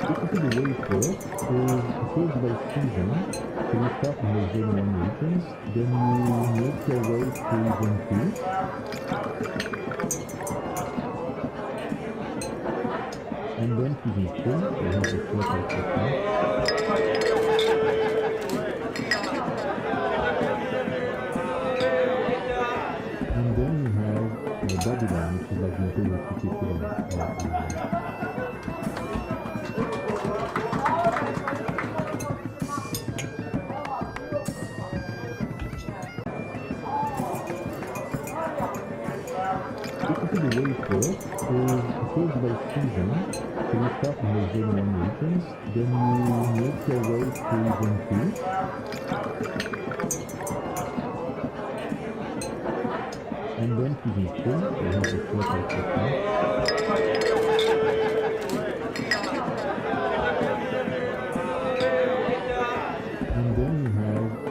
Basically, the way it works is it goes by season. So you start in the Zone 1 regions, then you make your way through Zone 2. And then to Zone 3, you have the total system. And then you have Babylon, which is like the Imperial City equivalent. Basically, the way it works is it goes by season. So you start in the Zone 1 regions, then you make your way through Zone 2. And then to Zone 3, you have the total system. And then you have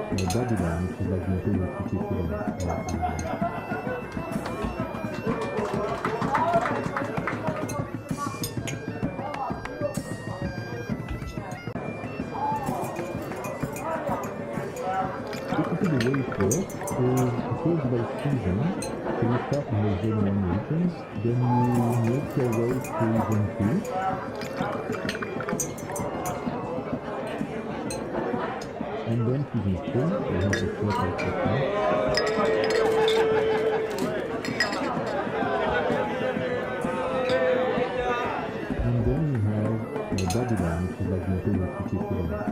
Babylon, which is like the Imperial City equivalent.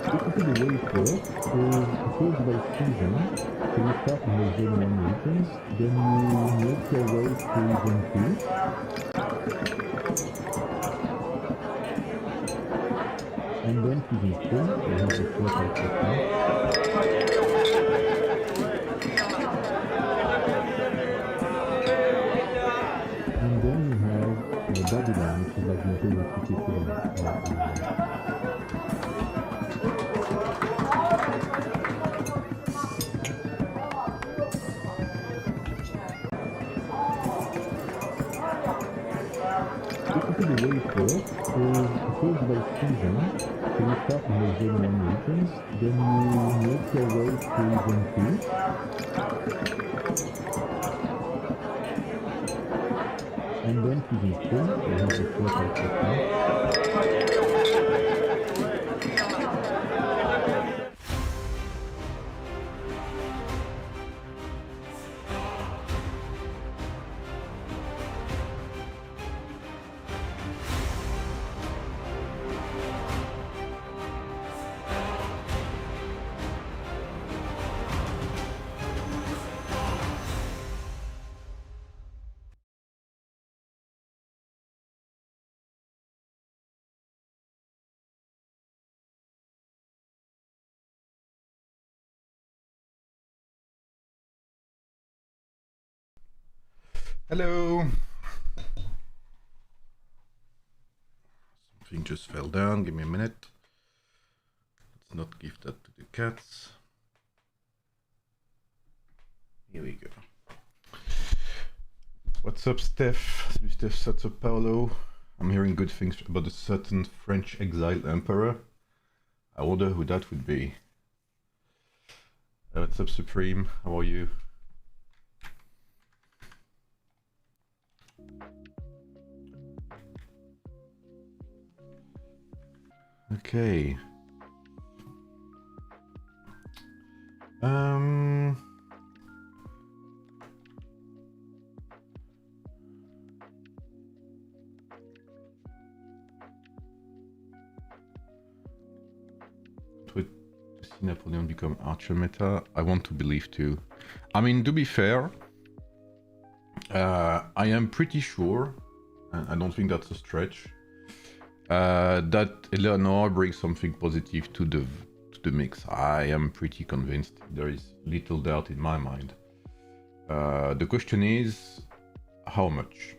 Basically, the way it works is it goes by season. So you start in the Zone 1 regions, then you make your way through Zone 2. And then to Zone 3, you have the total system. And then you have Babylon, which is like the Imperial City equivalent. Basically, the way it works is it goes by season. So you start in the Zone 1 regions, then you make your way through Zone 2. And then to Zone 3, you have the total system. And then you have Babylon, which is like the Imperial City equivalent. Basically, the way it works is it goes by season. So you start in the Zone 1 regions, then you make your way through Zone 2. And then to Zone 3, you have the total system. Hello. Something just fell down. Give me a minute. Let's not give that to the cats. Here we go. What's up, Steph? What's up, Paolo? I'm hearing good things about a certain French exiled emperor. I wonder who that would be. What's up, Supreme? How are you? Okay. To see Napoleon become archer meta, I want to believe too. I mean, to be fair, I am pretty sure, and I don't think that's a stretch, that Eleanor brings something positive to the mix. I am pretty convinced. There is little doubt in my mind. The question is, how much?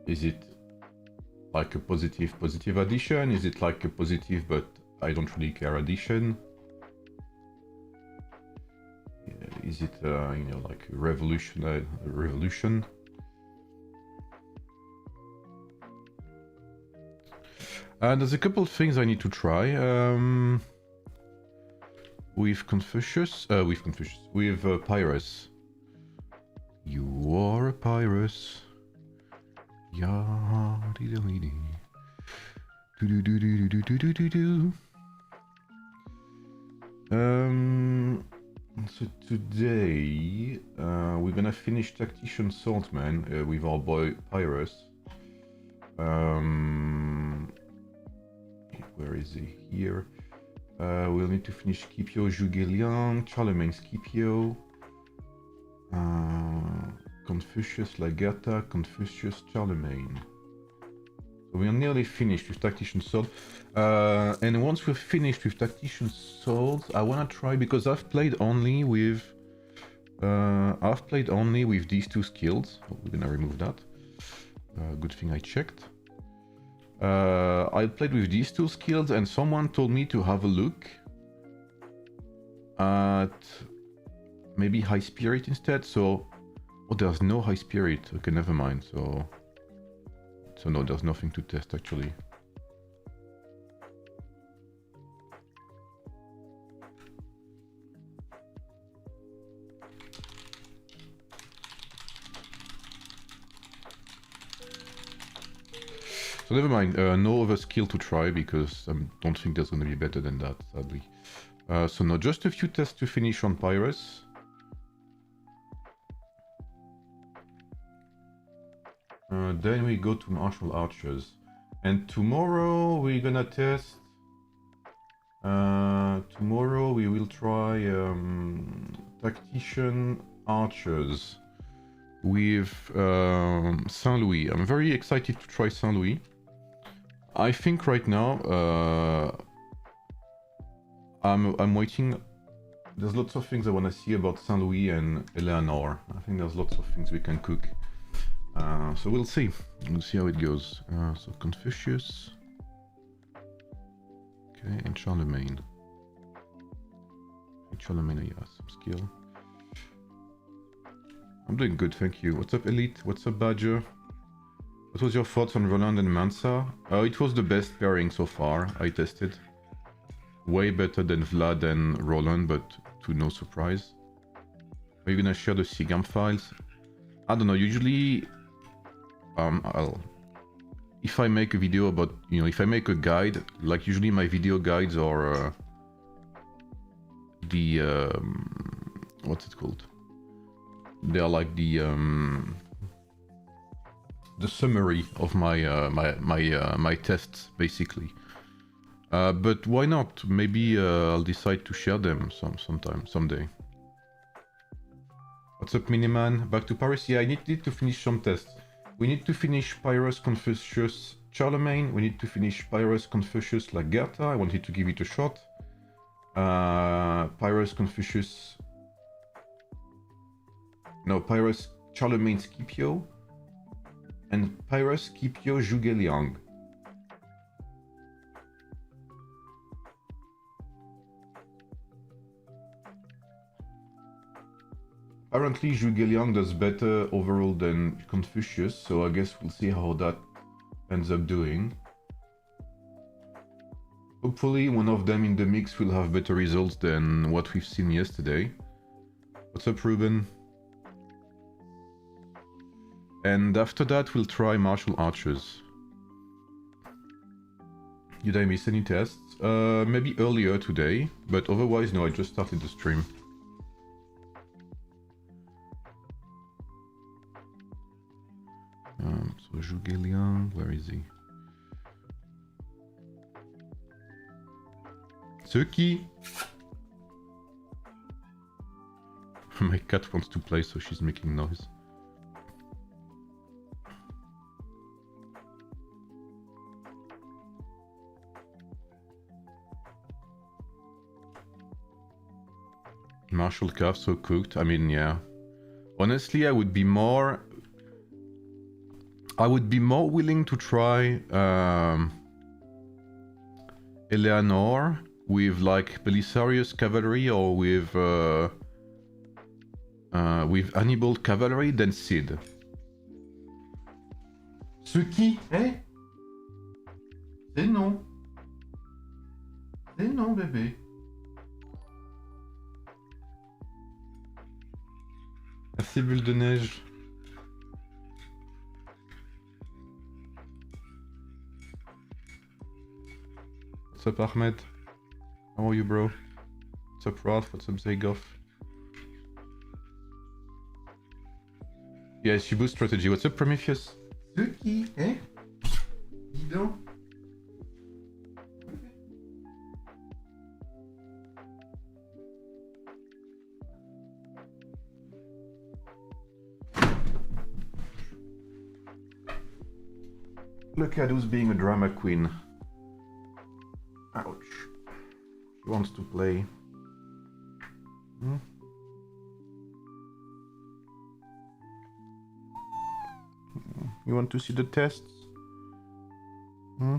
Is it like a positive addition? Is it like a positive but I don't really care addition? Is it you know, like a revolution? There's a couple of things I need to try. With Pyrrhus. You are a Pyrrhus. Yeah, so today we're gonna finish Tactician Swordsman with our boy Pyrrhus. Where is he? Here. We'll need to finish Scipio, Jugelian, Charlemagne, Scipio, Confucius, Lagerta, Confucius, Charlemagne. So we are nearly finished with Tactician Sword. And once we're finished with Tactician Swords, I wanna try, because I've played only with these two skills. Oh, we're gonna remove that. Good thing I checked. I played with these two skills, and someone told me to have a look at maybe High Spirit instead. So, oh, there's no High Spirit. Okay, never mind. So no, there's nothing to test actually. So never mind, no other skill to try, because I don't think there's gonna be better than that, sadly. So now just a few tests to finish on Pyrrhus. Then we go to Martial Archers. And tomorrow we're gonna test... tomorrow we will try Tactician Archers with Saint Louis. I'm very excited to try Saint Louis. I think right now I'm waiting. There's lots of things I want to see about Saint Louis and Eleanor. I think there's lots of things we can cook. So we'll see. We'll see how it goes. So Confucius. Okay, and Charlemagne. Charlemagne, yeah, some skill. I'm doing good, thank you. What's up, Elite? What's up, Badger? What was your thoughts on Roland and Mansa? It was the best pairing so far, I tested. Way better than Vlad and Roland, but to no surprise. Are you gonna share the Sigam files? I don't know, usually... if I make a video about, you know, if I make a guide, like usually my video guides are... what's it called? They are like the summary of my my tests, basically. But why not? Maybe I'll decide to share them someday. What's up, Miniman? Back to Paris? Yeah, I need to finish some tests. We need to finish Pyrrhus, Confucius, Charlemagne. We need to finish Pyrrhus, Confucius, Lagerta. I wanted to give it a shot. Pyrrhus, Confucius... No, Pyrrhus, Charlemagne, Scipio. And Pyrrhus, Scipio, Zhuge Apparently Zhuge does better overall than Confucius, so I guess we'll see how that ends up doing. Hopefully one of them in the mix will have better results than what we've seen yesterday. What's up, Ruben? And after that we'll try Martial Archers. Did I miss any tests? Maybe earlier today, but otherwise no, I just started the stream. So Zhuge, where is he? Suki! My cat wants to play, so she's making noise. Martial calf, so cooked. I mean, yeah. Honestly, I would be more... I would be more willing to try Eleanor with like Belisarius cavalry or with Hannibal cavalry than Sid. Ce qui est? C'est non. C'est non, bébé. Merci, bulle de neige. What's up, Ahmed? How are you, bro? What's up, Ralph? What's up, Zagoff? Yeah, Shibu strategy. What's up, Prometheus? Ce qui est? Dis donc. Look at who's being a drama queen. Ouch. She wants to play. Hmm? You want to see the tests? Hmm?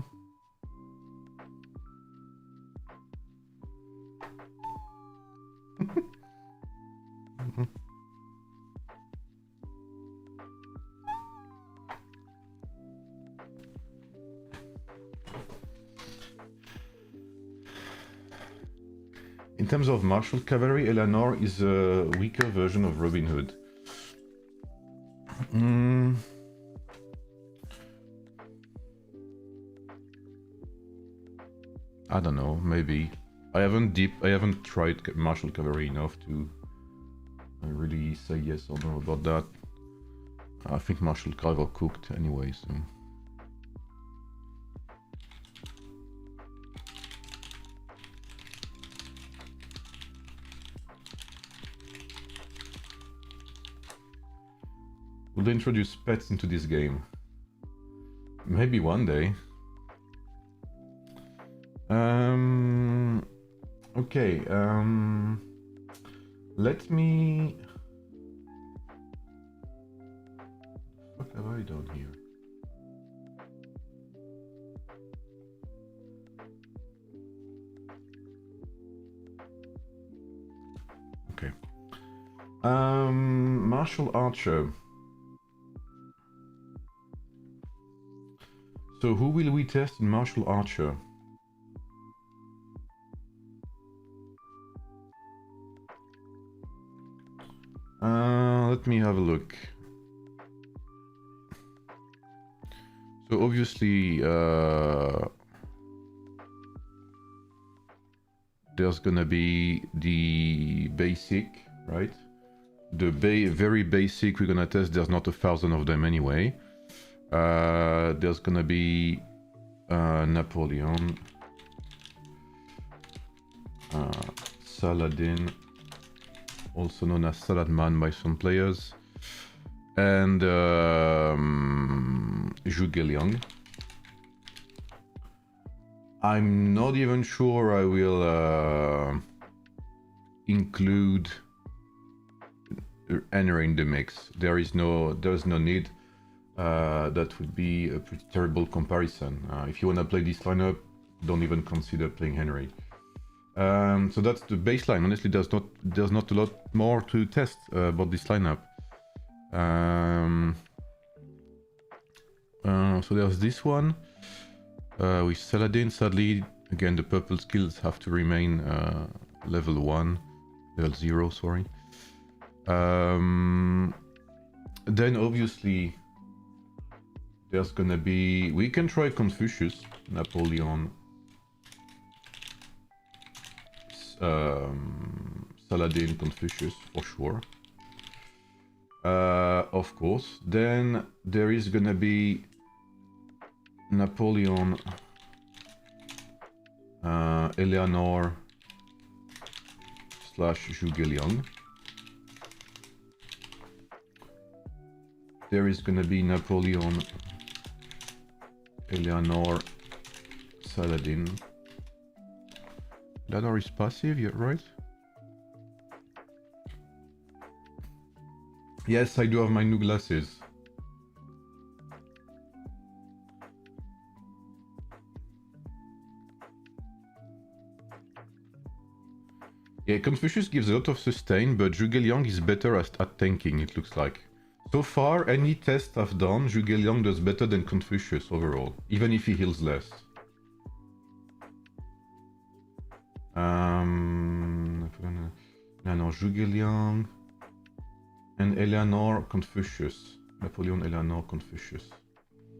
In terms of martial cavalry, Eleanor is a weaker version of Robin Hood. I don't know, maybe. I haven't tried martial cavalry enough to really say yes or no about that. I think martial cavalry cooked anyway, so. Will they introduce pets into this game? Maybe one day. Okay, let me... What have I done here? Okay. Martial Archer. So who will we test in Martial Archer? Let me have a look. So obviously there's gonna be the basic, right? The very basic we're gonna test. There's not 1,000 of them anyway. There's gonna be Napoleon, Saladin, also known as Saladman by some players, and Zhuge Liang. I'm not even sure I will include Henry in the mix. There's no need. That would be a pretty terrible comparison. If you want to play this lineup, don't even consider playing Henry. So that's the baseline. Honestly, there's not a lot more to test about this lineup. So there's this one with Saladin. Sadly, again, the purple skills have to remain level 0, sorry. Then obviously there's gonna be, we can try Confucius, Napoleon, Saladin, Confucius for sure. Of course. Then there is gonna be Napoleon, Eleanor / Zhuge Liang. There is gonna be Napoleon, Eleanor, Saladin. Eleanor is passive, yeah, right? Yes, I do have my new glasses. Yeah, Confucius gives a lot of sustain, but Zhuge Liang is better at tanking, it looks like. So far, any test I've done, Zhuge Liang does better than Confucius overall, even if he heals less. No, Zhuge Liang and Eleanor Confucius. Napoleon, Eleanor Confucius.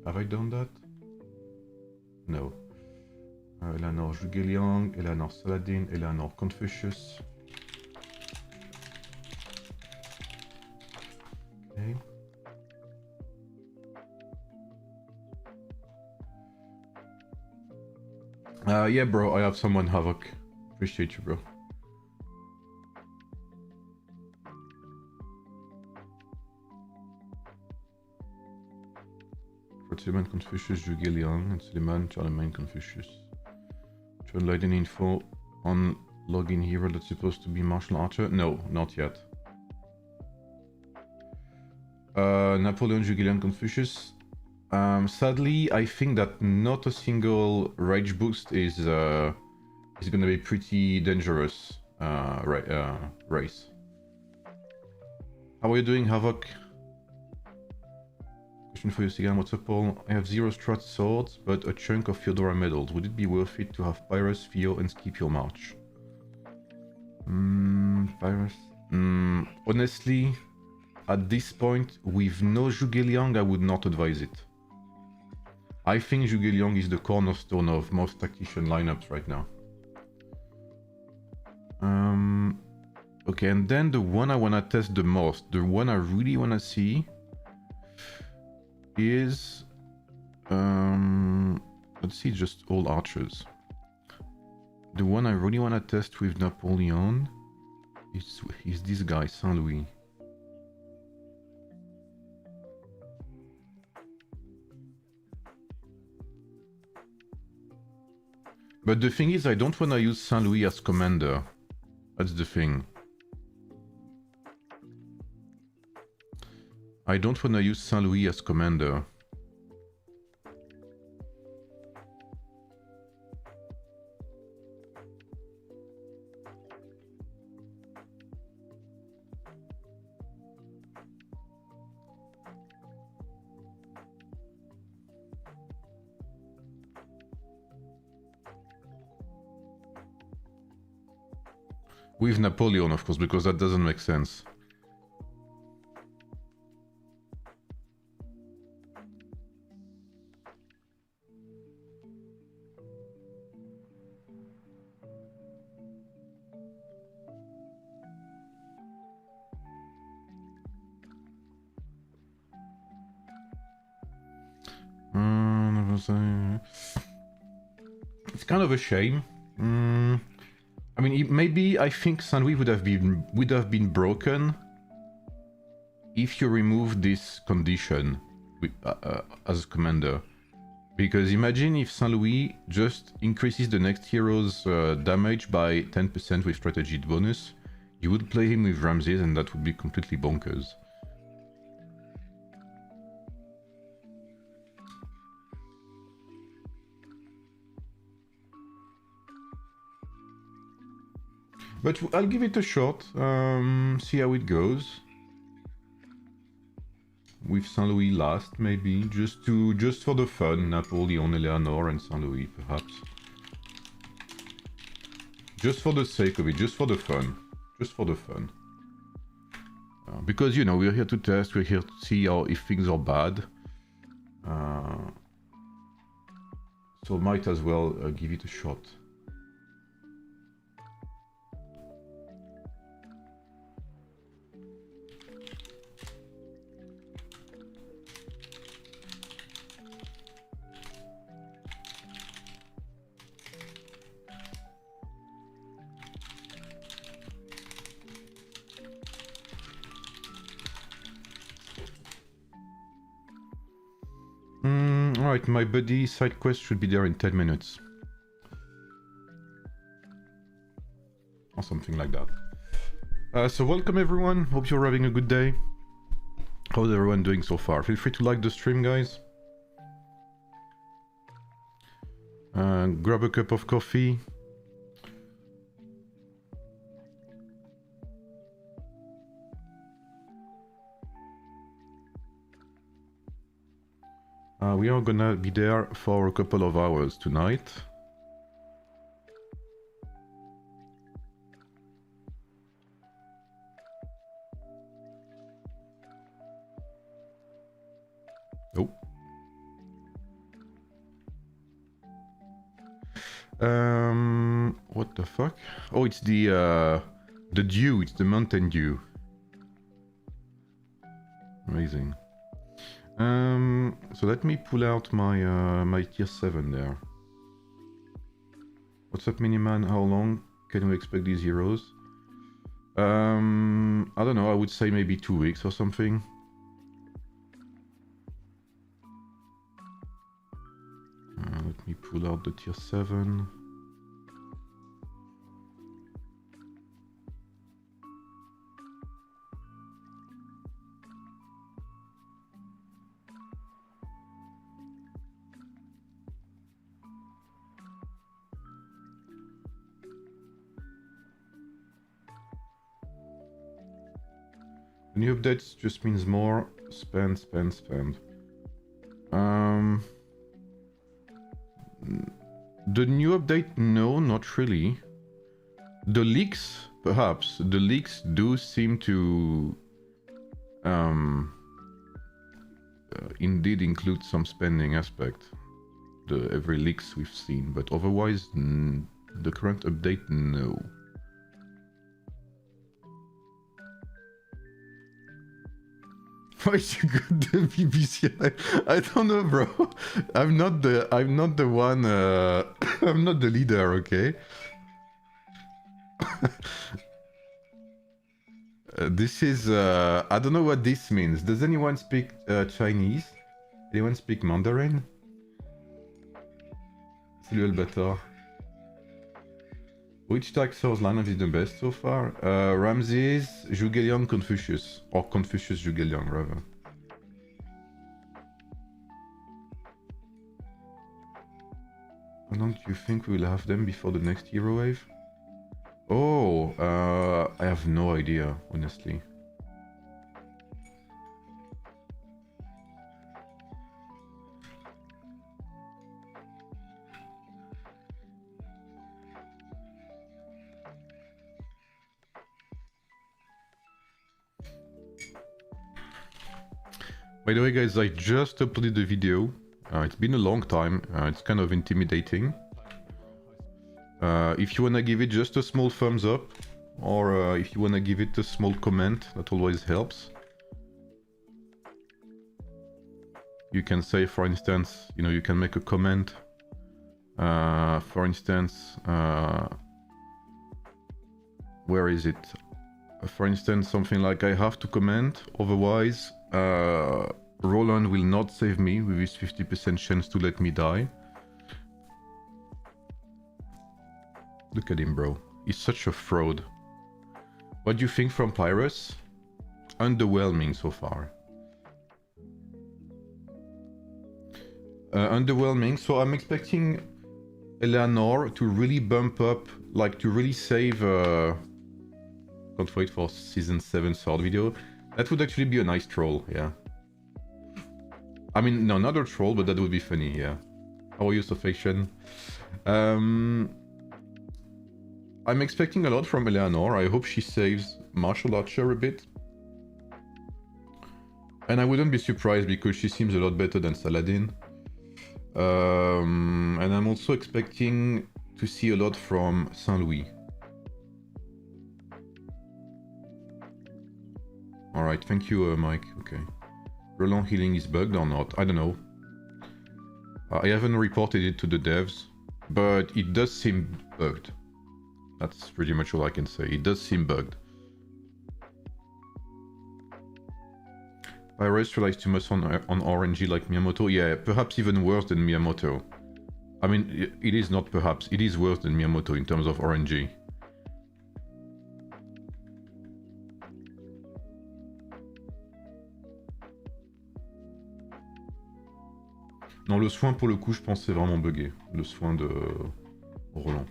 Have I done that? No. Eleanor Zhuge Liang, Eleanor Saladin, Eleanor Confucius. Okay. Yeah, bro, I have someone Havoc. Appreciate you, bro. Suleiman Confucius, Zhuge Liang, and Suleiman Charlemagne Confucius. John Leiden info on login hero that's supposed to be Marshal Archer? No, not yet. Napoleon, Zhuge Liang, Confucius. Sadly, I think that not a single rage boost is gonna be pretty dangerous race. How are you doing, Havoc? Question for you, Sigan. What's up, Paul? I have 0 strat swords, but a chunk of Fyodora medals. Would it be worth it to have Pyrrhus, Theo, and skip your march? Pyrrhus. Honestly, at this point, with no Zhuge Liang, I would not advise it. I think Zhuge Liang is the cornerstone of most tactician lineups right now. Okay, and then the one I wanna test the most, the one I really wanna see is let's see, just all archers. The one I really wanna test with Napoleon is this guy, Saint Louis. But the thing is, I don't wanna use Saint Louis as commander. That's the thing. I don't wanna use Saint Louis as commander. With Napoleon, of course, because that doesn't make sense. It's kind of a shame. I mean, maybe I think Saint Louis would have been broken if you remove this condition as commander. Because imagine if Saint Louis just increases the next hero's damage by 10% with strategy bonus, you would play him with Ramses and that would be completely bonkers. But I'll give it a shot, see how it goes. With Saint Louis last, maybe, just for the fun, Napoleon, Eleanor, and Saint Louis, perhaps. Just for the sake of it, just for the fun. Just for the fun. Because, you know, we're here to test, we're here to see if things are bad. So might as well give it a shot. Alright, my buddy side quest should be there in 10 minutes. Or something like that. So welcome everyone, hope you're having a good day. How's everyone doing so far? Feel free to like the stream, guys. Grab a cup of coffee. We are gonna be there for a couple of hours tonight. Oh. What the fuck? Oh, it's the dew. It's the mountain dew. Amazing. So let me pull out my my tier 7 there. What's up, Miniman? How long can we expect these heroes? I don't know. I would say maybe 2 weeks or something. Let me pull out the tier 7. New updates just means more spend, spend, spend. The new update, no, not really. The leaks, perhaps. The leaks do seem to indeed include some spending aspect. Every leaks we've seen, but otherwise, the current update, no. Why you got the BBC? I don't know, bro. I'm not the one. I'm not the leader, okay? This is. I don't know what this means. Does anyone speak Chinese? Anyone speak Mandarin? Salut Albator. Which TACT Swords lineup is the best so far? Ramses, Zhuge Confucius. Or Confucius Zhuge rather. How long do you think we will have them before the next hero wave? Oh, I have no idea, honestly. By the way, guys, I just uploaded the video. It's been a long time. It's kind of intimidating. If you wanna give it just a small thumbs up, or if you wanna give it a small comment, that always helps. You can say, for instance, you know, you can make a comment. For instance, where is it? For instance, something like I have to comment, otherwise Roland will not save me with his 50% chance to let me die. Look at him, bro. He's such a fraud. What do you think from Pyrus? Underwhelming so far. Underwhelming, so I'm expecting Eleanor to really bump up, like to really save... Can't wait for season 7 sword video. That would actually be a nice troll, yeah. I mean, no, not a troll, but that would be funny, yeah. How are you, Sophiction? I'm expecting a lot from Eleanor. I hope she saves Martial Archer a bit. And I wouldn't be surprised because she seems a lot better than Saladin. And I'm also expecting to see a lot from Saint-Louis. Alright, thank you, Mike. Okay. Roland healing is bugged or not? I don't know. I haven't reported it to the devs, but it does seem bugged. That's pretty much all I can say. It does seem bugged. Pyrus relies too much on RNG like Miyamoto. Yeah, perhaps even worse than Miyamoto. I mean, it is not perhaps. It is worse than Miyamoto in terms of RNG. Non, le soin, pour le coup, je pense c'est vraiment buggé. Le soin de Roland.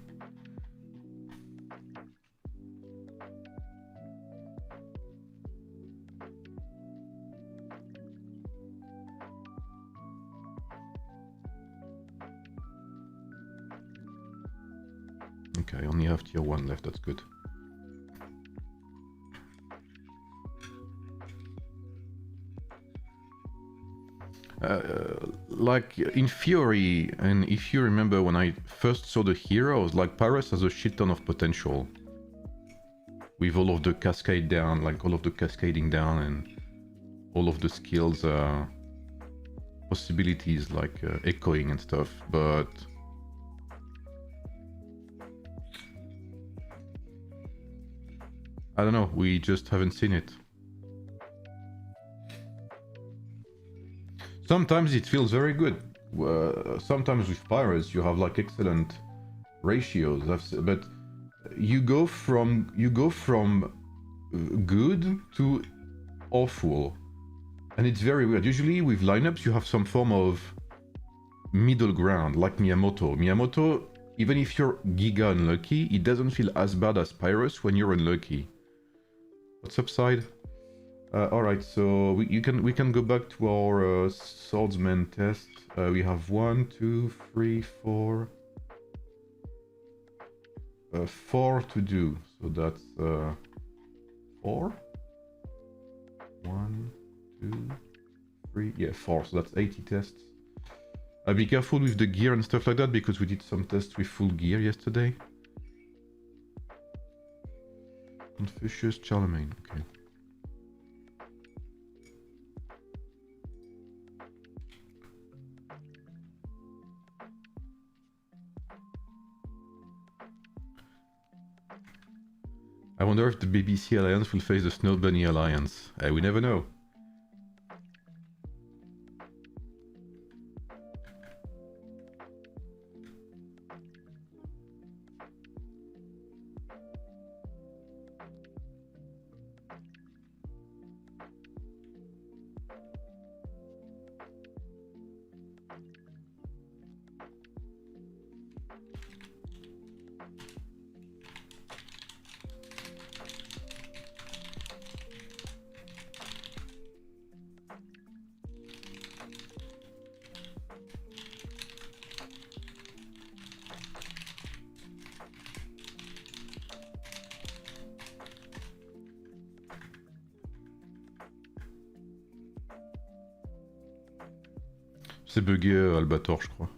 Okay, I only have tier 1 left, that's good. Like in theory, and if you remember when I first saw the heroes, like Pyrus has a shit ton of potential. With all of the cascade down, like all of the cascading down and all of the skills possibilities like echoing and stuff, but I don't know, we just haven't seen it. Sometimes it feels very good. Sometimes with Pyrus you have like excellent ratios, but you go from good to awful, and it's very weird. Usually with lineups you have some form of middle ground, like Miyamoto. Miyamoto, even if you're giga unlucky, it doesn't feel as bad as Pyrus when you're unlucky. What's up, side? Alright, so we can go back to our swordsman test. We have 1, 2, 3, 4... 4 to do, so that's 4? 1, 2, 3, yeah, 4, so that's 80 tests. Be careful with the gear and stuff like that, because we did some tests with full gear yesterday. Confucius, Charlemagne, okay. I wonder if the BBC Alliance will face the Snow Bunny Alliance. We never know. C'est bugué Albator, je crois.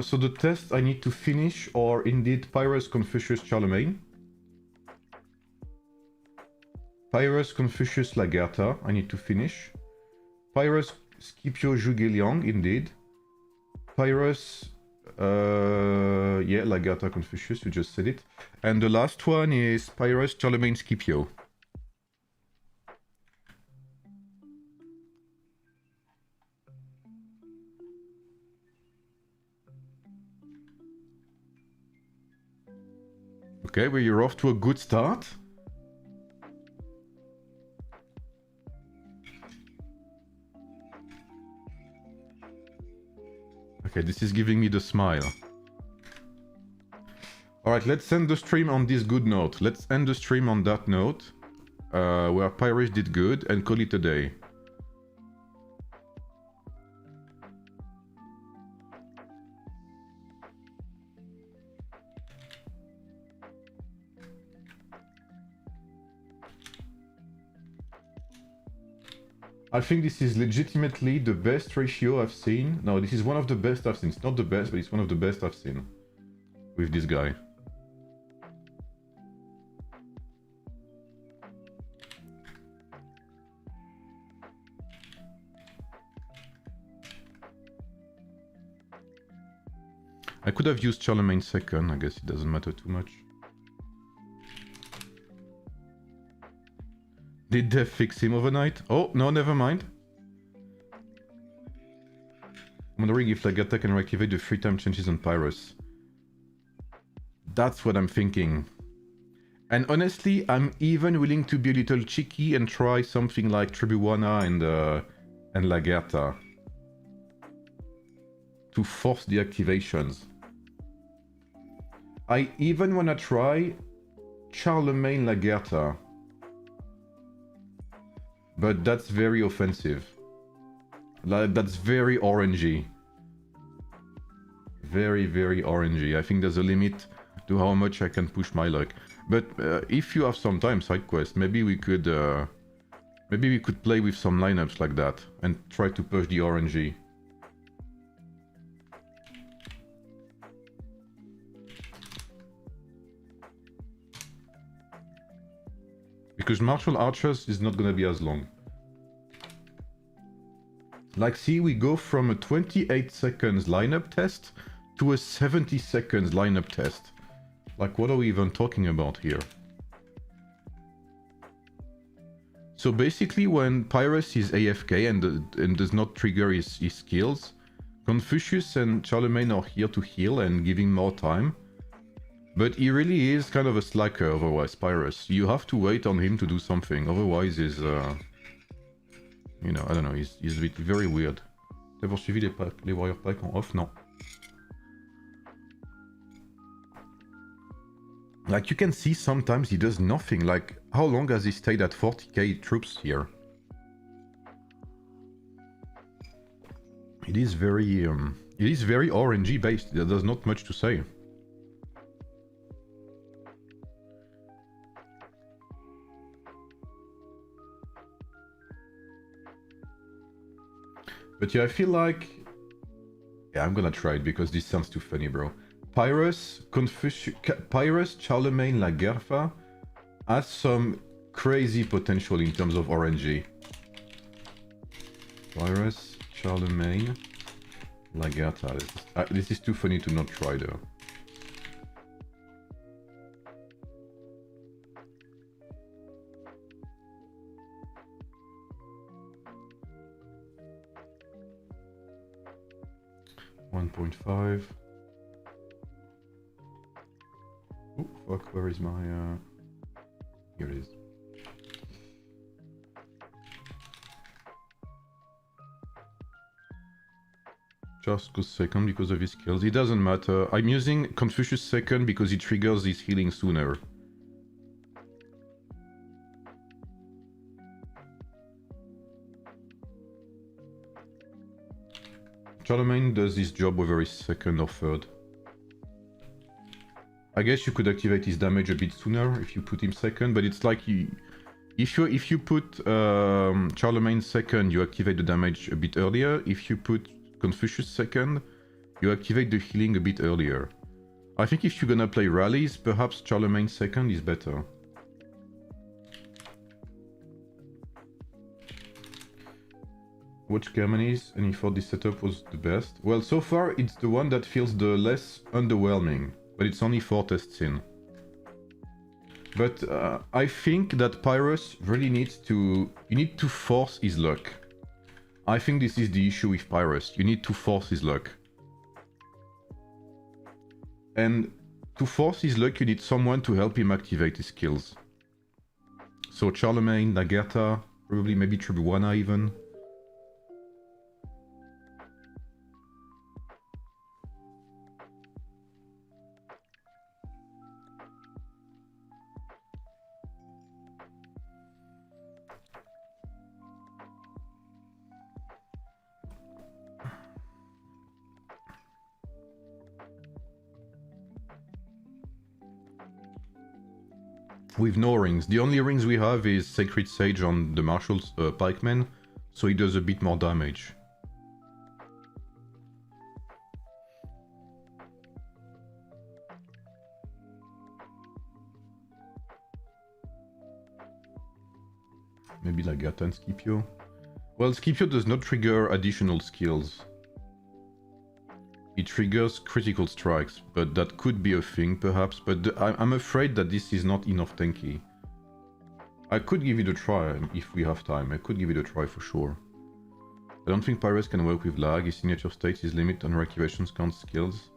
So the test I need to finish are indeed Pyrus, Confucius, Charlemagne. Pyrus, Confucius, Lagertha, I need to finish. Pyrus, Scipio, Zhuge Liang, indeed. Pyrus, yeah, Lagertha, Confucius, you just said it. And the last one is Pyrus, Charlemagne, Scipio. Okay, well, you're off to a good start. Okay, this is giving me the smile. Alright, let's end the stream on this good note. Let's end the stream on that note, where Pyrus did good, and call it a day. I think this is legitimately the best ratio I've seen. No, this is one of the best I've seen. It's not the best, but it's one of the best I've seen with this guy. I could have used Charlemagne second. I guess it doesn't matter too much. Did they fix him overnight? Oh, no, never mind. I'm wondering if Lagertha can reactivate the 3-time changes on Pyrus. That's what I'm thinking. And honestly, I'm even willing to be a little cheeky and try something like Tribuana and Lagertha to force the activations. I even wanna try Charlemagne Lagertha. But that's very offensive. Like, that's very orangey. Very, very orangey. I think there's a limit to how much I can push my luck. But if you have some time, side quest, maybe we could play with some lineups like that and try to push the orangey. Because Martial Archers is not gonna be as long. Like, see, we go from a 28 seconds lineup test to a 70 seconds lineup test. Like, what are we even talking about here? So basically, when Pyrrhus is AFK and does not trigger his skills, Confucius and Charlemagne are here to heal and give him more time. But he really is kind of a slacker otherwise, Pyrrhus. You have to wait on him to do something, otherwise he's... you know, I don't know, he's a bit very weird. T'as poursuivi les warrior packs en off? Non. Like, you can see sometimes he does nothing. Like, how long has he stayed at 40k troops here? It is very RNG based. There's not much to say. But yeah, I feel like... Yeah, I'm gonna try it because this sounds too funny, bro. Pyrrhus, Charlemagne, La Guerfa has some crazy potential in terms of RNG. Pyrrhus, Charlemagne, La Guerta. This is too funny to not try though. .5. Oh fuck, where is my here it is. Just goes second because of his skills. It doesn't matter. I'm using Confucius second because he triggers his healing sooner. Charlemagne does his job whether he's second or third. I guess you could activate his damage a bit sooner if you put him second, but it's like if you put Charlemagne second, you activate the damage a bit earlier. If you put Confucius second, you activate the healing a bit earlier. I think if you're gonna play rallies, perhaps Charlemagne second is better. Watch Germany's, and he thought this setup was the best. Well, so far it's the one that feels the less underwhelming, but it's only 4 tests in. But I think that Pyrrhus really needs to... You need to force his luck. I think this is the issue with Pyrrhus. You need to force his luck. And to force his luck, you need someone to help him activate his skills. So Charlemagne, La Guerta, probably maybe Tribuana even. With no rings. The only rings we have is Sacred Sage on the Marshal's pikemen, so he does a bit more damage. Maybe Lagata and Scipio. Well, Scipio does not trigger additional skills. It triggers critical strikes, but that could be a thing, perhaps. But I'm afraid that this is not enough tanky. I could give it a try if we have time. I could give it a try for sure. I don't think Pyrrhus can work with lag. His signature states his limit on reactivations count skills.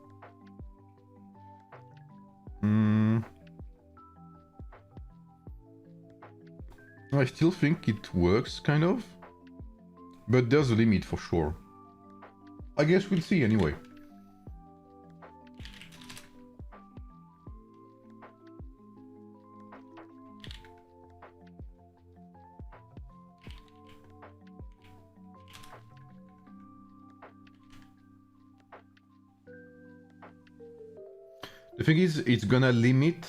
I still think it works, kind of. But there's a limit for sure. I guess we'll see anyway. The thing is, it's gonna limit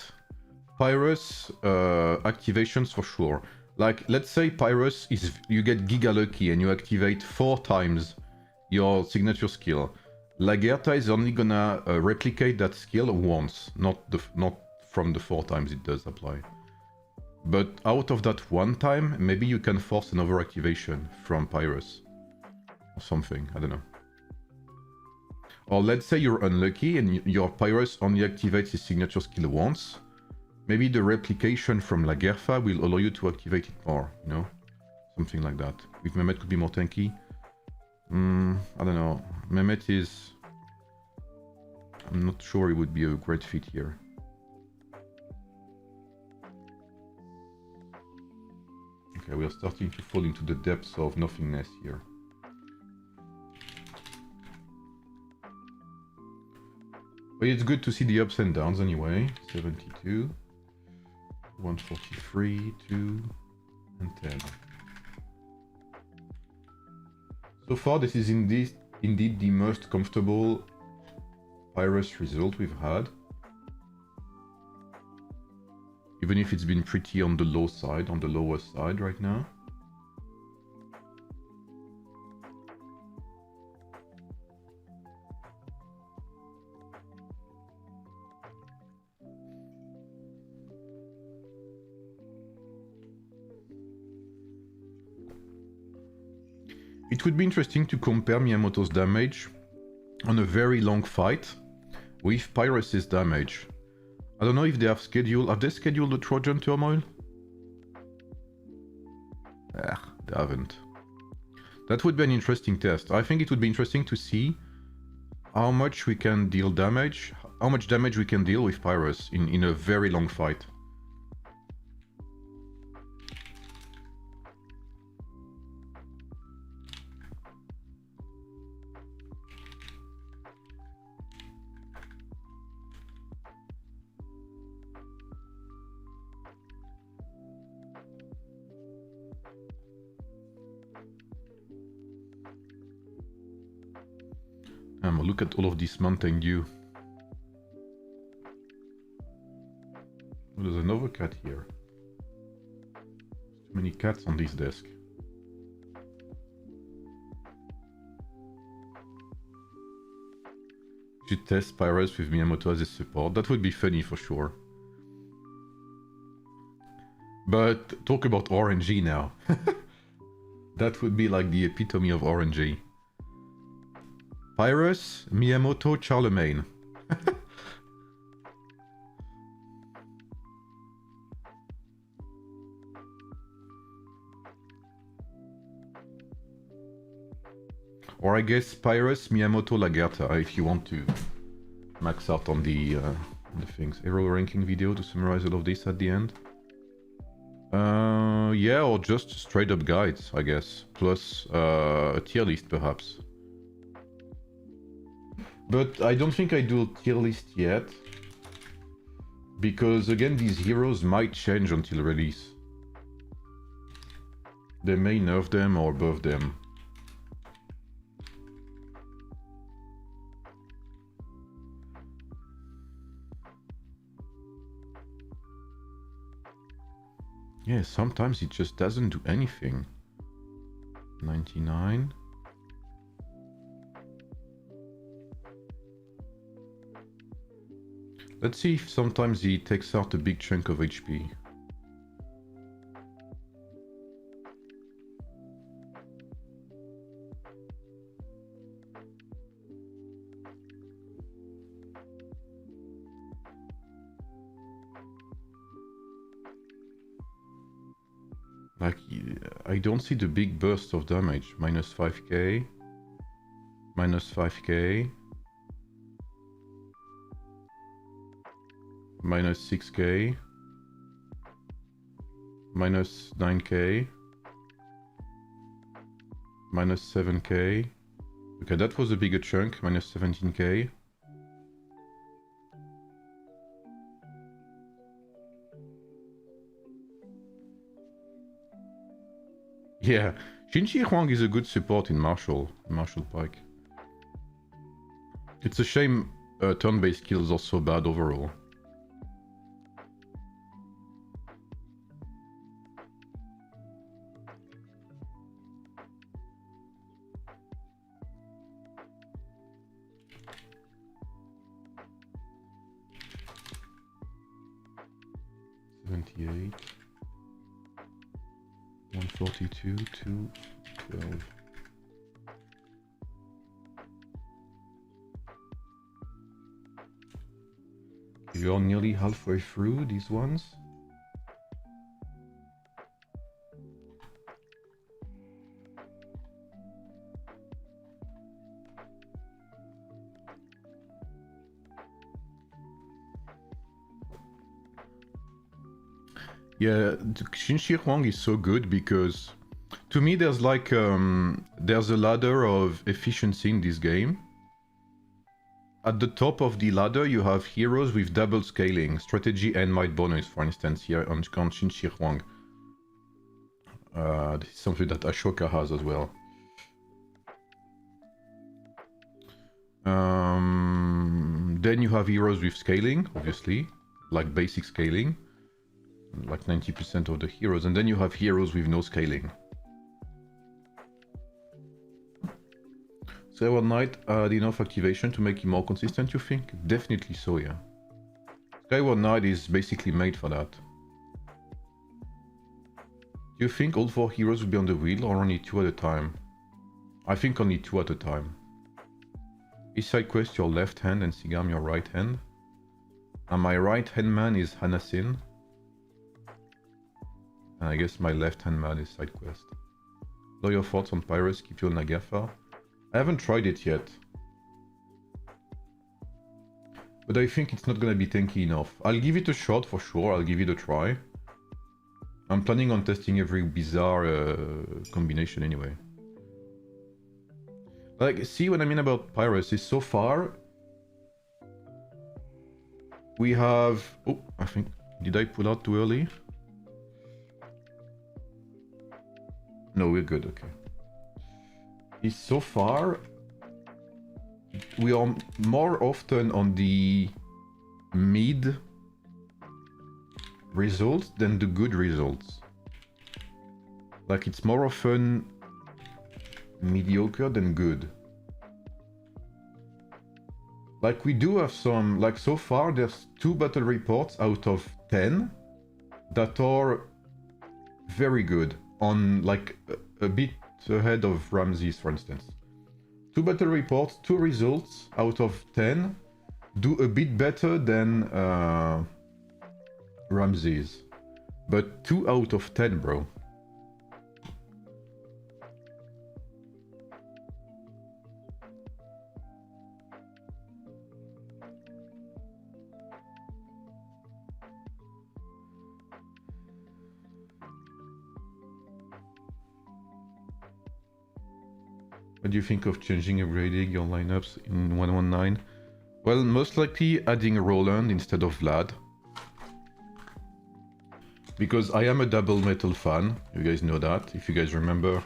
Pyrus activations for sure. Like, let's say Pyrus is, you get Giga Lucky and you activate 4 times your signature skill. Lagerta is only gonna replicate that skill once, not from the 4 times it does apply. But out of that one time, maybe you can force another activation from Pyrus. Or something, I don't know. Or let's say you're unlucky and your Pyrus only activates his signature skill once. Maybe the replication from Lagertha will allow you to activate it more, you know? Something like that. If Mehmet could be more tanky. I don't know. Mehmet is... I'm not sure he would be a great fit here. Okay, we are starting to fall into the depths of nothingness here. But it's good to see the ups and downs anyway. 72. 143, 2, and 10. So far, this is indeed the most comfortable Pyrus result we've had. Even if it's been pretty on the low side, on the lower side right now. It would be interesting to compare Miyamoto's damage on a very long fight with Pyrus's damage. I don't know if they have scheduled... Have they scheduled the Trojan Turmoil? They haven't. That would be an interesting test. I think it would be interesting to see how much we can deal damage, how much damage we can deal with Pyrus in a very long fight. Look at all of this Mountain Dew. Oh, there's another cat here. Too many cats on this desk. Should test Pyrus with Miyamoto as a support. That would be funny for sure. But talk about RNG now. That would be like the epitome of RNG. Pyrus, Miyamoto, Charlemagne. Or I guess Pyrus, Miyamoto, Lagertha, if you want to max out on the things. Hero ranking video to summarize all of this at the end. Yeah, or just straight up guides, I guess. Plus a tier list, perhaps. But I don't think I do a tier list yet. Because again, these heroes might change until release. They may nerf them or buff them. Yeah, sometimes it just doesn't do anything. 99. Let's see if sometimes he takes out a big chunk of HP. Like, I don't see the big burst of damage. Minus 5k. Minus 5k. Minus 6k. Minus 9k. Minus 7k. Okay, that was a bigger chunk. Minus 17k. Yeah, Shinji Huang is a good support in Marshal Pike. It's a shame turn-based skills are so bad overall. $78, 142 to 12. You're nearly halfway through these ones. Yeah, Xin Shi Huang is so good because to me there's like there's a ladder of efficiency in this game. At the top of the ladder you have heroes with double scaling, strategy and might bonus, for instance, here on Xin Shi Huang. This is something that Ashoka has as well. Then you have heroes with scaling, obviously, like basic scaling, like 90% of the heroes, and then you have heroes with no scaling. Skyward Knight had enough activation to make him more consistent, you think? Definitely so, yeah. Skyward Knight is basically made for that. Do you think all 4 heroes will be on the wheel or only 2 at a time? I think only 2 at a time. Is side quest your left hand and Sigam your right hand? And my right hand man is Hanasin. And I guess my left hand man is side quest. Know your thoughts on Pyrus, Scipio, Nagafa? I haven't tried it yet. But I think it's not gonna be tanky enough. I'll give it a shot for sure, I'll give it a try. I'm planning on testing every bizarre combination anyway. Like, see what I mean about Pyrus is so far... We have... Oh, I think... Did I pull out too early? No, we're good, okay. Is so far... We are more often on the mid results than the good results. Like, it's more often mediocre than good. Like, we do have some, like, so far there's 2 battle reports out of 10 that are very good, on like a bit ahead of Ramses, for instance. 2 battle reports, 2 results out of 10 do a bit better than Ramses, but 2 out of 10, bro. What do you think of changing, upgrading your lineups in 119? Well, most likely adding Roland instead of Vlad. Because I am a double metal fan, you guys know that. If you guys remember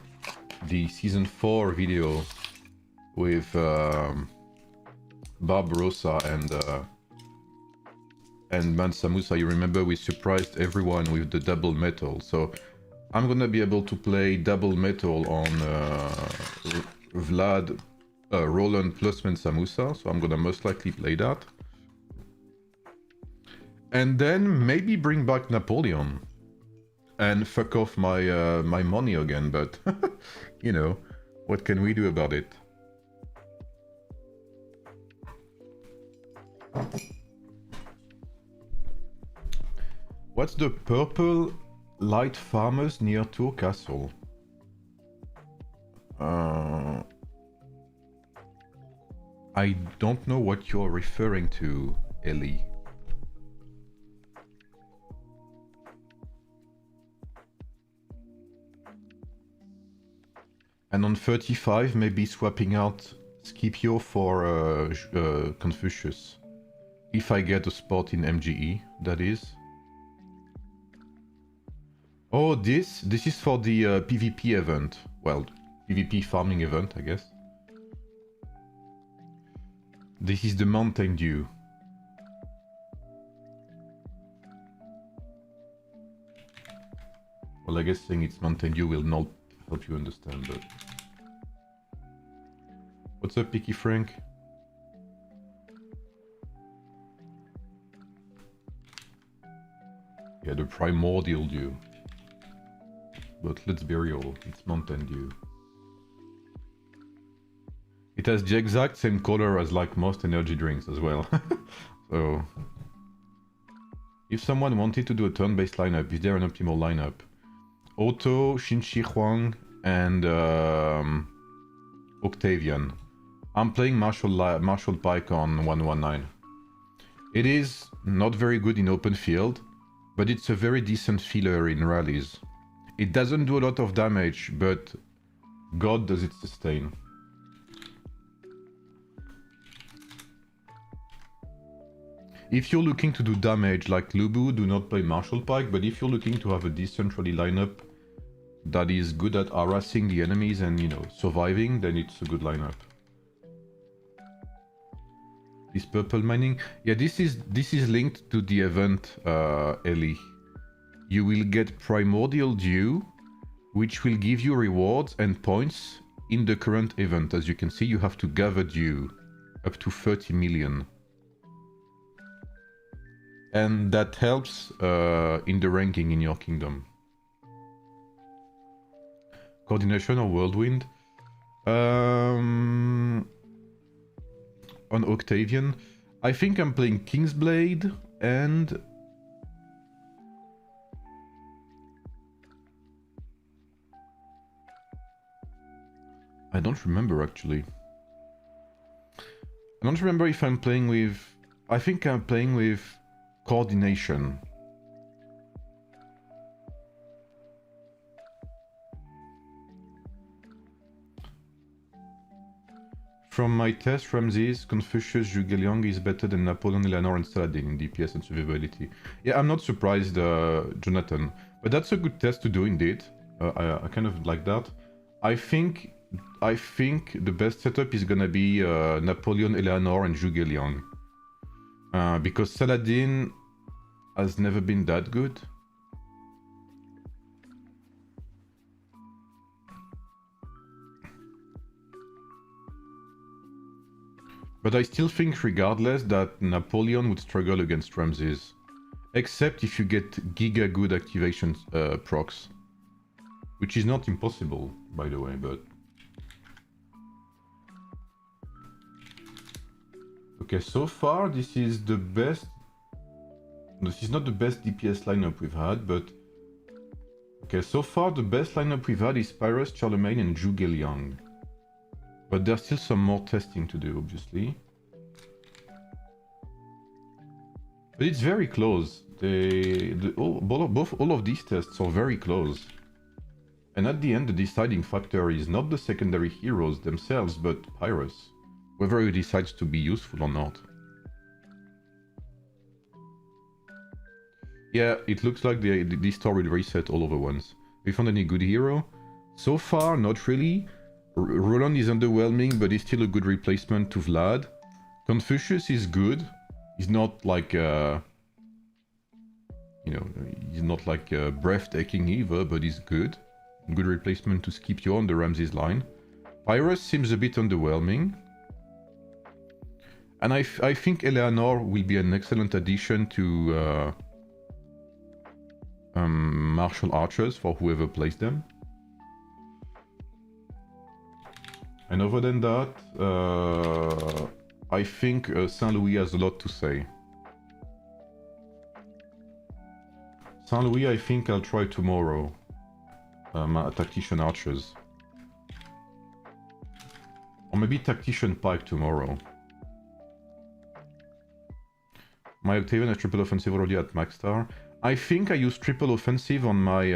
the season 4 video with Barbarossa and Mansa Musa, you remember we surprised everyone with the double metal. So I'm gonna be able to play double metal on Vlad, Roland plus Mansa Musa, so I'm gonna most likely play that. And then maybe bring back Napoleon and fuck off my my money again, but you know, what can we do about it? What's the purple light farmers near Tour Castle? I don't know what you're referring to, Ellie. And on 35, maybe swapping out Scipio for Confucius. If I get a spot in MGE, that is. Oh, this is for the PvP event. Well, PvP farming event, I guess. This is the Mountain Dew. Well, I guess saying it's Mountain Dew will not help you understand, but... What's up, Picky Frank? Yeah, the Primordial Dew. But let's be real, it's Mountain Dew. It has the exact same color as like most energy drinks as well. So... If someone wanted to do a turn-based lineup, is there an optimal lineup? Auto, Shinshi Huang, and Octavian. I'm playing Marshal Pike on 119. It is not very good in open field, but it's a very decent filler in rallies. It doesn't do a lot of damage, but God does it sustain. If you're looking to do damage like Lubu, do not play Marshal Pike, but if you're looking to have a decent rally lineup that is good at harassing the enemies and, you know, surviving, then it's a good lineup. This purple mining, yeah, this is linked to the event, Ellie. You will get Primordial Dew, which will give you rewards and points in the current event. As you can see, you have to gather Dew, up to 30 million. And that helps in the ranking in your kingdom. Coordination or Whirlwind? On Octavian, I think I'm playing Kingsblade and... I don't remember actually. I don't remember if I'm playing with... I think I'm playing with Coordination. From my test, Ramses, Confucius, Zhuge Liang is better than Napoleon, Eleanor and Saladin in DPS and survivability. Yeah, I'm not surprised, Jonathan. But that's a good test to do indeed. I kind of like that. I think the best setup is gonna be Napoleon, Eleanor and Zhuge Liang. Because Saladin has never been that good. But I still think regardless that Napoleon would struggle against Ramses. Except if you get giga good activation procs. Which is not impossible, by the way, but... Okay, so far this is the best... This is not the best DPS lineup we've had, but... Okay, so far the best lineup we've had is Pyrrhus, Charlemagne and Zhuge Liang. But there's still some more testing to do, obviously. But it's very close. All of these tests are very close. And at the end, the deciding factor is not the secondary heroes themselves, but Pyrrhus. Whether he decides to be useful or not. Yeah, it looks like this store will reset all over once. We found any good hero? So far, not really. Roland is underwhelming, but he's still a good replacement to Vlad. Confucius is good. He's not like, you know, he's not like breathtaking either, but he's good. Good replacement to Scipio on the Ramses line. Pyrrhus seems a bit underwhelming. And I think Eleanor will be an excellent addition to Martial Archers for whoever plays them. And other than that, I think Saint Louis has a lot to say. Saint Louis, I think I'll try tomorrow. Tactician Archers. Or maybe Tactician Pike tomorrow. My Octavian has triple offensive already at max star. I think I use triple offensive on my...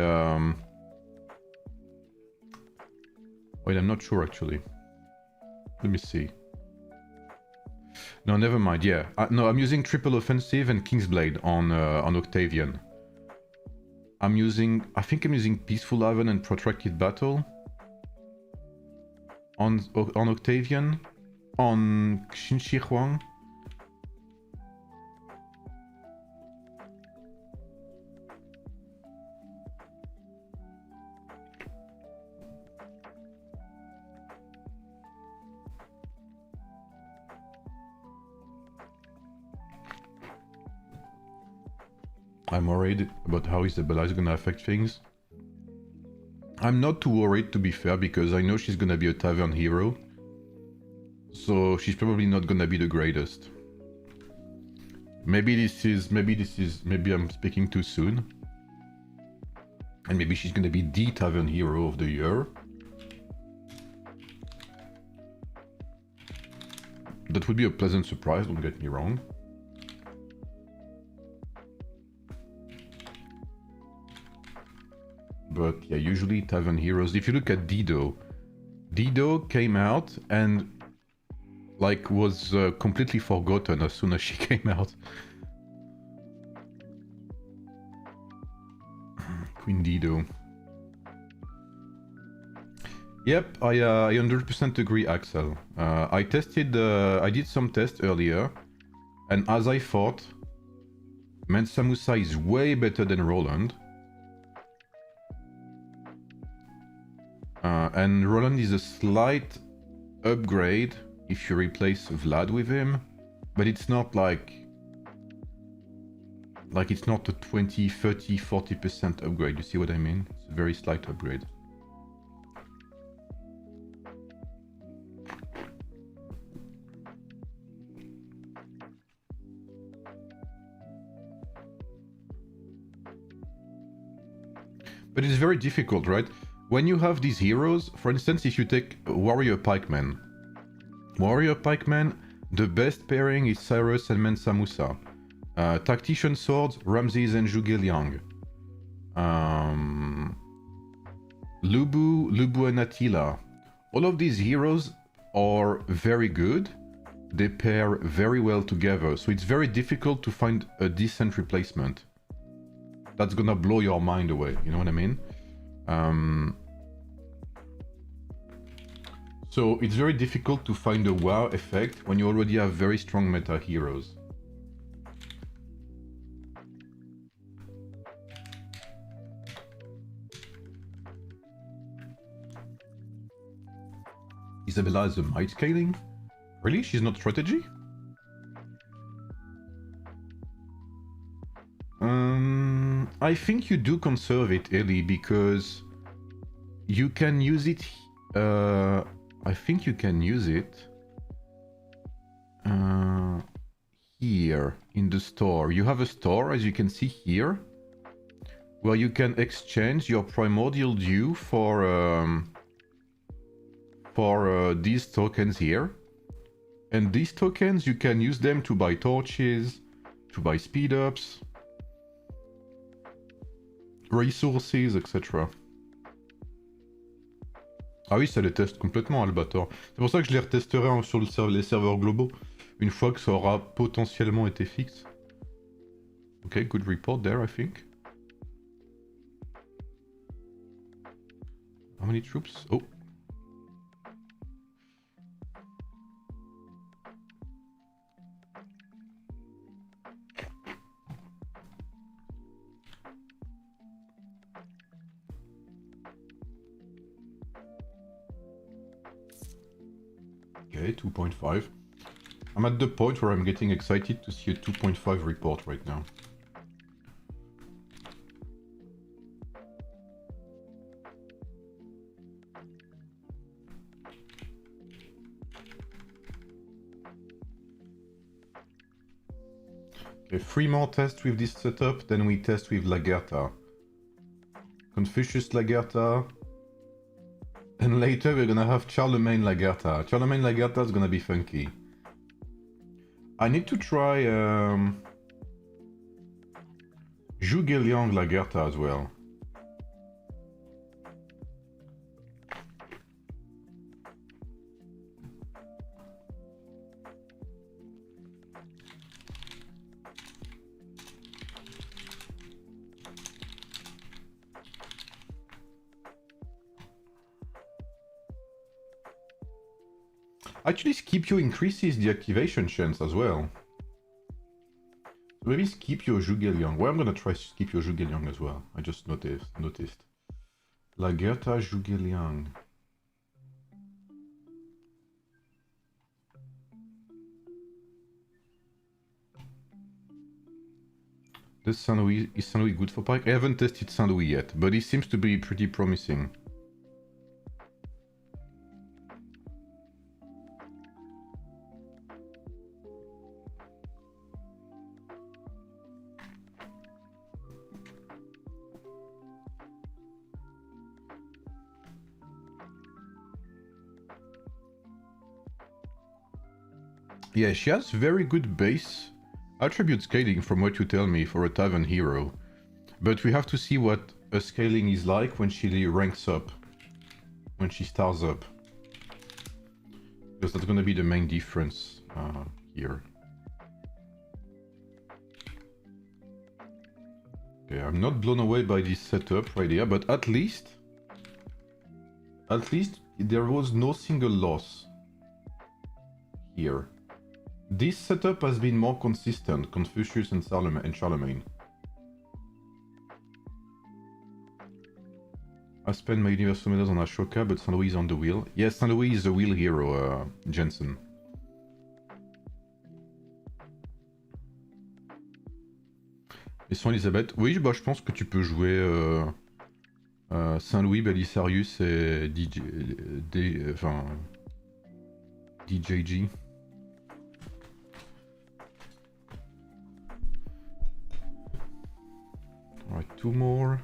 Wait, I'm not sure actually. Let me see. No, never mind, yeah. No, I'm using triple offensive and Kingsblade on Octavian. I think I'm using Peaceful Haven and Protracted Battle on Octavian. on Xinxi Huang. I'm worried about how Isabella is gonna affect things. I'm not too worried, to be fair, because I know she's gonna be a tavern hero. So she's probably not gonna be the greatest. Maybe I'm speaking too soon. And maybe she's gonna be the tavern hero of the year. That would be a pleasant surprise, don't get me wrong. But yeah, usually tavern heroes. If you look at Dido, Dido came out and like was completely forgotten as soon as she came out. Queen Dido. Yep, I 100% agree, Axel. I did some tests earlier, and as I thought, Mensa Musa is way better than Roland. And Roland is a slight upgrade if you replace Vlad with him, but it's not like it's not a 20, 30, 40% upgrade, you see what I mean? It's a very slight upgrade. But it's very difficult, right? When you have these heroes, for instance, if you take Warrior Pikeman. Warrior Pikeman, the best pairing is Cyrus and Mensa Musa. Tactician Swords, Ramses and Zhuge Liang. Lubu and Attila. All of these heroes are very good. They pair very well together, so it's very difficult to find a decent replacement. That's gonna blow your mind away, you know what I mean? So it's very difficult to find a wow effect when you already have very strong meta heroes. Isabella is a might scaling? Really? She's not strategy? I think you do conserve it, Ellie, because you can use it. I think you can use it here in the store. You have a store, as you can see here, where you can exchange your primordial dew for these tokens here. And these tokens, you can use them to buy torches, to buy speed ups, resources, etc. Ah oui, ça les teste complètement, Albator. C'est pour ça que je les retesterai sur les serveurs globaux, une fois que ça aura potentiellement été fixe. Okay, good report there, I think. How many troops? Oh. Okay, 2.5. I'm at the point where I'm getting excited to see a 2.5 report right now. Okay, 3 more tests with this setup, then we test with Lagertha. Confucius Lagertha. And later we're gonna have Charlemagne Lagertha. Charlemagne Lagertha is gonna be funky. I need to try Zhuge Liang Lagertha as well. Actually, Scipio increases the activation chance as well. Maybe Scipio Zhuge Well, I'm gonna try Scipio Zhuge as well. I just noticed. Lagertha Zhuge. Is Saint Louis good for Pike? I haven't tested Saint Louis yet, but it seems to be pretty promising. Yeah, she has very good base attribute scaling from what you tell me for a Tavern hero. But we have to see what a scaling is like when she ranks up. When she stars up. Because that's gonna be the main difference here. Okay, I'm not blown away by this setup right here, but at least there was no single loss here. This setup has been more consistent, Confucius and Charlemagne. I spent my universal medals on Ashoka, but Saint Louis is on the wheel. Yes, Saint Louis is the wheel hero, Jensen. Et sans Elisabeth, oui, bah, je pense que tu peux jouer Saint Louis, Belisarius et DJG. Alright, 2 more.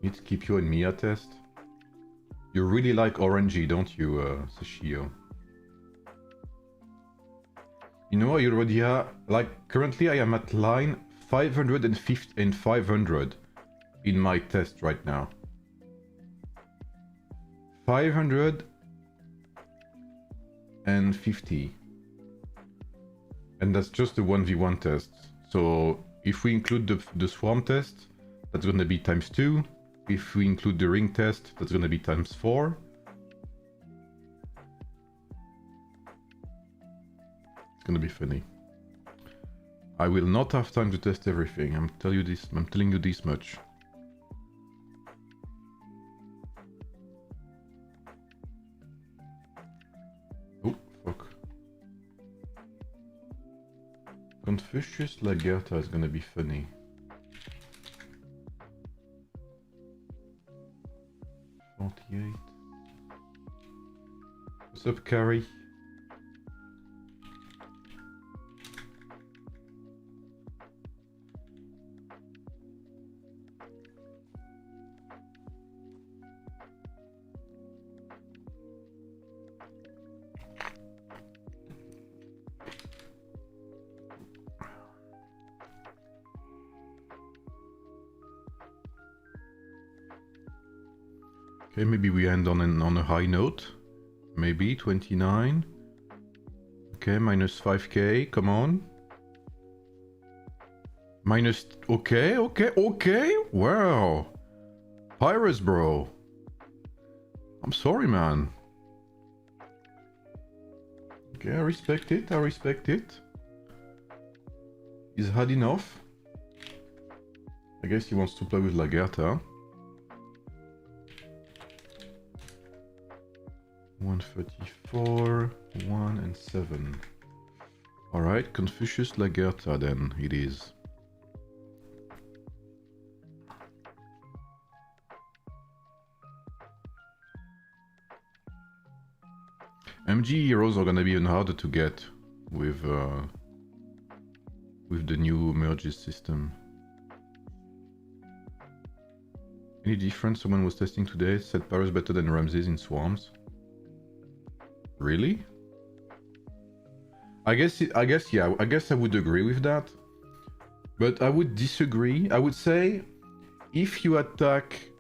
Need Scipio and Mia test. You really like orangey, don't you, Sashio? You know, I already have, like, currently I am at line 550 and 500 in my test right now. 550. And that's just the 1v1 test. So if we include the swarm test, that's gonna be ×2. If we include the ring test, that's gonna be ×4. It's gonna be funny. I will not have time to test everything. I'm telling you this much. Oh fuck. Confucius Lagertha is gonna be funny. What's up, Carrie? Okay, maybe we end on a high note. Maybe 29. Okay, -5k. Come on. Okay. Wow. Pyrus, bro. I'm sorry, man. Okay, I respect it. He's had enough. I guess he wants to play with Lagertha. 134, 1 and 7. Alright, Confucius Lagertha then it is. MG heroes are gonna be even harder to get with the new merges system. Any difference? Someone was testing today said Pyrus better than Ramses in swarms. Really? I guess yeah, I guess I would agree with that. But I would disagree. I would say if you attack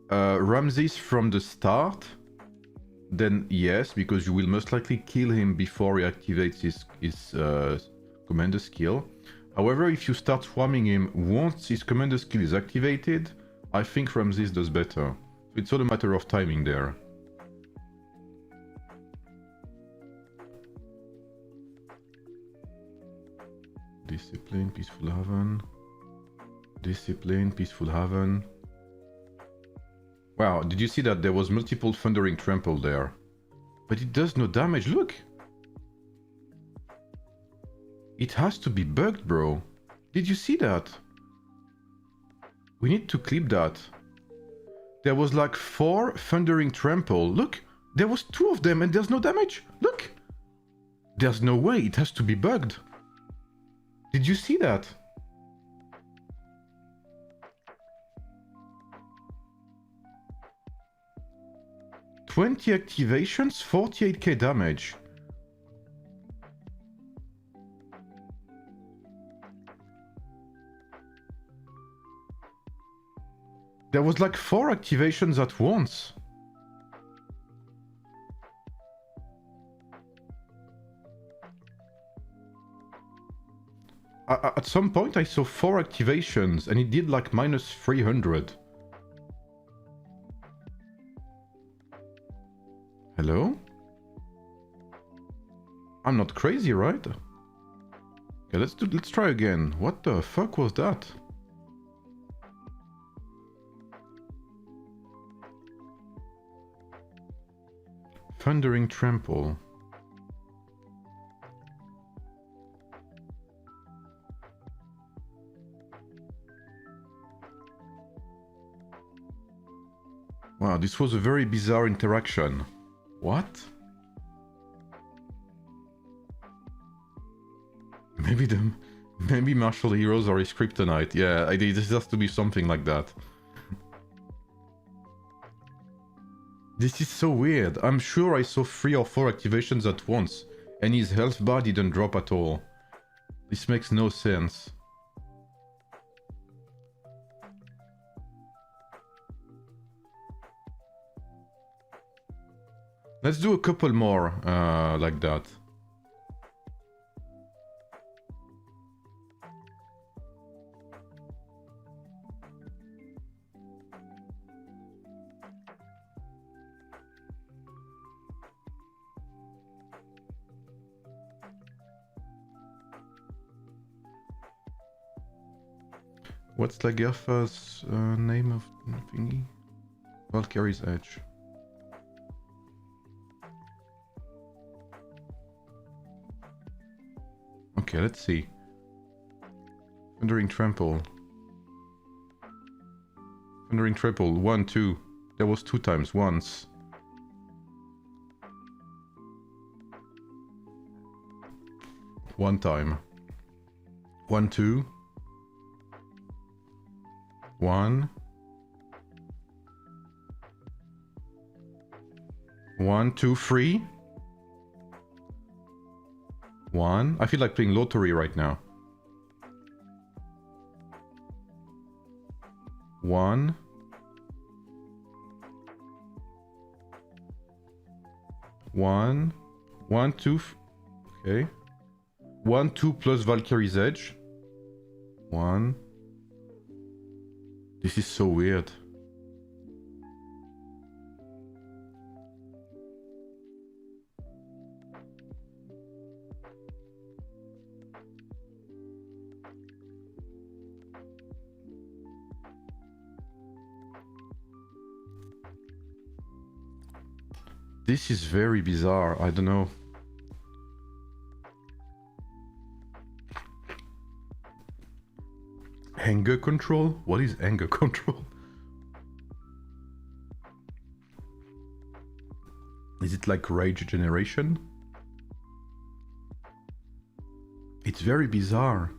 Ramses from the start, then yes, because you will most likely kill him before he activates his commander skill. However, if you start swarming him once his commander skill is activated, I think Ramses does better. So It's all a matter of timing there. Discipline, peaceful haven. Discipline, peaceful haven. Wow, did you see that there was multiple thundering trample there? But it does no damage, look! It has to be bugged, bro. Did you see that? We need to clip that. There was like 4 thundering trample. Look, there was 2 of them and there's no damage. Look! There's no way, it has to be bugged. Did you see that? "20 activations, 48k damage." There was like 4 activations at once. At some point I saw 4 activations and it did like minus 300. Hello? I'm not crazy, right? Okay, let's try again. What the fuck was that? Thundering trample. Wow, this was a very bizarre interaction. What? Maybe martial heroes are his kryptonite. Yeah, this has to be something like that. This is so weird. I'm sure I saw 3 or 4 activations at once, and his health bar didn't drop at all. This makes no sense. Let's do a couple more like that. What's Lagertha's name of thingy? Valkyrie's Edge. Okay, let's see. Thundering Trample. Thundering Trample, 1, 2. There was 2 times, once. One time. 1, 2. 1. 1, 2, 3. 1. I feel like playing lottery right now. 1. 1. 1, 2. Okay. 1, 2 plus Valkyrie's Edge. 1. This is so weird. This is very bizarre. I don't know. Anger control? What is anger control? Is it like rage generation? It's very bizarre.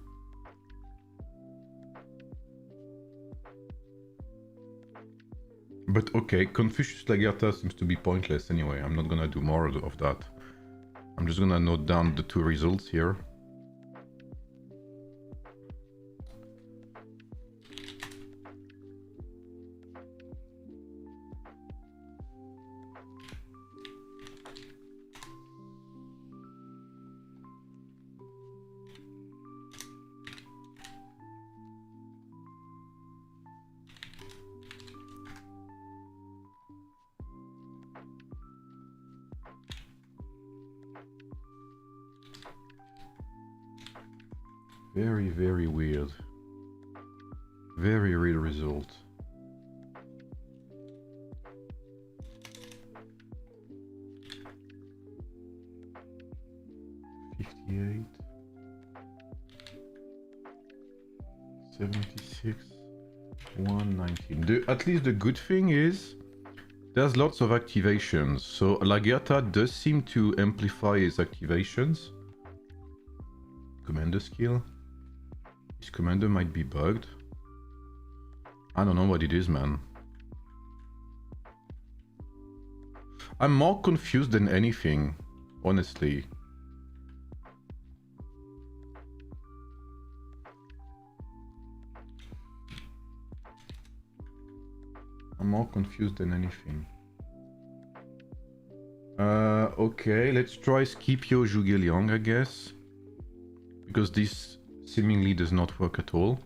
But okay, Confucius Lagertha seems to be pointless anyway. I'm not gonna do more of that. I'm just gonna note down the 2 results here. Very, very weird. Very weird result. $58. 76. 119. At least the good thing is there's lots of activations. So Lagerta does seem to amplify his activations. Commander skill. His commander might be bugged. I don't know what it is, man. I'm more confused than anything, honestly. I'm more confused than anything. Okay, let's try Scipio Zhuge-Liang, I guess. Because this seemingly does not work at all.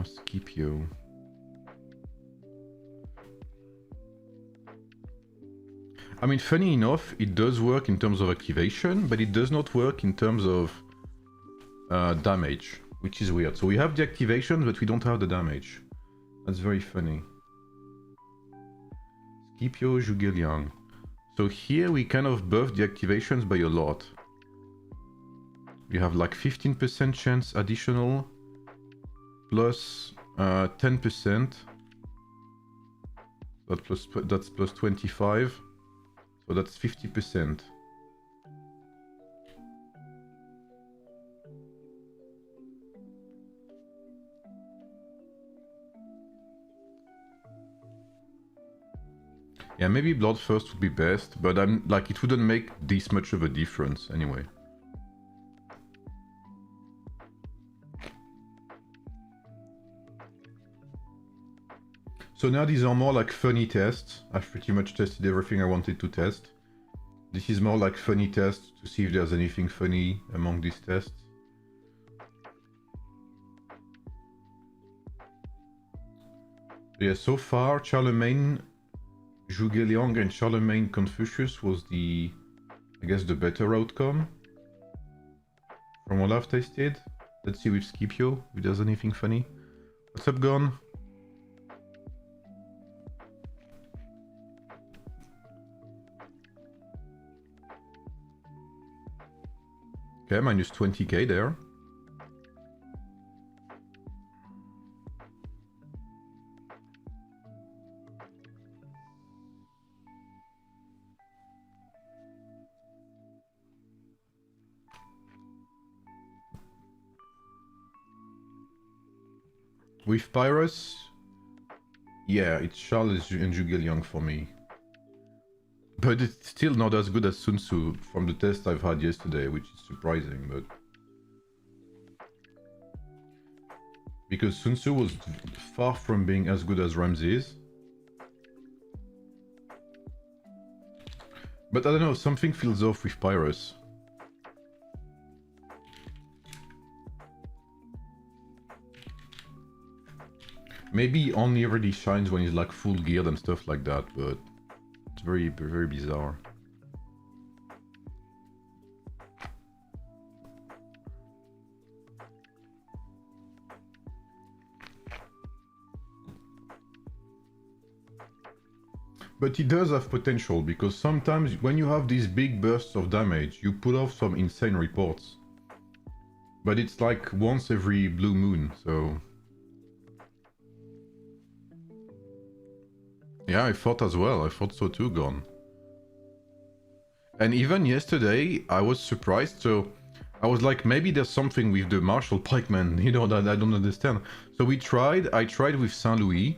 Scipio. I mean, funny enough, it does work in terms of activation, but it does not work in terms of damage, which is weird. So we have the activation, but we don't have the damage. That's very funny. Scipio Zhuge-Liang. So here we kind of buff the activations by a lot. We have like 15% chance additional, plus 10%. That's plus 25. So that's 50%. Yeah, maybe Bloodthirst would be best, but I'm like, it wouldn't make this much of a difference anyway. So now these are more like funny tests. I've pretty much tested everything I wanted to test. This is more like funny tests to see if there's anything funny among these tests. Yeah, so far Charlemagne Zhuge-Liang and Charlemagne Confucius was the, I guess, the better outcome from what I've tasted. Let's see with Scipio if there's anything funny. What's up, Gon? Okay, minus 20k there. With Pyrus, yeah, it's Charles and Zhuge-Liang for me. But it's still not as good as Sun Tzu from the test I've had yesterday, which is surprising, but... Because Sun Tzu was far from being as good as Ramses. But I don't know, something feels off with Pyrus. Maybe he only really shines when he's like full geared and stuff like that, but it's very, very bizarre. But he does have potential, because sometimes when you have these big bursts of damage, you pull off some insane reports. But it's like once every blue moon, so... Yeah, I thought as well. I thought so too, Gon. And even yesterday, I was surprised. So I was like, maybe there's something with the Marshal Pikeman, you know, that I don't understand. So I tried with Saint Louis,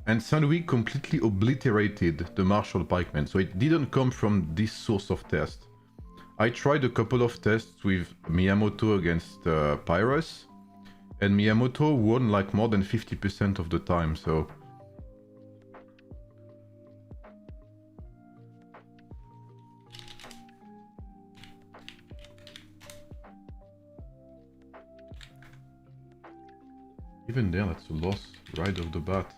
and Saint Louis completely obliterated the Marshal Pikeman. So it didn't come from this source of test. I tried a couple of tests with Miyamoto against Pyrus, and Miyamoto won like more than 50% of the time, so... Even there, that's a loss right off the bat.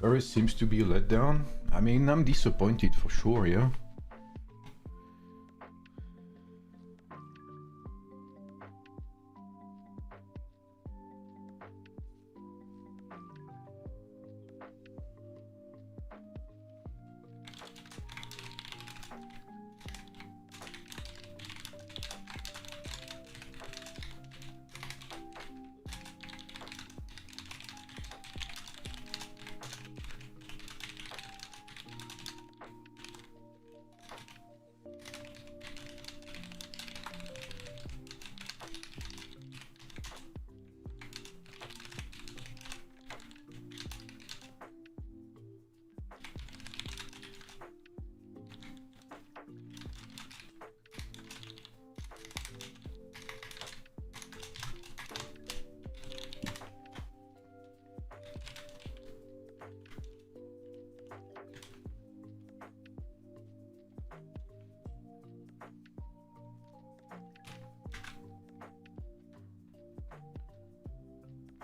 Paris seems to be a letdown. I mean, I'm disappointed for sure, yeah.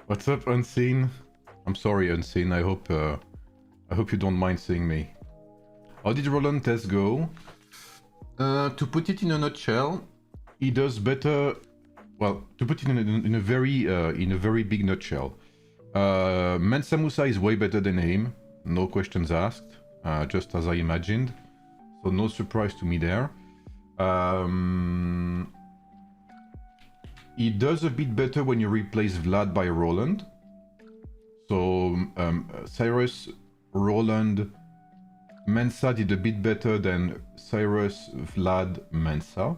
What's up, Unseen? I'm sorry, Unseen. I hope you don't mind seeing me. How did Roland test go? To put it in a nutshell, he does better. Well, to put it in a very big nutshell, Mansa Musa is way better than him. No questions asked. Just as I imagined. So no surprise to me there. He does a bit better when you replace Vlad by Roland. So Cyrus, Roland, Mensa did a bit better than Cyrus, Vlad, Mensa.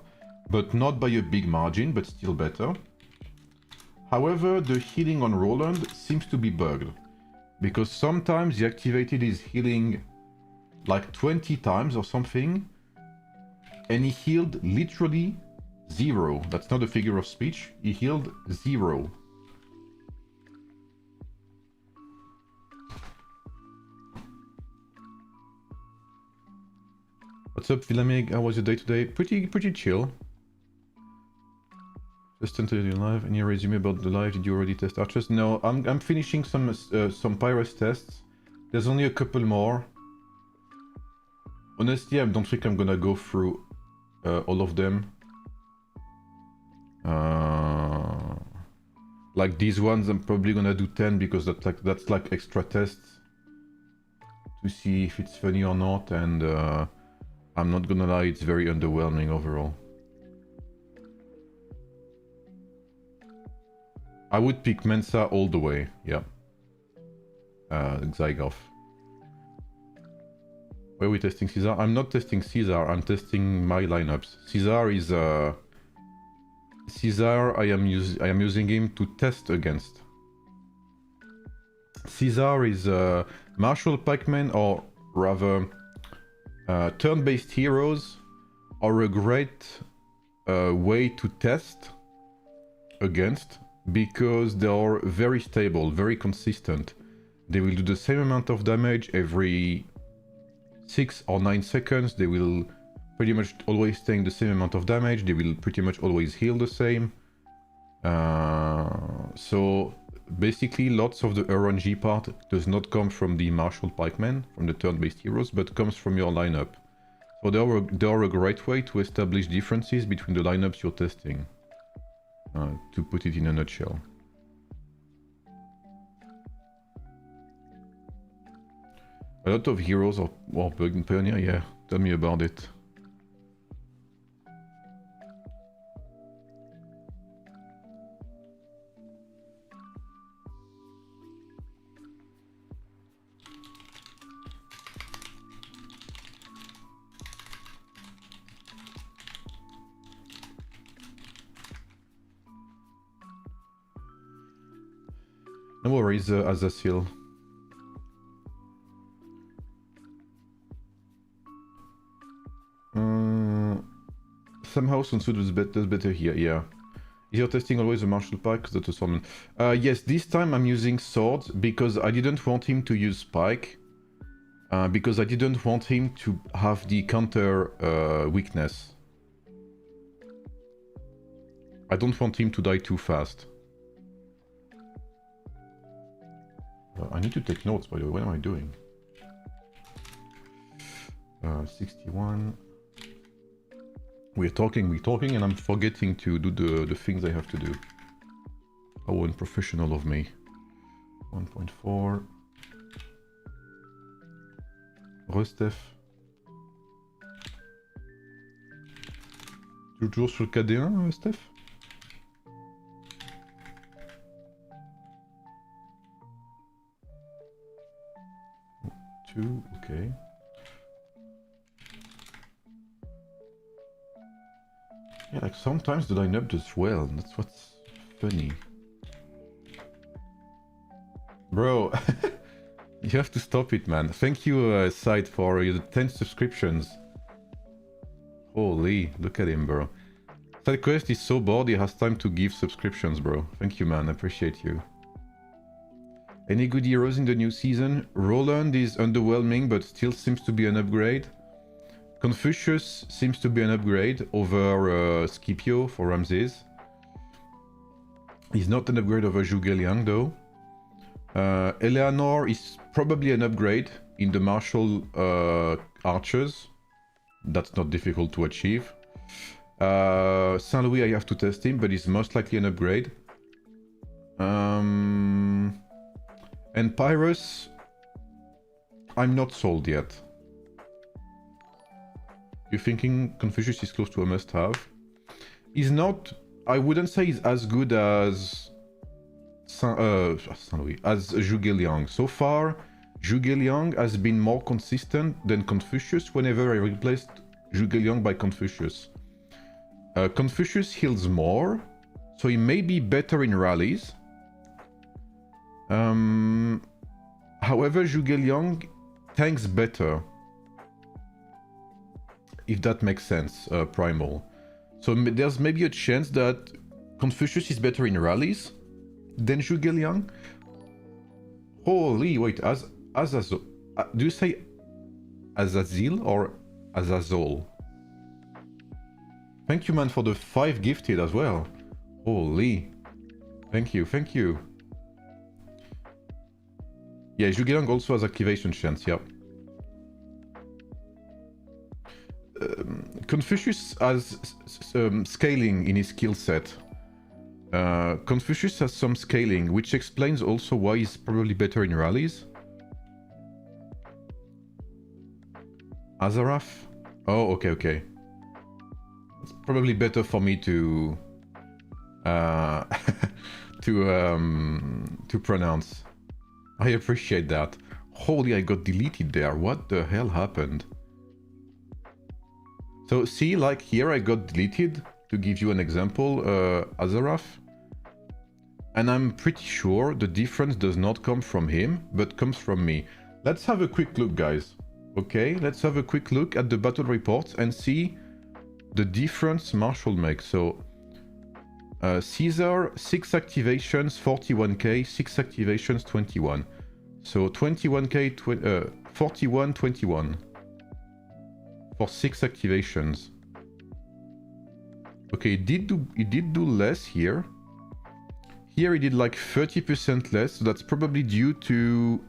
But not by a big margin, but still better. However, the healing on Roland seems to be bugged. Because sometimes he activated his healing like 20 times or something. And he healed literally 0. That's not a figure of speech. He healed 0. What's up, Villamig? How was your day today? Pretty chill. Just entered your live. Any resume about the live? Did you already test archers? No, I'm finishing some Pyrus tests. There's only a couple more. Honestly, I don't think I'm gonna go through all of them. Like these ones, I'm probably gonna do 10 because that's like extra tests to see if it's funny or not, and I'm not gonna lie, it's very underwhelming overall. I would pick Mensa all the way, yeah. Zygoff. Where are we testing Caesar? I'm not testing Caesar, I'm testing my lineups. Caesar is Caesar, I am using him to test against. Caesar is martial pikemen, or rather turn-based heroes are a great way to test against, because they are very stable, very consistent. They will do the same amount of damage every 6 or 9 seconds. They will pretty much always take the same amount of damage. They will pretty much always heal the same. So basically lots of the RNG part does not come from the martial pikemen, from the turn-based heroes, but comes from your lineup. So they are a great way to establish differences between the lineups you're testing. To put it in a nutshell. A lot of heroes are bugged in Pioneer, yeah, tell me about it. No worries, Azasil. Somehow Sunsu does better here, yeah. Is your testing always a martial pike? That's a summon. Yes, this time I'm using swords because I didn't want him to use spike. Because I didn't want him to have the counter weakness. I don't want him to die too fast. I need to take notes, by the way. What am I doing? 61. We're talking, and I'm forgetting to do the things I have to do. How unprofessional of me. 1.4. Restef. Toujours sur le KD1, Steph? Two, okay. Yeah, like sometimes the lineup does well, that's what's funny. Bro, you have to stop it, man. Thank you, Side, for the 10 subscriptions. Holy, look at him, bro. SideQuest is so bored he has time to give subscriptions, bro. Thank you, man. I appreciate you. Any good heroes in the new season? Roland is underwhelming, but still seems to be an upgrade. Confucius seems to be an upgrade over Scipio for Ramses. He's not an upgrade over Zhuge Liang, though. Eleanor is probably an upgrade in the Marshal Archers. That's not difficult to achieve. Saint Louis, I have to test him, but he's most likely an upgrade. And Pyrrhus, I'm not sold yet. You're thinking Confucius is close to a must-have? He's not... I wouldn't say he's as good as... Saint Louis, as Zhuge Liang. So far, Zhuge Liang has been more consistent than Confucius whenever I replaced Zhuge Liang by Confucius. Confucius heals more, so he may be better in rallies. However, Zhuge Liang tanks better. If that makes sense, Primal. So there's maybe a chance that Confucius is better in rallies than Zhuge Liang. Holy, wait, Azazol. Do you say Azazil or Azazol? Thank you, man, for the 5 gifted as well. Holy. Thank you, thank you. Yeah, Zhuge Liang also has activation chance, yeah. Confucius has scaling in his skill set. Confucius has some scaling, which explains also why he's probably better in rallies. Azaraf? Oh, okay, okay. It's probably better for me to to pronounce. I appreciate that. Holy, I got deleted there. What the hell happened? So see, like here I got deleted, to give you an example, Azaraf. And I'm pretty sure the difference does not come from him, but comes from me. Let's have a quick look, guys. Okay, let's have a quick look at the battle reports and see the difference Marshal makes. So, Caesar, 6 activations, 41k, 6 activations, 21. So 21k, 41, 21. For 6 activations. Okay, he did do less here. Here he did like 30% less, so that's probably due to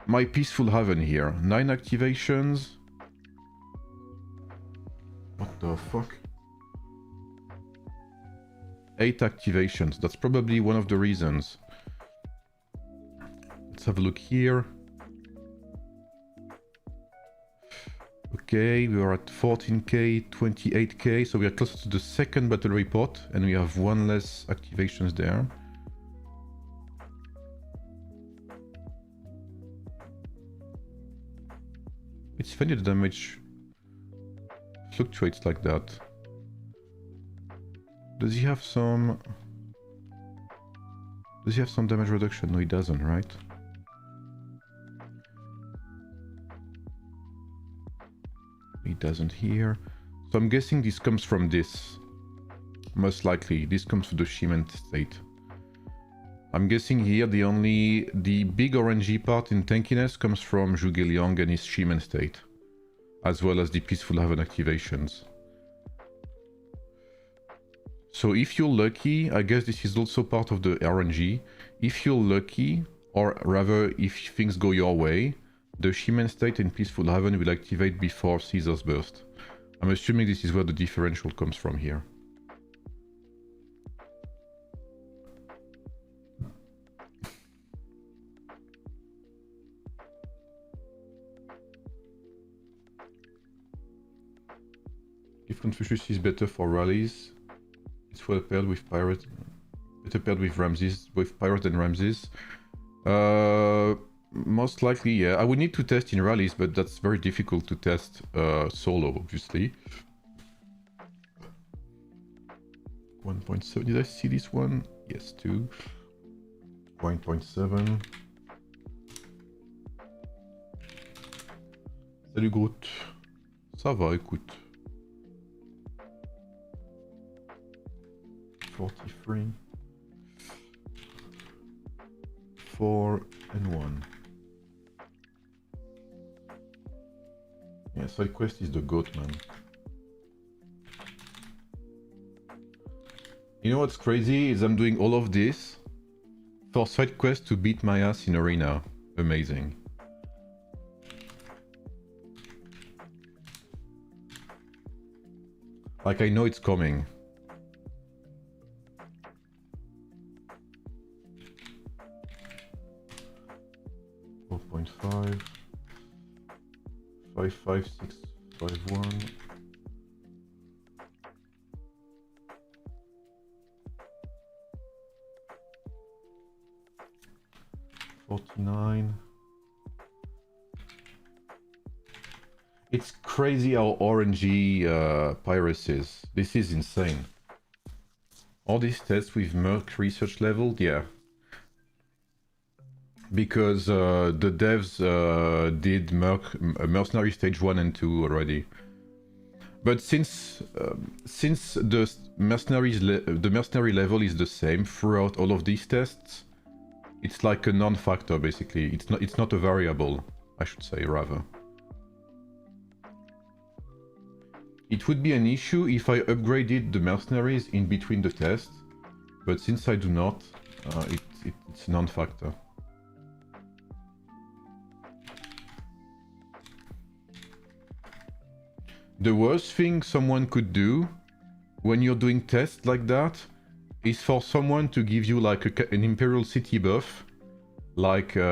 my Peaceful Haven here. 9 activations. What the fuck? 8 activations, that's probably one of the reasons. Let's have a look here. Okay, we are at 14k, 28k, so we are closer to the second battle report, and we have 1 less activations there. It's funny the damage fluctuates like that. Does he have some... Does he have some damage reduction? No, he doesn't, right? He doesn't here. So I'm guessing this comes from this. Most likely, this comes from the Shimon state. I'm guessing here the big orangey part in tankiness comes from Zhuge Liang and his Shimon state, as well as the Peaceful Haven activations. So if you're lucky, I guess this is also part of the RNG. If you're lucky, or rather if things go your way, the Shimen State and Peaceful Haven will activate before Caesar's Burst. I'm assuming this is where the differential comes from here. If Confucius is better for rallies, it's well paired with Pirate, better paired with Ramses, with Pirate and Ramses. Most likely, yeah. I would need to test in rallies, but that's very difficult to test solo, obviously. 1.7, did I see this one? Yes, 2. 1.7. Salut Groot. Ça va, écoute. 43. 4 and 1. Yeah, side quest is the goat, man. You know what's crazy is I'm doing all of this for side quest to beat my ass in arena. Amazing. Like, I know it's coming. .5 55651 49. It's crazy how RNG Pyrus is. This is insane. All these tests with Merc research level, yeah. Because the devs did Mercenary Stage 1 and 2 already. But since the mercenary level is the same throughout all of these tests, it's like a non-factor basically. It's not a variable, I should say, rather. It would be an issue if I upgraded the mercenaries in between the tests, but since I do not, it's non-factor. The worst thing someone could do when you're doing tests like that is for someone to give you like an Imperial City buff, like you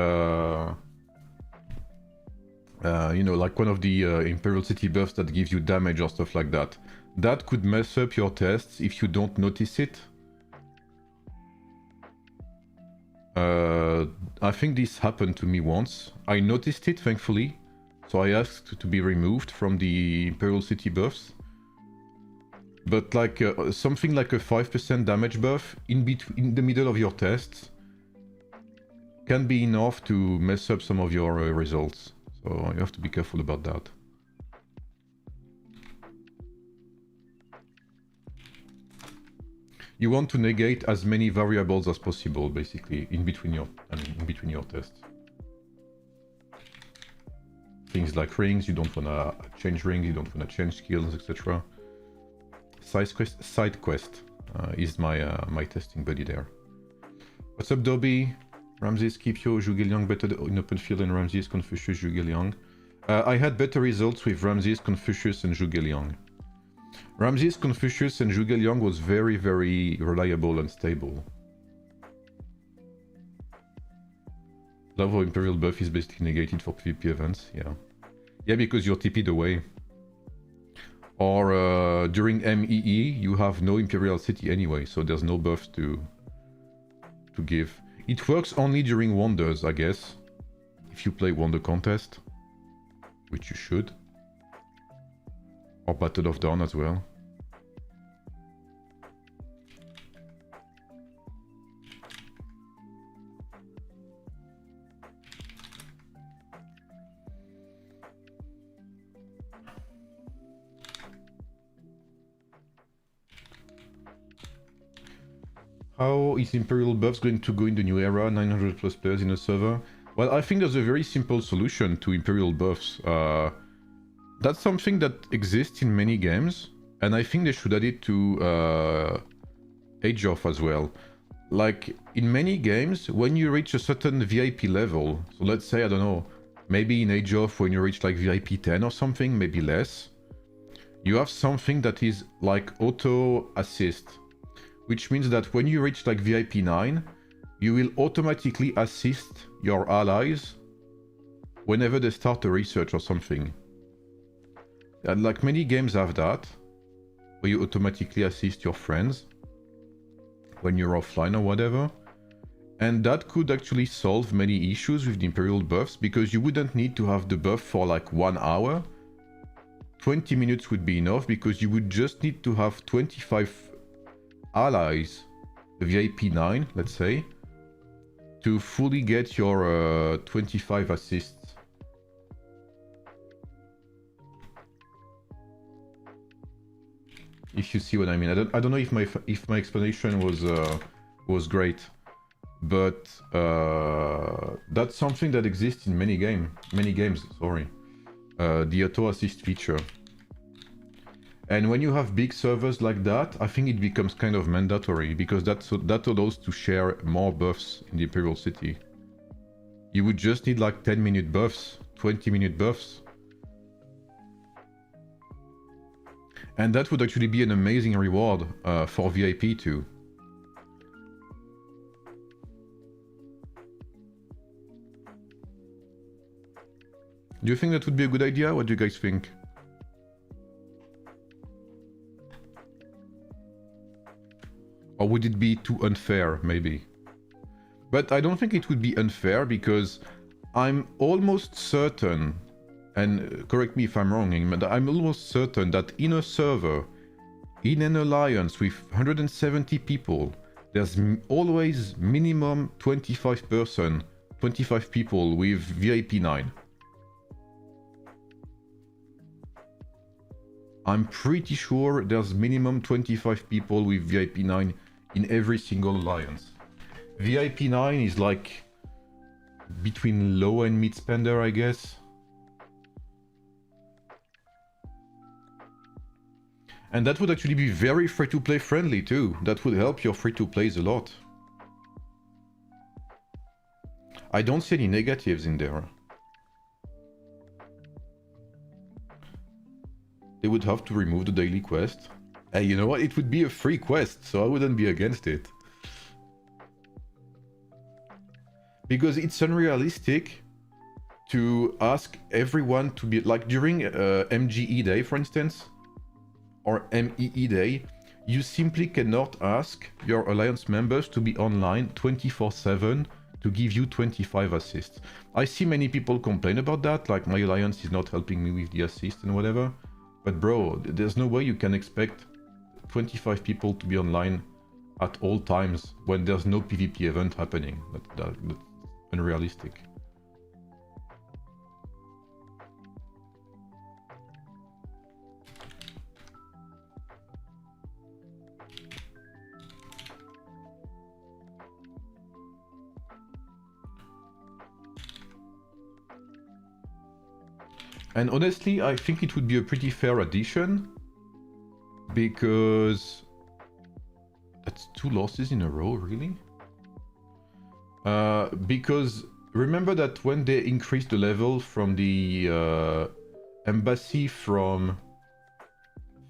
know, like one of the Imperial City buffs that gives you damage or stuff like that. That could mess up your tests if you don't notice it. I think this happened to me once. I noticed it, thankfully. So I asked to be removed from the Imperial City buffs. But like something like a 5% damage buff in the middle of your tests can be enough to mess up some of your results. So you have to be careful about that. You want to negate as many variables as possible, basically, in between your tests. Things like rings, you don't wanna change rings, you don't wanna change skills, etc. Side quest is my testing buddy there. What's up, Dobby? Ramses, Scipio, Zhuge Liang better in open field than Ramses, Confucius, Zhuge Liang. I had better results with Ramses, Confucius, and Zhuge Liang. Ramses, Confucius, and Zhuge Liang was very, very reliable and stable. Love how Imperial buff is basically negated for PvP events, yeah. Yeah, because you're TP'd away. Or during MEE, you have no Imperial City anyway, so there's no buffs to give. It works only during Wonders, I guess. If you play Wonder Contest, which you should. Or Battle of Dawn as well. How is Imperial buffs going to go in the new era, 900 plus players in a server? Well, I think there's a very simple solution to Imperial buffs. That's something that exists in many games, and I think they should add it to Age of as well. Like in many games, when you reach a certain VIP level, so let's say, I don't know, maybe in Age of when you reach like VIP 10 or something, maybe less, you have something that is like auto assist, which means that when you reach like VIP 9, you will automatically assist your allies whenever they start a research or something. And like many games have that, where you automatically assist your friends when you're offline or whatever. And that could actually solve many issues with the Imperial buffs, because you wouldn't need to have the buff for like 1 hour. 20 minutes would be enough, because you would just need to have 25 allies, VIP 9, let's say, to fully get your 25 assists. If you see what I mean. I don't know if my explanation was great, but that's something that exists in many games. Sorry, the auto assist feature. And when you have big servers like that, I think it becomes kind of mandatory, because that allows to share more buffs in the Imperial City. You would just need like 10-minute buffs, 20-minute buffs. And that would actually be an amazing reward for VIP too. Do you think that would be a good idea? What do you guys think? Or would it be too unfair, maybe? But I don't think it would be unfair, because I'm almost certain, and correct me if I'm wrong, but I'm almost certain that in a server, in an alliance with 170 people, there's always minimum 25 people with VIP 9. I'm pretty sure there's minimum 25 people with VIP 9 in every single alliance. VIP 9 is like between low and mid spender, I guess. And that would actually be very free-to-play friendly too. That would help your free-to-plays a lot. I don't see any negatives in there. They would have to remove the daily quest. Hey, you know what? It would be a free quest, so I wouldn't be against it. Because it's unrealistic to ask everyone to be... Like during MGE Day, for instance, or MEE Day, you simply cannot ask your alliance members to be online 24/7 to give you 25 assists. I see many people complain about that, like my alliance is not helping me with the assist and whatever. But bro, there's no way you can expect 25 people to be online at all times when there's no PvP event happening. That's unrealistic. And honestly, I think it would be a pretty fair addition, because that's 2 losses in a row, really? Because remember that when they increased the level from the embassy from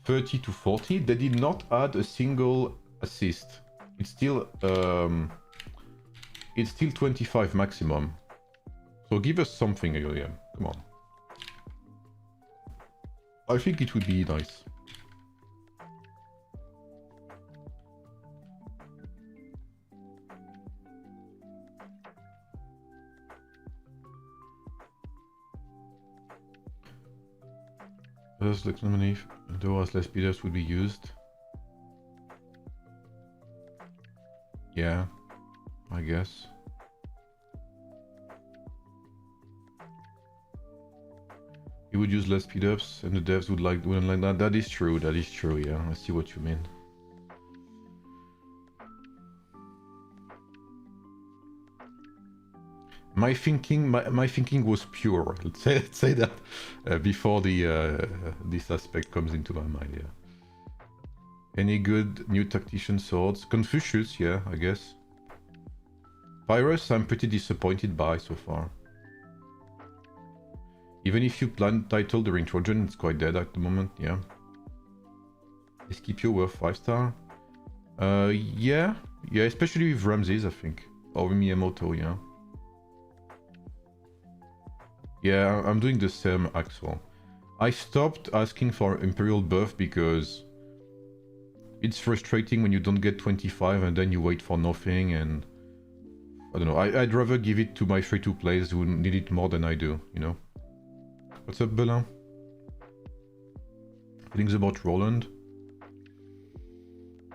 30 to 40, they did not add a single assist. It's still 25 maximum. So give us something, AoEM. Come on. I think it would be nice. Those looks nominee, though as less speeders would be used. Yeah, I guess. You would use less speed-ups, and the devs wouldn't like that. That is true, yeah. I see what you mean. My thinking was pure. Let's say that before the this aspect comes into my mind, yeah. Any good new tactician swords? Confucius, yeah, I guess. Pyrrhus, I'm pretty disappointed by so far. Even if you plan title during Trojan, it's quite dead at the moment, yeah. Escipio worth 5-star? Yeah, especially with Ramses, I think. Or Miyamoto, yeah. Yeah, I'm doing the same, Axel. I stopped asking for Imperial buff because it's frustrating when you don't get 25 and then you wait for nothing, and I don't know, I'd rather give it to my free-to players who need it more than I do, you know? What's up, Belin? Feelings about Roland?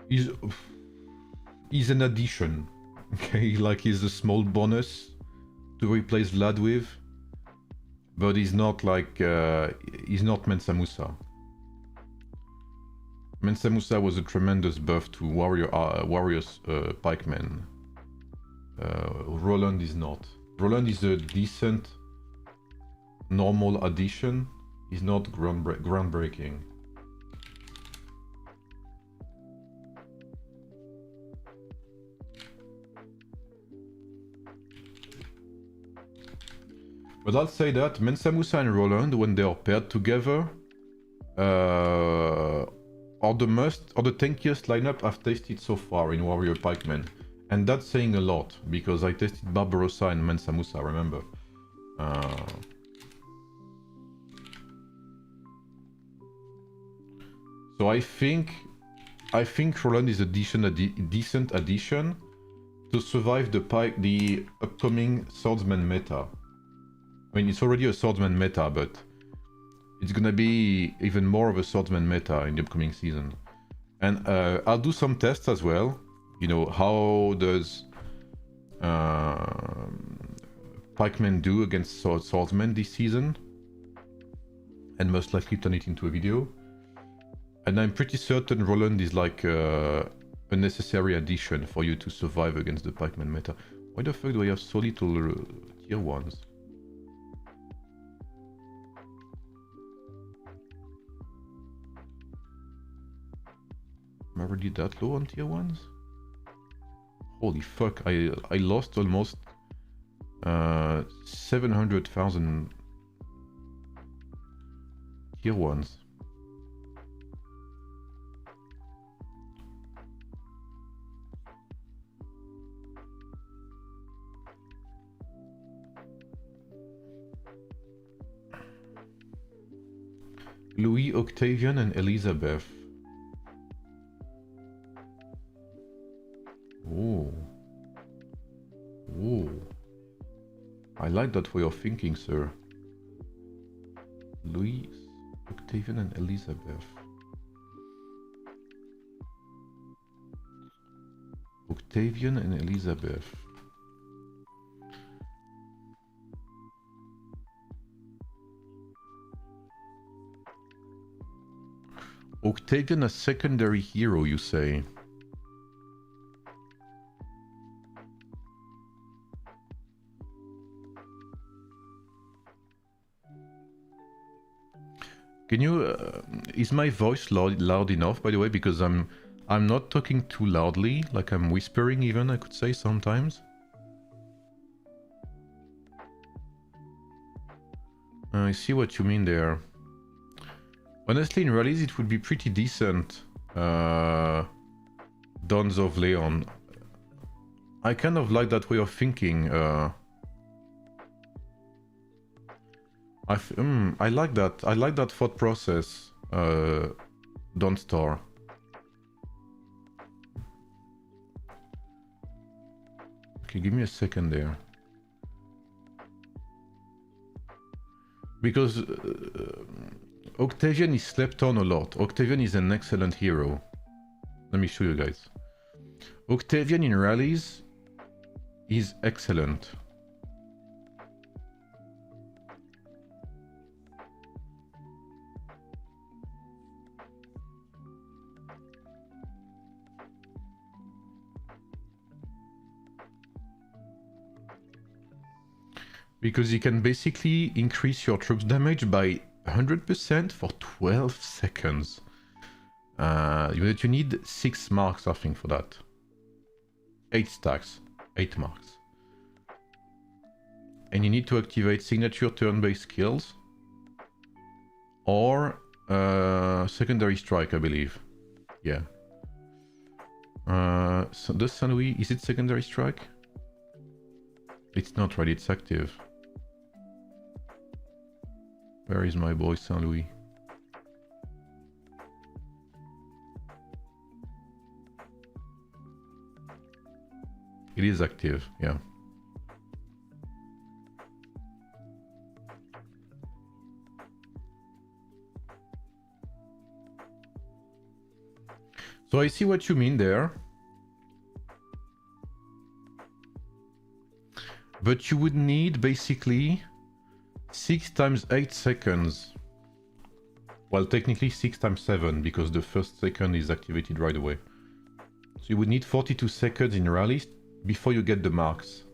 He's an addition, okay? Like, he's a small bonus to replace Vlad with, but he's not like, he's not Mensa Musa. Mensa Musa was a tremendous buff to warriors pikemen. Roland is not. Roland is a decent, normal addition. He's not groundbreaking. But I'll say that Mensa Musa and Roland, when they are paired together, are the tankiest lineup I've tasted so far in Warrior Pikemen. And that's saying a lot, because I tested Barbarossa and Mensa Musa, remember. So I think Roland is a decent addition to survive the upcoming swordsman meta. I mean, it's already a swordsman meta, but it's gonna be even more of a swordsman meta in the upcoming season. And I'll do some tests as well. You know, how does pikemen do against swordsmen this season? And most likely turn it into a video. And I'm pretty certain Roland is like a necessary addition for you to survive against the pikeman meta. Why the fuck do I have so little tier 1s? Am I already that low on tier 1s? Holy fuck, I lost almost 700,000 tier 1s. Louis, Octavian and Elizabeth. Oh. Oh. I like that way of thinking, sir. Louis, Octavian and Elizabeth. Octavian and Elizabeth. Octavian a secondary hero, you say? Can you? Is my voice loud enough, by the way? Because I'm not talking too loudly, like I'm whispering even, I could say sometimes. I see what you mean there. Honestly, in rallies it would be pretty decent. Dons of Leon. I kind of like that way of thinking. I like that. I like that thought process. Don't Star. Okay, give me a second there. Because Octavian is slept on a lot. Octavian is an excellent hero. Let me show you guys. Octavian in rallies is excellent. Because you can basically increase your troops damage by 100% for 12 seconds. You need 6 marks, I think, for that. 8 stacks, 8 marks. And you need to activate signature turn-based skills or secondary strike, I believe. Yeah. So does Saint Louis, is it secondary strike? It's not right, it's active. Where is my boy Saint Louis? It is active, yeah. So I see what you mean there. But you would need basically 6 times 8 seconds. Well, technically 6 times 7 because the first second is activated right away. So you would need 42 seconds in rally before you get the marks.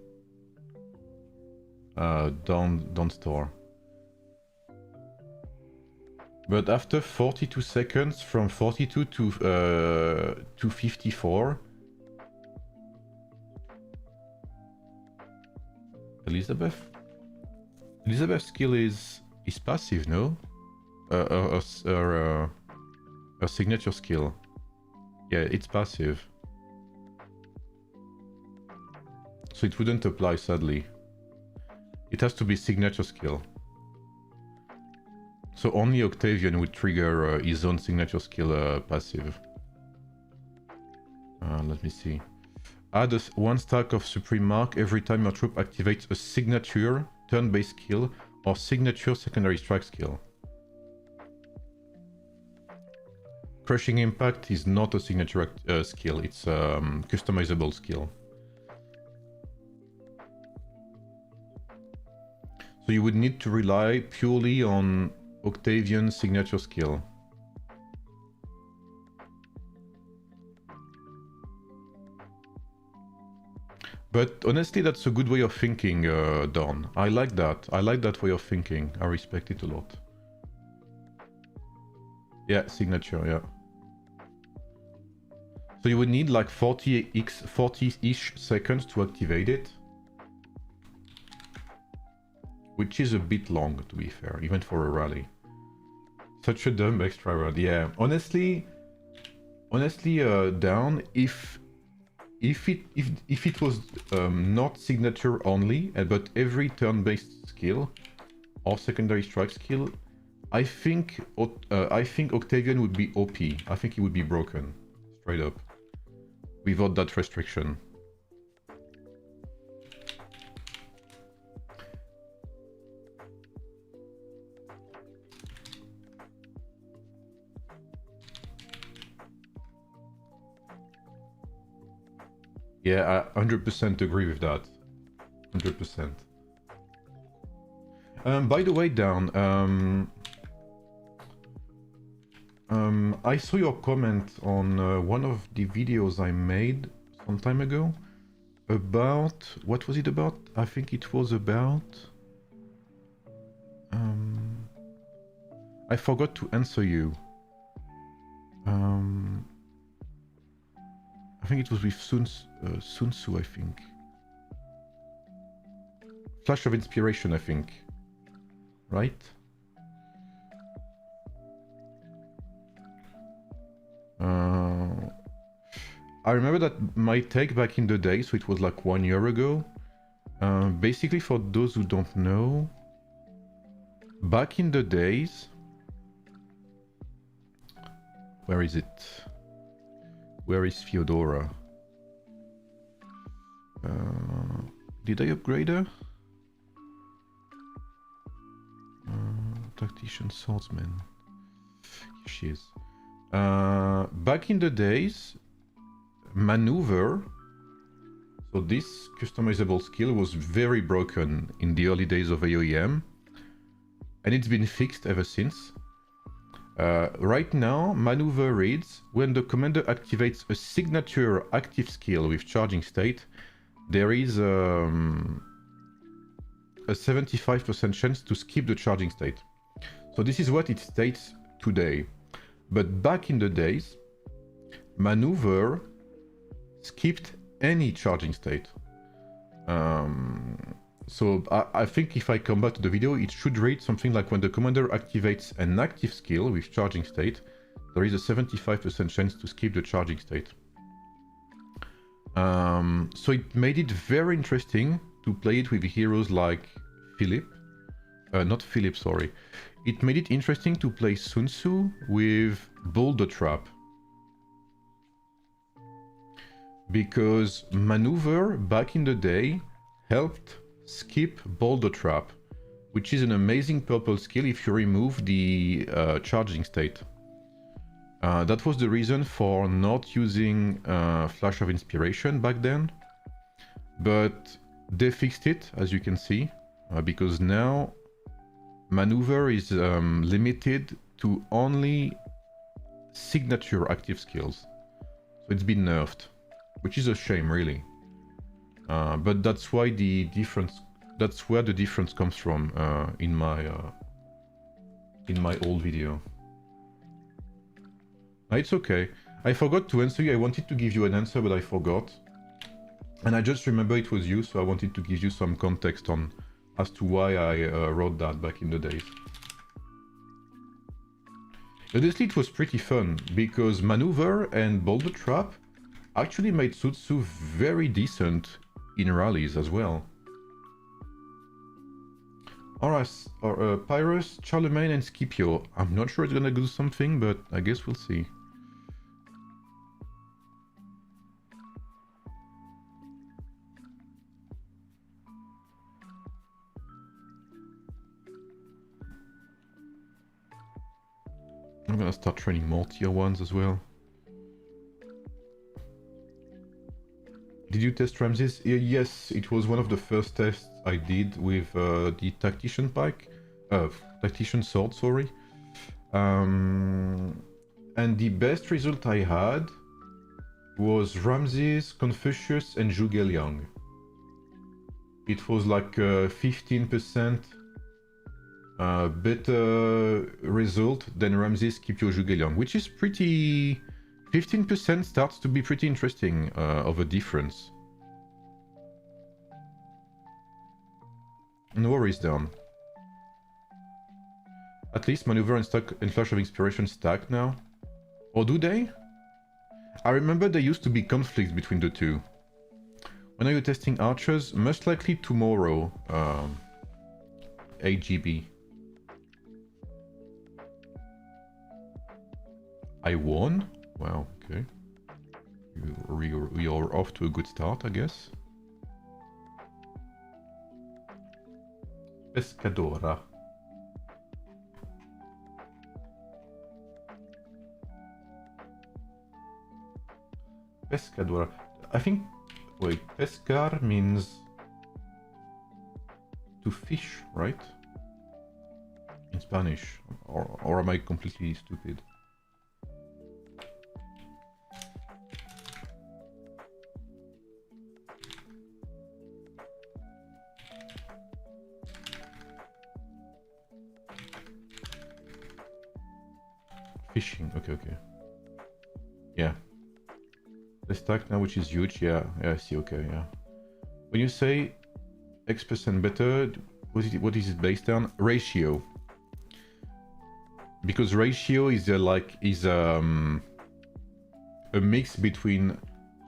Don't store. But after 42 seconds, from 42 to 54, Elizabeth's skill is passive, no? Her signature skill. Yeah, it's passive. So it wouldn't apply, sadly. It has to be signature skill. So only Octavian would trigger his own signature skill passive. Let me see. Add 1 stack of Supreme Mark every time your troop activates a signature turn-based skill or signature secondary strike skill. Crushing Impact is not a signature skill, it's a customizable skill. So you would need to rely purely on Octavian's signature skill. But honestly, that's a good way of thinking, Dawn. I like that. I like that way of thinking. I respect it a lot. Yeah, signature, yeah. So you would need like 40-ish seconds to activate it. Which is a bit long, to be fair, even for a rally. Such a dumb extra run. Yeah, honestly, Down, if it was not signature only, but every turn-based skill or secondary strike skill, I think Octavian would be OP. I think he would be broken, straight up, without that restriction. Yeah, I 100% agree with that. 100%. By the way, Down, I saw your comment on one of the videos I made some time ago about... What was it about? I think it was about... I forgot to answer you. I think it was with Sun Tzu, I think. Flash of Inspiration, I think. Right? I remember that my take back in the day, so it was like 1 year ago. Basically, for those who don't know, back in the days... Where is it? Where is Theodora? Did I upgrade her? Tactician Swordsman. Here she is. Back in the days, Maneuver, so this customizable skill was very broken in the early days of AoEM, and it's been fixed ever since. Right now, Maneuver reads, when the commander activates a signature active skill with charging state, there is a 75% chance to skip the charging state. So this is what it states today. But back in the days, maneuver skipped any charging state. So I think if I come back to the video, it should read something like when the commander activates an active skill with charging state, there is a 75% chance to skip the charging state. So it made it very interesting to play it with heroes like Philip. Not Philip, sorry. It made it interesting to play Sun Tzu with Boulder Trap. Because maneuver back in the day helped skip Boulder Trap, which is an amazing purple skill if you remove the charging state. That was the reason for not using Flash of Inspiration back then, but they fixed it, as you can see, because now maneuver is limited to only signature active skills. So it's been nerfed, which is a shame, really. But that's why the difference. That's where the difference comes from in my old video. It's okay. I forgot to answer you. I wanted to give you an answer, but I forgot. And I just remember it was you, so I wanted to give you some context on as to why I wrote that back in the days. Honestly, it was pretty fun because maneuver and Boulder Trap actually made Sun Tzu very decent in rallies as well. Horus, Pyrrhus, Charlemagne and Scipio. I'm not sure it's gonna do something, but I guess we'll see. I'm gonna start training more tier 1s as well. Did you test Ramses? Yes, it was one of the first tests I did with the Tactician Pike. Tactician Sword, sorry. And the best result I had was Ramses, Confucius and Zhuge Liang. It was like 15% better result than Ramses, Scipio, Zhuge Liang, which is pretty... 15% starts to be pretty interesting of a difference. No worries, Dan. At least maneuver and Flash of Inspiration stack now. Or do they? I remember there used to be conflicts between the two. When are you testing archers? Most likely tomorrow. 8 GB. I won? Wow, okay. We are off to a good start, I guess. Pescadora. Pescadora. I think... Wait, pescar means... to fish, right? In Spanish. Or am I completely stupid? Fishing, okay. Yeah. The stack now, which is huge, yeah, I see, okay, yeah. When you say X% better, what is it based on? Ratio. Because ratio is a mix between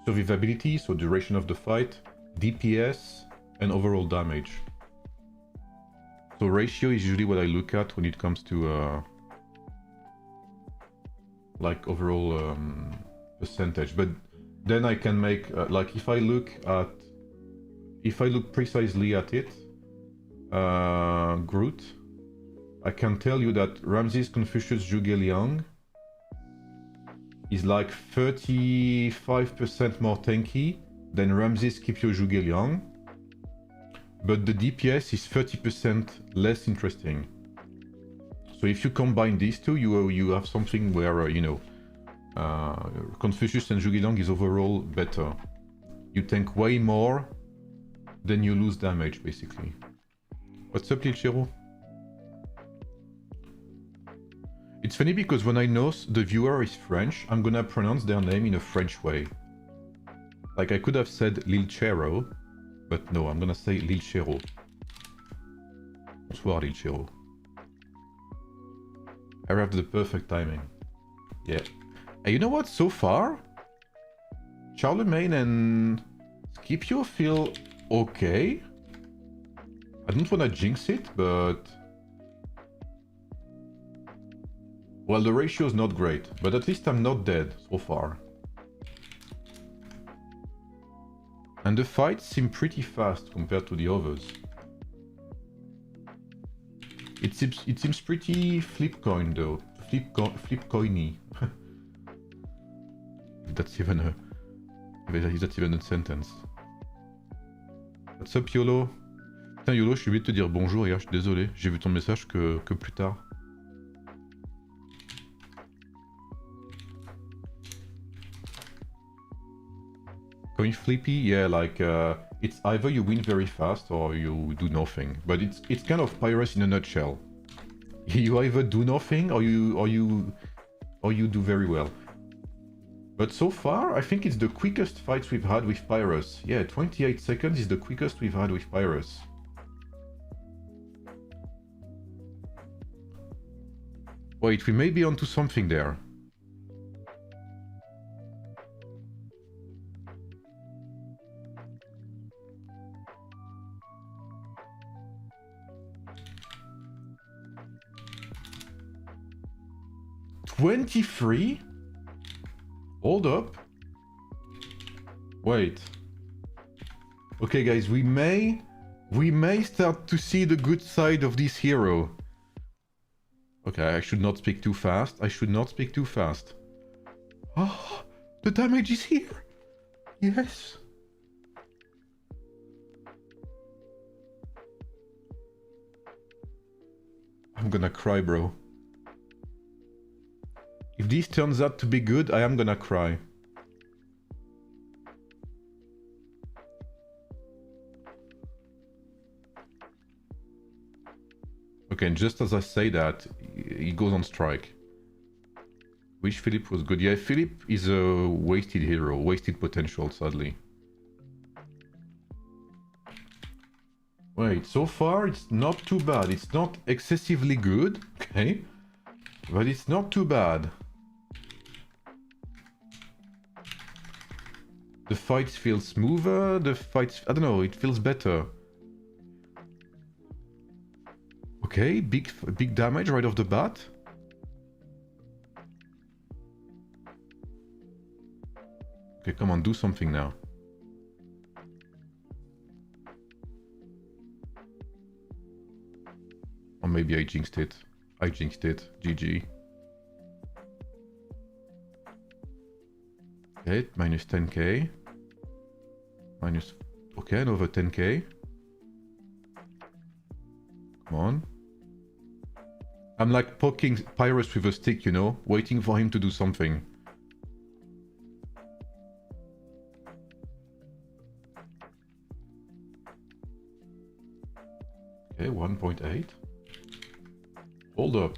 survivability, so duration of the fight, DPS, and overall damage. So ratio is usually what I look at when it comes to like overall percentage, but then I can make like if I look precisely at it, Groot, I can tell you that Ramses, Confucius, Zhuge Liang is like 35% more tanky than Ramses, Scipio, Zhuge Liang, but the DPS is 30% less interesting. So if you combine these two, you have something where, you know, Confucius and Zhuge Liang is overall better. You tank way more than you lose damage, basically. What's up, Lichero? It's funny because when I know the viewer is French, I'm gonna pronounce their name in a French way. Like I could have said Lilchero, but no, I'm gonna say Lilchero. Bonsoir Lilchero. I have the perfect timing. Yeah. And you know what? So far, Charlemagne and Scipio feel okay. I don't wanna jinx it, but... Well, the ratio is not great, but at least I'm not dead so far. And the fights seem pretty fast compared to the others. It seems pretty flip coin though. Flip coiny. If that's even a sentence. What's up YOLO? Putain YOLO, je suis obligé de te dire bonjour hier, je suis désolé. J'ai vu ton message que plus tard. Coin flippy, yeah, like it's either you win very fast or you do nothing. But it's kind of Pyrus in a nutshell. You either do nothing or you do very well. But so far, I think it's the quickest fights we've had with Pyrus. Yeah, 28 seconds is the quickest we've had with Pyrus. Wait, we may be onto something there. $23? Hold up. Wait. Okay guys, we may start to see the good side of this hero. Okay, I should not speak too fast. I should not speak too fast. Oh, the damage is here. Yes. I'm gonna cry, bro. If this turns out to be good, I am gonna cry. Okay, and just as I say that, he goes on strike. Wish Philip was good. Yeah, Philip is a wasted hero, wasted potential, sadly. Wait, so far it's not too bad. It's not excessively good, okay? But it's not too bad. The fights feel smoother, the fights... I don't know, it feels better. Okay, big damage right off the bat. Okay, come on, do something now. Or maybe I jinxed it. I jinxed it. GG. Okay, minus 10k. Minus... Okay, another 10k. Come on. I'm like poking Pyrus with a stick, you know? Waiting for him to do something. Okay, 1.8. Hold up.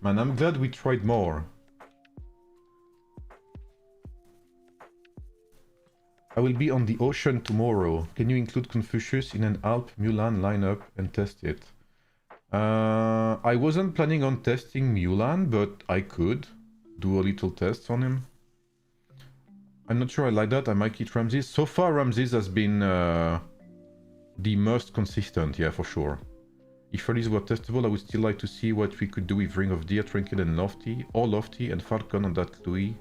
Man, I'm glad we tried more. I will be on the ocean tomorrow. Can you include Confucius in an Alp Mulan lineup and test it? I wasn't planning on testing Mulan, but I could do a little test on him. I'm not sure I like that. I might eat Ramses. So far, Ramses has been the most consistent, yeah, for sure. If rallies were testable, I would still like to see what we could do with Ring of Deer, Trinket and Lofty, or Lofty and Falcon on that Louis,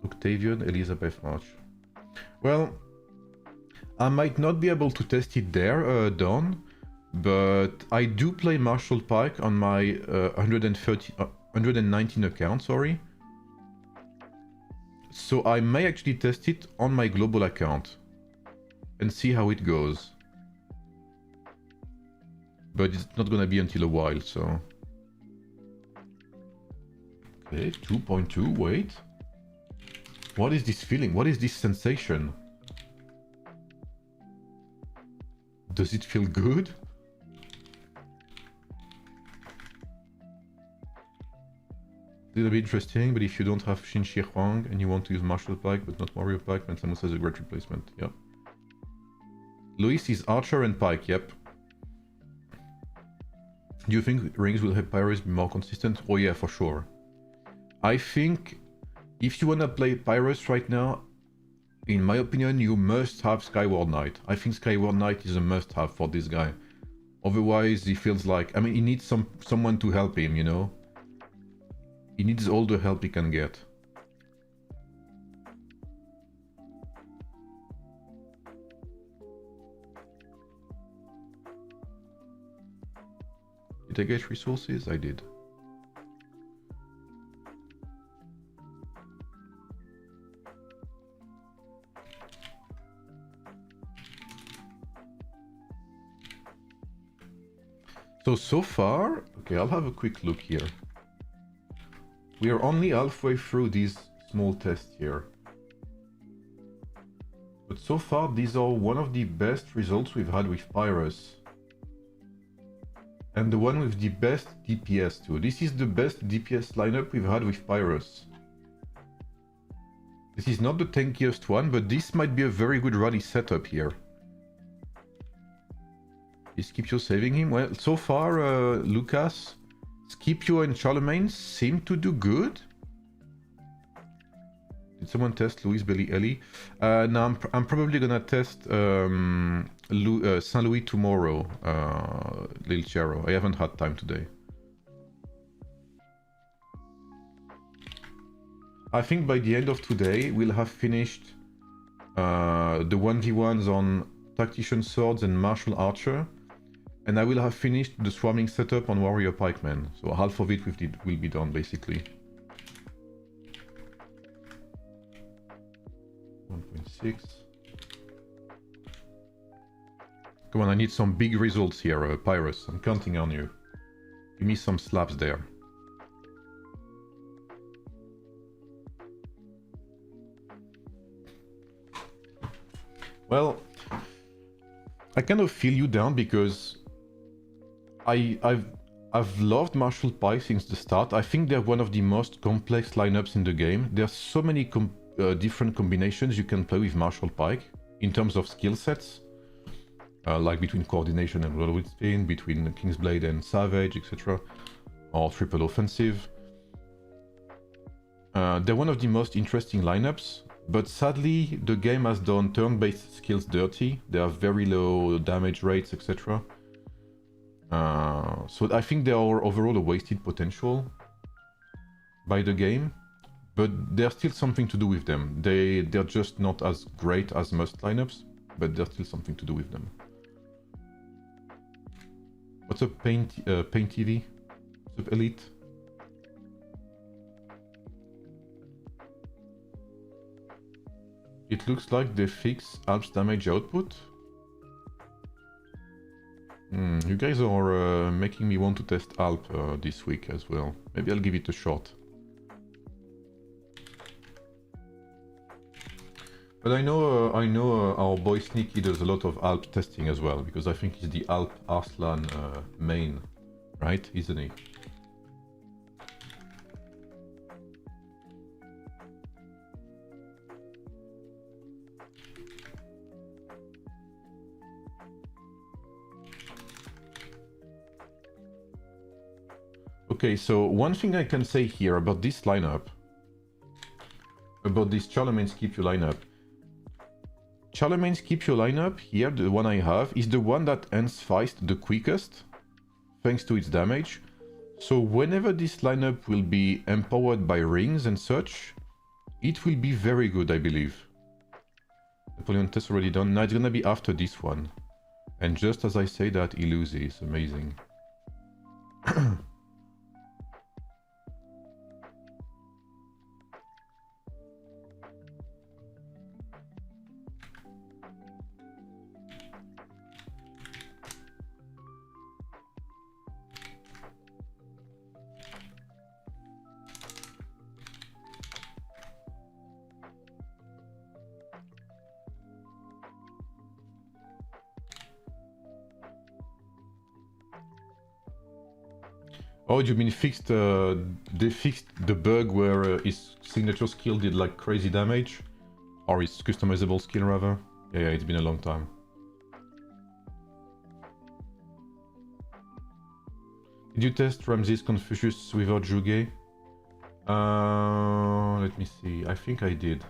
Octavian, Elizabeth March. Well, I might not be able to test it there, Don, but I do play Marshall Pike on my 119 account, sorry. So I may actually test it on my global account and see how it goes. But it's not gonna be until a while, so... Okay, 2.2, wait. What is this feeling? What is this sensation? Does it feel good? It'll be interesting, but if you don't have Xin Shi Huang and you want to use Martial Pike but not Warrior Pike, then Samus is a great replacement. Yep. Luis is Archer and Pike, yep. Do you think rings will help Pyrus be more consistent? Oh yeah, for sure. I think if you wanna play Pyrus right now, in my opinion, you must have Skyward Knight. I think Skyward Knight is a must-have for this guy. Otherwise, he feels like... I mean, he needs someone to help him, you know? He needs all the help he can get. Did I get resources? I did. So far, okay, I'll have a quick look here. We are only halfway through these small tests here. But so far, these are one of the best results we've had with Pyrus. And the one with the best DPS too. This is the best DPS lineup we've had with Pyrus. This is not the tankiest one, but this might be a very good rally setup here. Is Scipio saving him? Well, so far, Lucas, Scipio and Charlemagne seem to do good. Did someone test Louis Belly Ellie? No, I'm probably gonna test Saint Louis tomorrow, Lil Chero. I haven't had time today. I think by the end of today, we'll have finished the 1v1s on Tactician Swords and Martial Archer. And I will have finished the swarming setup on Warrior Pikeman. So half of it will be done, basically. 1.6. Come on, I need some big results here, Pyrus. I'm counting on you. Give me some slaps there. Well, I kind of feel you down because I've loved Martial Pike since the start. I think they're one of the most complex lineups in the game. There's so many different combinations you can play with Martial Pike in terms of skill sets, like between coordination and whirlwind spin, between Kingsblade and Savage, etc., or triple offensive. They're one of the most interesting lineups, but sadly the game has done turn-based skills dirty. They have very low damage rates, etc. So I think they are overall a wasted potential by the game, but there's still something to do with them. They're just not as great as most lineups, but there's still something to do with them. What's up, Paint TV? What's up, Elite? It looks like they fix Alp's damage output. You guys are making me want to test Alp this week as well. Maybe I'll give it a shot. But I know our boy Sneaky does a lot of Alp testing as well, because I think he's the Alp Arslan main, right? Isn't he? Okay, so one thing I can say here about this lineup, about this Charlemagne Scipio lineup. Charlemagne Scipio lineup here, the one I have, is the one that ends Feist the quickest, thanks to its damage. So whenever this lineup will be empowered by rings and such, it will be very good, I believe. Napoleon test already done. Now it's gonna be after this one. And just as I say that, he loses. Amazing. Oh, you mean fixed? They fixed the bug where his signature skill did like crazy damage, or his customizable skill rather. Yeah, it's been a long time. Did you test Ramses Confucius without Juge? Let me see. I think I did.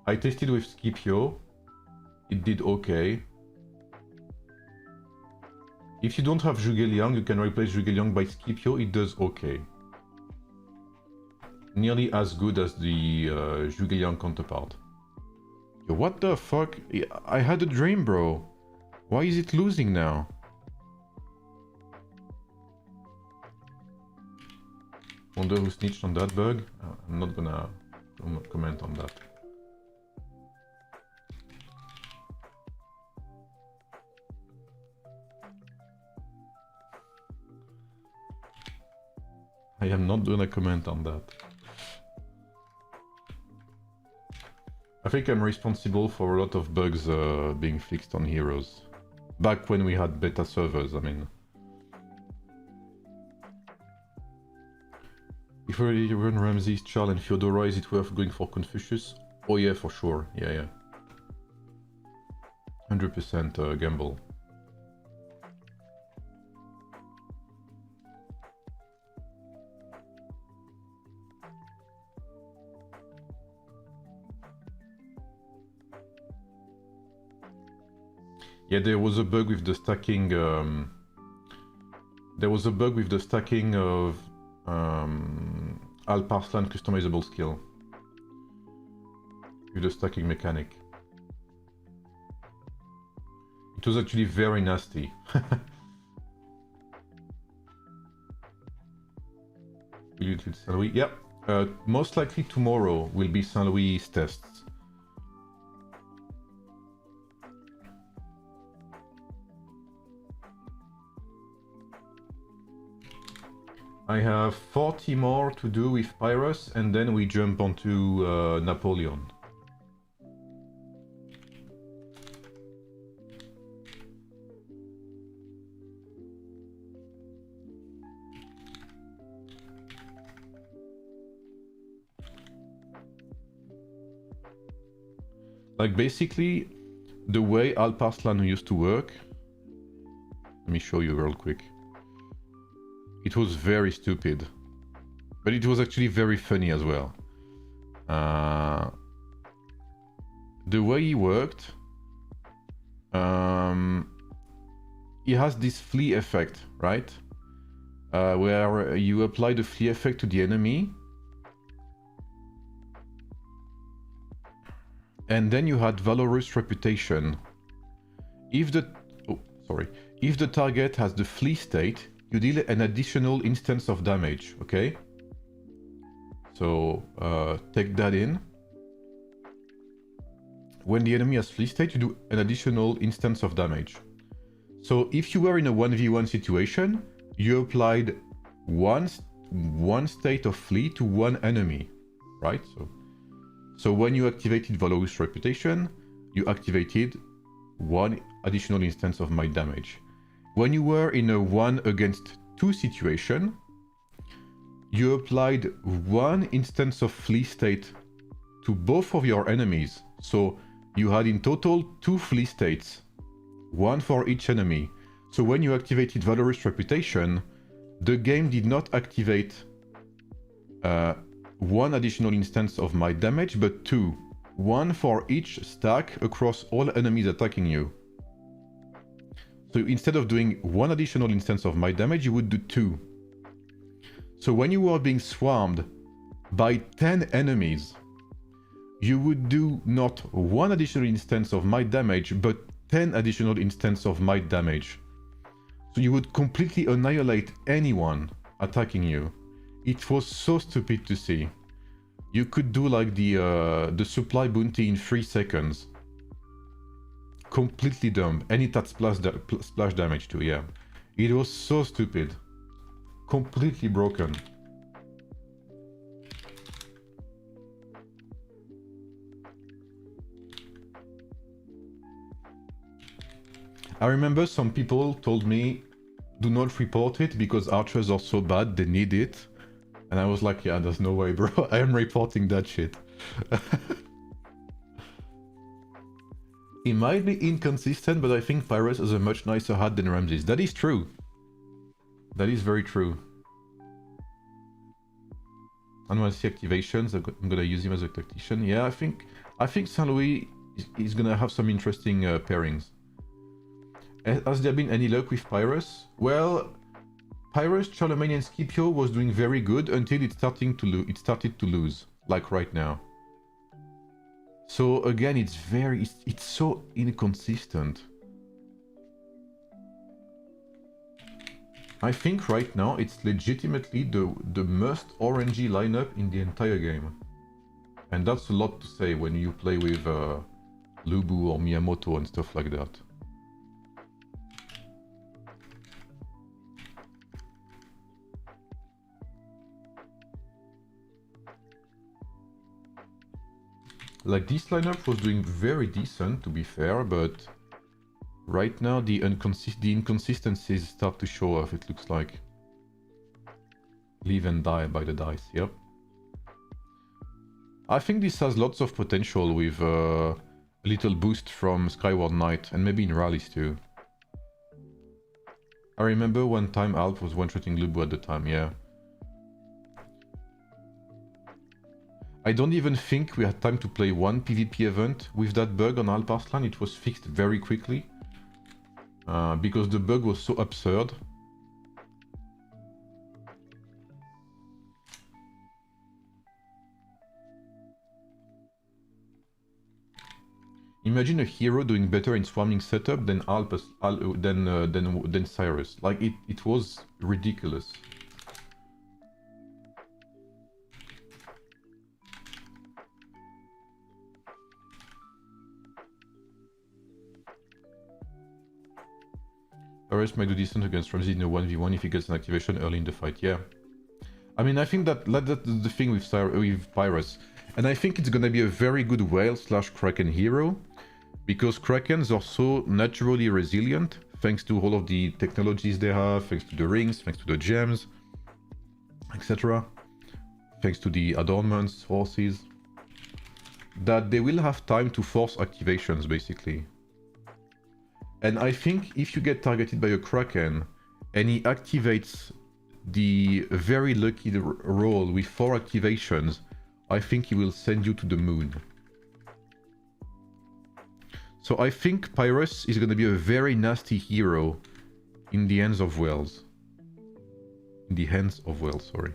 I tested with Scipio. It did okay. If you don't have Zhuge Liang, you can replace Zhuge Liang by Scipio. It does okay. Nearly as good as the Zhuge Liang counterpart. Yo, what the fuck? I had a dream, bro. Why is it losing now? Wonder who snitched on that bug? I'm not gonna comment on that. I am not gonna comment on that. I think I'm responsible for a lot of bugs being fixed on Heroes. Back when we had beta servers, I mean. If we run Ramses, Charles and Fyodora, is it worth going for Confucius? Oh yeah, for sure. Yeah. 100% gamble. Yeah, there was a bug with the stacking. There was a bug with the stacking of Alparslan customizable skill. With the stacking mechanic. It was actually very nasty. Will you include Saint Louis? Yep. Most likely tomorrow will be Saint Louis tests. I have 40 more to do with Pyrrhus, and then we jump onto Napoleon. Like basically, the way Alparslan used to work. Let me show you real quick. It was very stupid, but it was actually very funny as well. The way he worked, he has this flee effect, right? Where you apply the flee effect to the enemy, and then you had valorous reputation. If the target has the flee state, you deal an additional instance of damage, okay? So, take that in. When the enemy has flee state, you do an additional instance of damage. So, if you were in a 1v1 situation, you applied one state of flee to one enemy, right? So when you activated Valorous Reputation, you activated one additional instance of might damage. When you were in a 1 against 2 situation, you applied one instance of flee state to both of your enemies. So you had in total 2 flee states, one for each enemy. So when you activated Valorous Reputation, the game did not activate one additional instance of might damage, but 2. One for each stack across all enemies attacking you. So instead of doing one additional instance of might damage, you would do 2. So when you were being swarmed by 10 enemies, you would do not one additional instance of might damage, but 10 additional instance of might damage. So you would completely annihilate anyone attacking you. It was so stupid to see. You could do like the supply bounty in 3 seconds. Completely dumb. And it had splash damage too, yeah. It was so stupid. Completely broken. I remember some people told me do not report it because archers are so bad, they need it. And I was like, yeah, there's no way, bro. I am reporting that shit. He might be inconsistent, but I think Pyrus has a much nicer hat than Ramses. That is true. That is very true. And when I see activations, I'm gonna use him as a tactician. Yeah, I think Saint Louis is gonna have some interesting pairings. Has there been any luck with Pyrus? Well, Pyrus, Charlemagne, and Scipio was doing very good until it started to lose, like right now. So again, it's so inconsistent. I think right now it's legitimately the most orangey lineup in the entire game. And that's a lot to say when you play with Lubu or Miyamoto and stuff like that. Like, this lineup was doing very decent, to be fair, but right now the inconsistencies start to show off, it looks like. Live and die by the dice, yep. I think this has lots of potential with a little boost from Skyward Knight, and maybe in rallies too. I remember one time Alp was one-shotting Lubu at the time, yeah. I don't even think we had time to play one PvP event with that bug on Alp Arslan. It was fixed very quickly because the bug was so absurd. Imagine a hero doing better in swarming setup than than Cyrus. Like, it was ridiculous. Cyrus might do decent against Ramsey in a 1v1 if he gets an activation early in the fight, yeah. I mean, I think that's the thing with Pyrus. And I think it's gonna be a very good whale/Kraken hero, because Krakens are so naturally resilient, thanks to all of the technologies they have, thanks to the rings, thanks to the gems, etc. Thanks to the adornments, horses, that they will have time to force activations, basically. And I think if you get targeted by a Kraken and he activates the very lucky roll with 4 activations, I think he will send you to the moon. So I think Pyrus is going to be a very nasty hero in the hands of whales. In the hands of whales, sorry.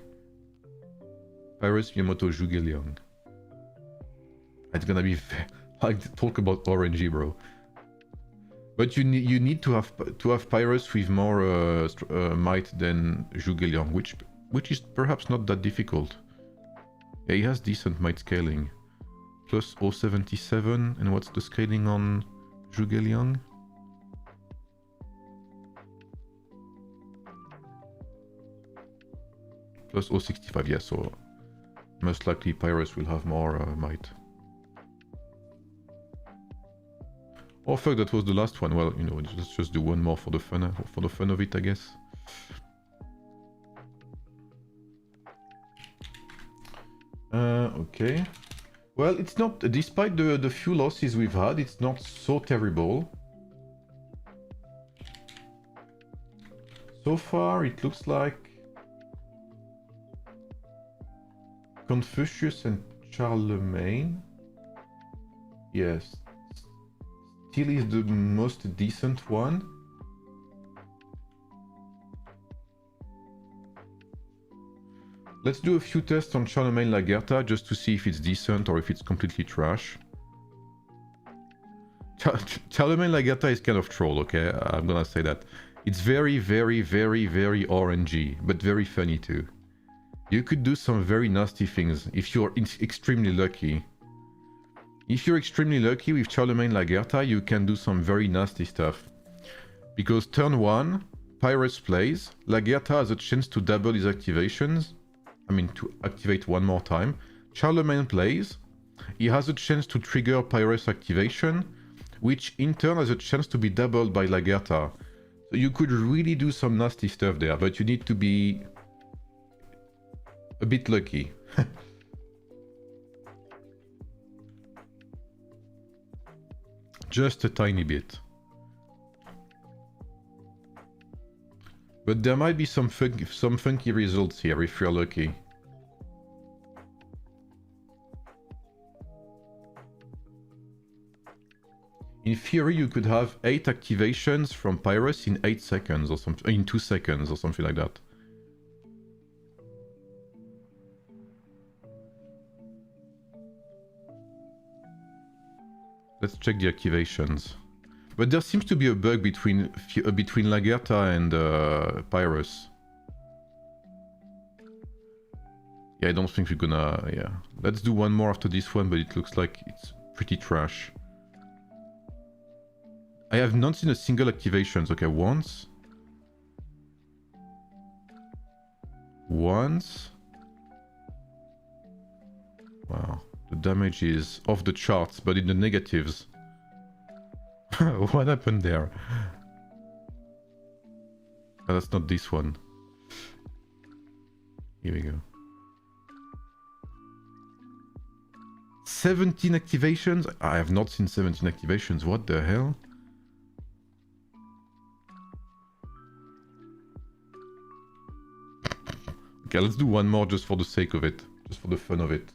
Pyrus, Miyamoto, Zhuge Liang. It's going to be like, talk about orangey, bro. But you need to have Pyrus with more might than Zhuge Liang, which is perhaps not that difficult. Yeah, he has decent might scaling. Plus 0.77, and what's the scaling on Zhuge Liang? Plus 0.65, yeah, so most likely Pyrus will have more might. Oh fuck, that was the last one. Well, you know, let's just do one more for the fun of it, I guess. Okay. Well, it's not, despite the few losses we've had, it's not so terrible. So far, it looks like Confucius and Charlemagne. Yes. Still is the most decent one. Let's do a few tests on Charlemagne Lagertha just to see if it's decent or if it's completely trash. Charlemagne Lagertha is kind of troll, okay? I'm gonna say that. It's very, very, very, very orangey, but very funny too. You could do some very nasty things if you're extremely lucky. If you're extremely lucky with Charlemagne Lagertha, you can do some very nasty stuff. Because turn 1, Pyrus plays, Lagertha has a chance to double his activations. I mean, to activate one more time. Charlemagne plays, he has a chance to trigger Pyrus activation, which in turn has a chance to be doubled by Lagertha. You could really do some nasty stuff there, but you need to be a bit lucky. Just a tiny bit. But there might be some funky results here if you're lucky. In theory, you could have 8 activations from Pyrus in 8 seconds or something, in 2 seconds or something like that. Let's check the activations. But there seems to be a bug between Lagerta and Pyrus. Yeah, I don't think we're gonna... yeah. Let's do one more after this one, but it looks like it's pretty trash. I have not seen a single activation. Okay, once. Once. Wow. The damage is off the charts, but in the negatives. What happened there? Oh, that's not this one. Here we go. 17 activations? I have not seen 17 activations. What the hell? Okay, let's do one more just for the sake of it. Just for the fun of it.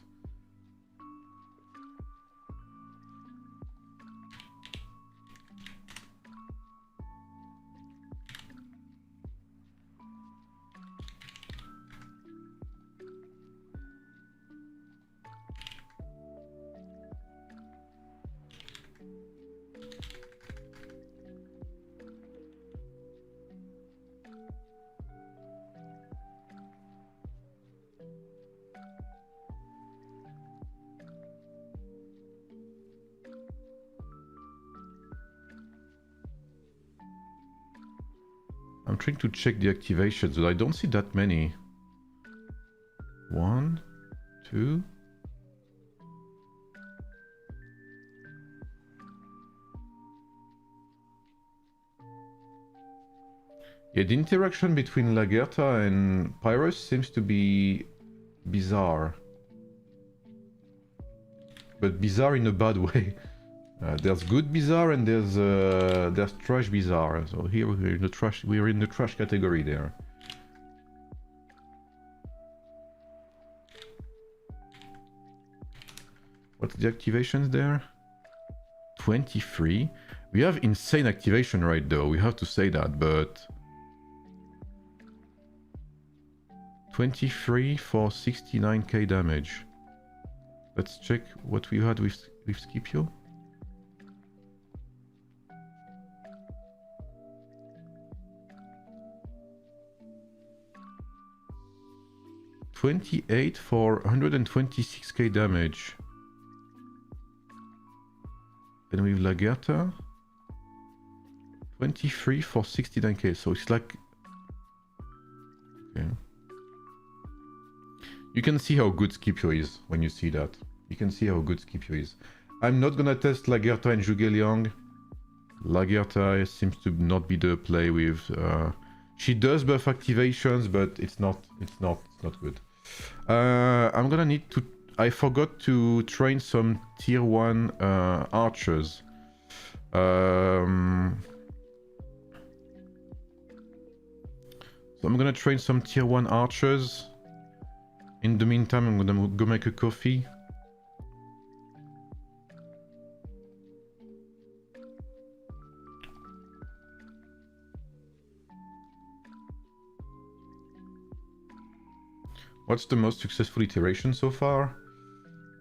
I'm trying to check the activations, but I don't see that many. 1, 2. Yeah, the interaction between Lagerta and Pyrus seems to be bizarre. But bizarre in a bad way. There's good bizarre and there's trash bizarre. So here we're in the trash. We're in the trash category there. What's the activations there? 23. We have insane activation rate though. We have to say that, but 23 for 69k damage. Let's check what we had with Scipio. 28 for 126k damage. Then with Lagerta, 23 for 69k. So it's like... okay. You can see how good Scipio is when you see that. You can see how good Scipio is. I'm not gonna test Lagerta and Zhuge Liang. Lagerta seems to not be the play with... she does buff activations, but it's not good. I'm gonna need to... I forgot to train some tier 1 archers. So I'm gonna train some tier 1 archers. In the meantime, I'm gonna go make a coffee. What's the most successful iteration so far?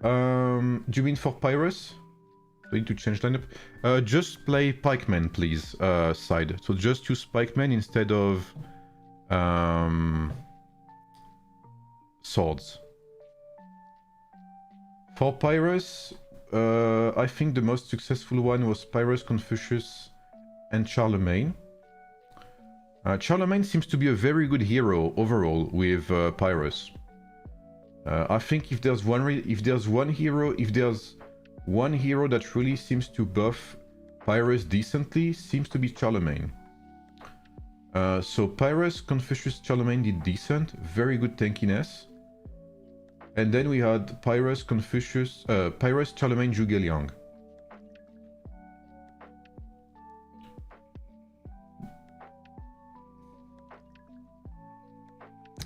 Do you mean for Pyrus? Do you need to change lineup? Just play Pikemen, please, side. So just use Pikemen instead of swords. For Pyrus, I think the most successful one was Pyrus, Confucius, and Charlemagne. Charlemagne seems to be a very good hero overall with Pyrus. I think if there's one hero that really seems to buff Pyrus decently, seems to be Charlemagne. So Pyrrhus, Confucius, Charlemagne did decent, very good tankiness. And then we had Pyrrhus, Confucius, Pyrrhus, Charlemagne, Zhuge Liang.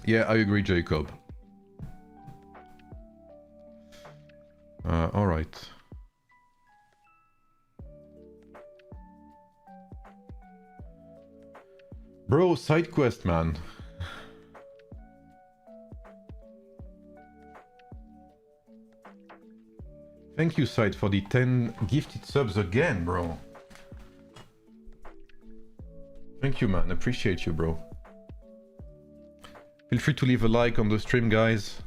Yeah, I agree, Jacob. All right. Bro, side quest, man. Thank you, Side, for the 10 gifted subs again, bro. Thank you, man. Appreciate you, bro. Feel free to leave a like on the stream, guys.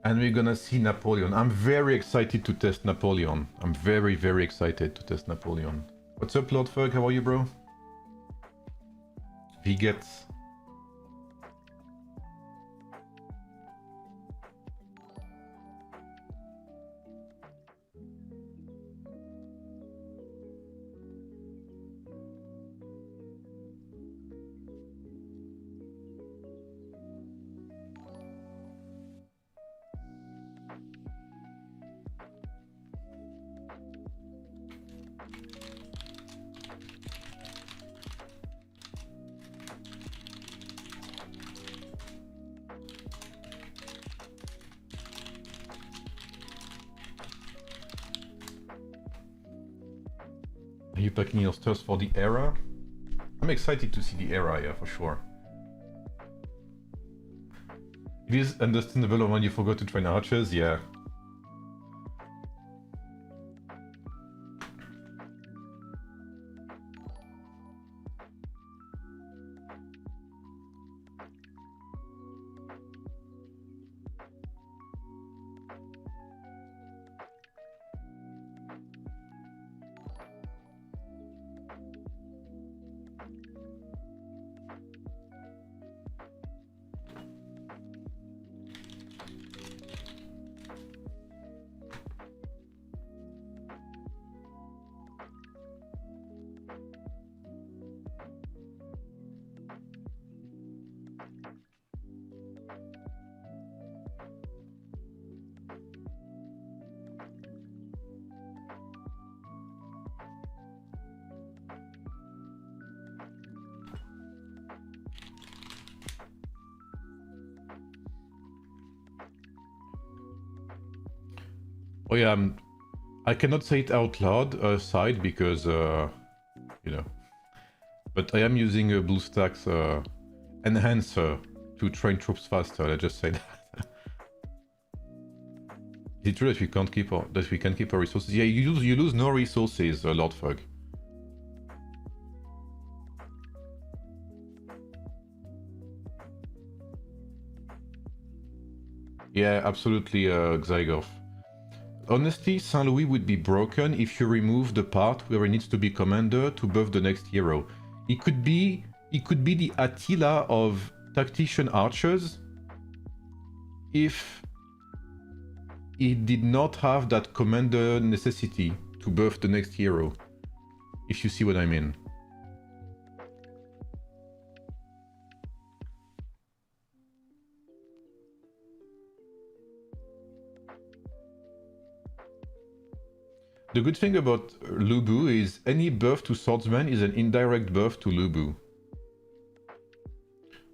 And we're gonna see Napoleon. I'm very excited to test Napoleon. I'm very, very excited to test Napoleon. What's up, Lord Ferg? How are you, bro? Vigets. Are you packing your stuff for the era? I'm excited to see the era, yeah, for sure. It is understandable when you forgot to train archers, yeah. Oh yeah, I cannot say it out loud, Side, because, you know. But I am using a BlueStacks enhancer to train troops faster, let's just say that. Is it true that we can't keep our resources? Yeah, you lose no resources, Lord Fug. Yeah, absolutely, Xygov. Honestly, Saint Louis would be broken if you remove the part where it needs to be commander to buff the next hero. It could be the Attila of tactician archers if it did not have that commander necessity to buff the next hero. If you see what I mean. The good thing about Lubu is any buff to swordsman is an indirect buff to Lubu.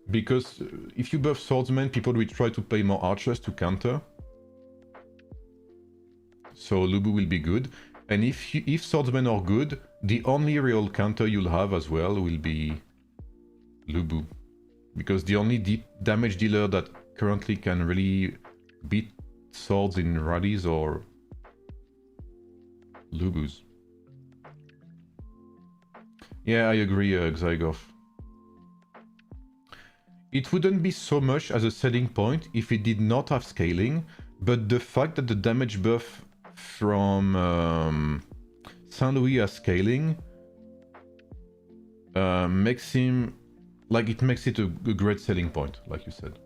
Because if you buff swordsman, people will try to play more archers to counter. So Lubu will be good. And if swordsmen are good, the only real counter you'll have as well will be Lubu. Because the only damage dealer that currently can really beat swords in rallies are Lubus. Yeah, I agree, Xygov. It wouldn't be so much as a selling point if it did not have scaling, but the fact that the damage buff from Saint Louis has scaling makes him... like, it makes it a great selling point, like you said.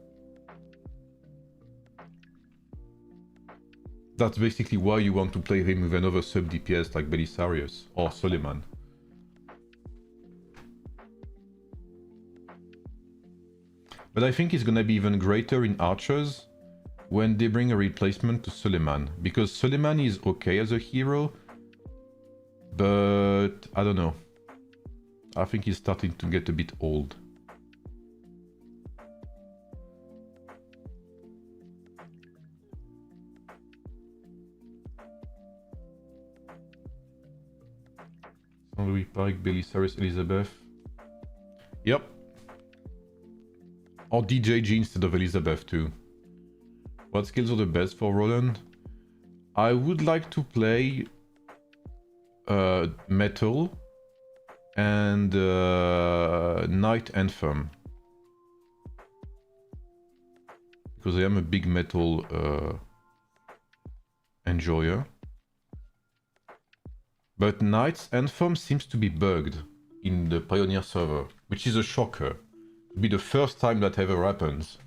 That's basically why you want to play him with another sub DPS like Belisarius or Suleiman. But I think it's gonna be even greater in Archers when they bring a replacement to Suleiman, because Suleiman is okay as a hero, but I don't know. I think he's starting to get a bit old. Louis Pike, Belisarius, Elizabeth. Yep. Or DJG instead of Elizabeth too. What skills are the best for Roland? I would like to play Metal and Night Anthem. Because I am a big Metal enjoyer. But Knight's Anthem seems to be bugged in the Pioneer server, which is a shocker. It'll be the first time that ever happens.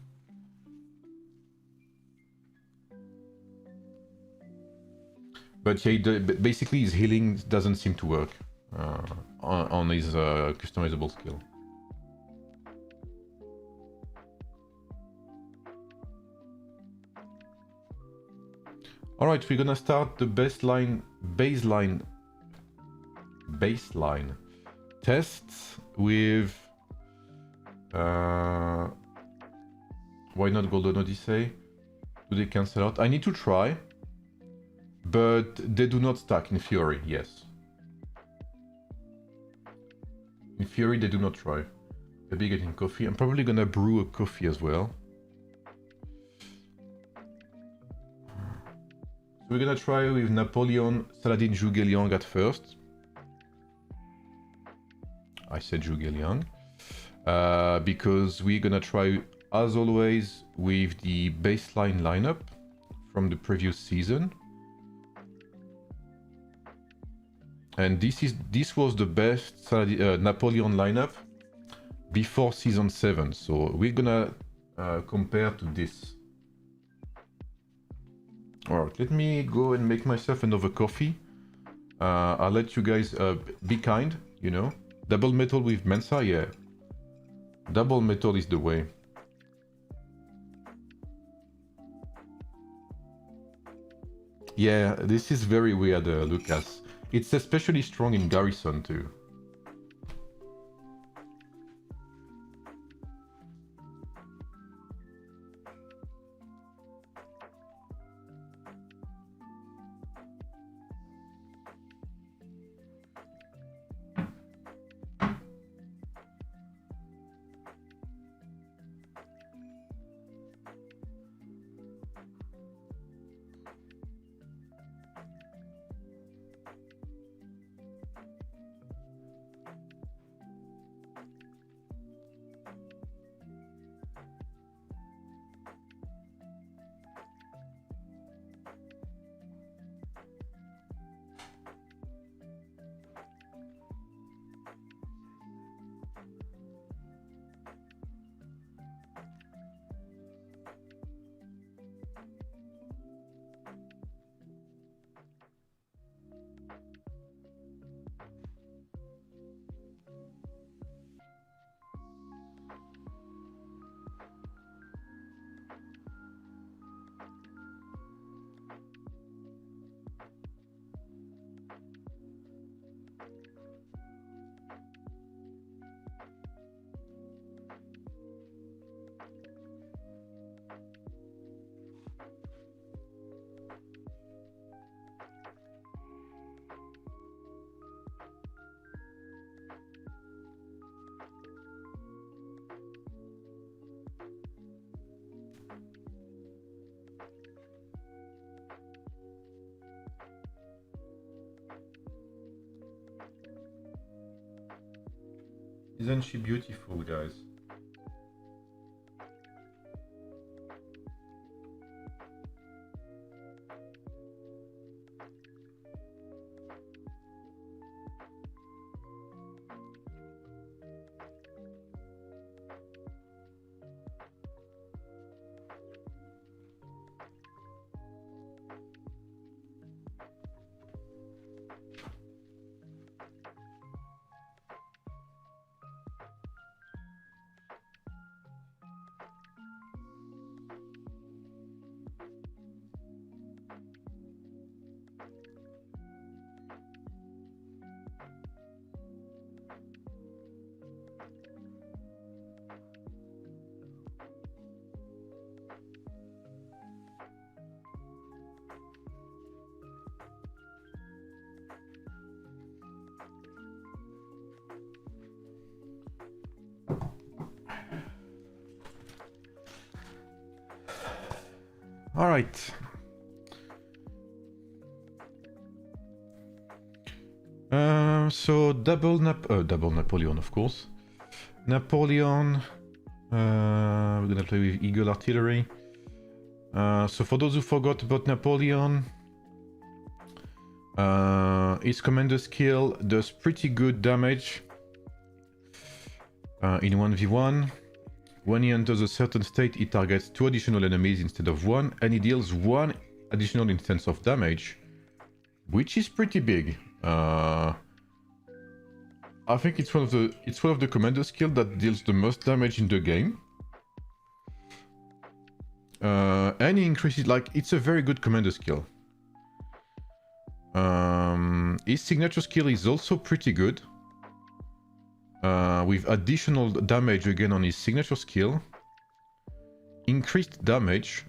But yeah, basically his healing doesn't seem to work on his customizable skill. Alright, we're gonna start the baseline tests with why not Golden Odyssey? Do they cancel out? I need to try, but they do not stack in Fury, yes. In Fury they do not try. Maybe getting coffee. I'm probably gonna brew a coffee as well. So we're gonna try with Napoleon, Saladin, Zhuge Liang at first. I said Zhuge Liang. Because we're gonna try, as always, with the baseline lineup from the previous season. And this was the best Napoleon lineup before season 7. So we're gonna compare to this. Alright, let me go and make myself another coffee. I'll let you guys be kind, you know. Double metal with Mensa, yeah. Double metal is the way. Yeah, this is very weird, Lucas. It's especially strong in Garrison too. Isn't she beautiful, guys? All right. So double Napoleon, of course. Napoleon. We're gonna play with Eagle Artillery. So for those who forgot about Napoleon, his commander skill does pretty good damage in 1v1. When he enters a certain state, he targets 2 additional enemies instead of 1, and he deals 1 additional instance of damage, which is pretty big. I think it's one of the commander skill that deals the most damage in the game. And he increases, like, it's a very good commander skill. His signature skill is also pretty good. With additional damage again on his signature skill. Increased damage.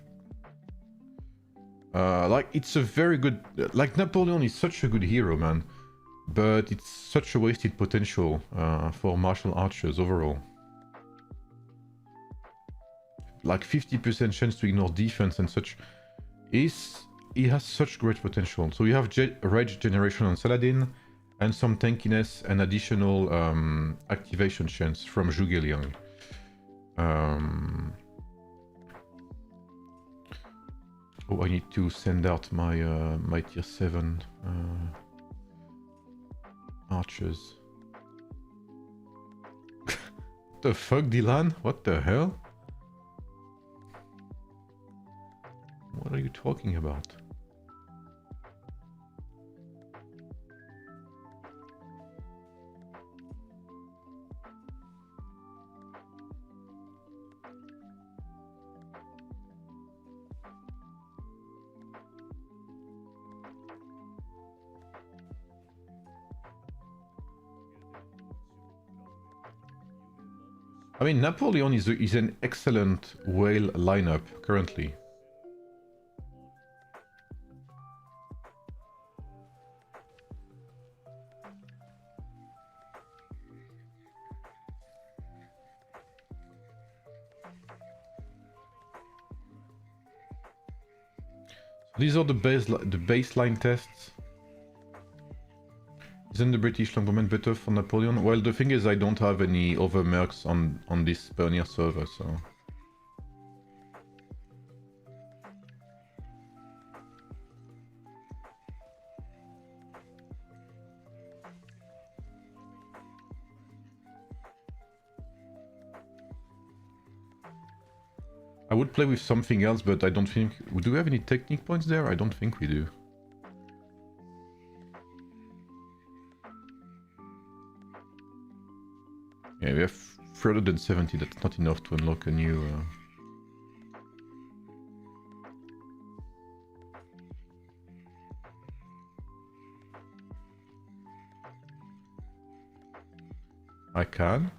Like, it's a very good... Like, Napoleon is such a good hero, man. But it's such a wasted potential for martial archers overall. Like, 50% chance to ignore defense and such. He has such great potential. So you have Rage Generation on Saladin, and some tankiness and additional activation chance from Zhuge Liang. Oh, I need to send out my my tier 7 archers. What the fuck, Dylan? What the hell? What are you talking about? I mean, Napoleon is an excellent whale lineup currently. These are the baseline tests. Isn't the British Longbowman better for Napoleon? Well, the thing is, I don't have any other mercs on this Pioneer server, so... I would play with something else, but I don't think... Do we have any technique points there? I don't think we do. Yeah, we have 370, that's not enough to unlock a new... I can.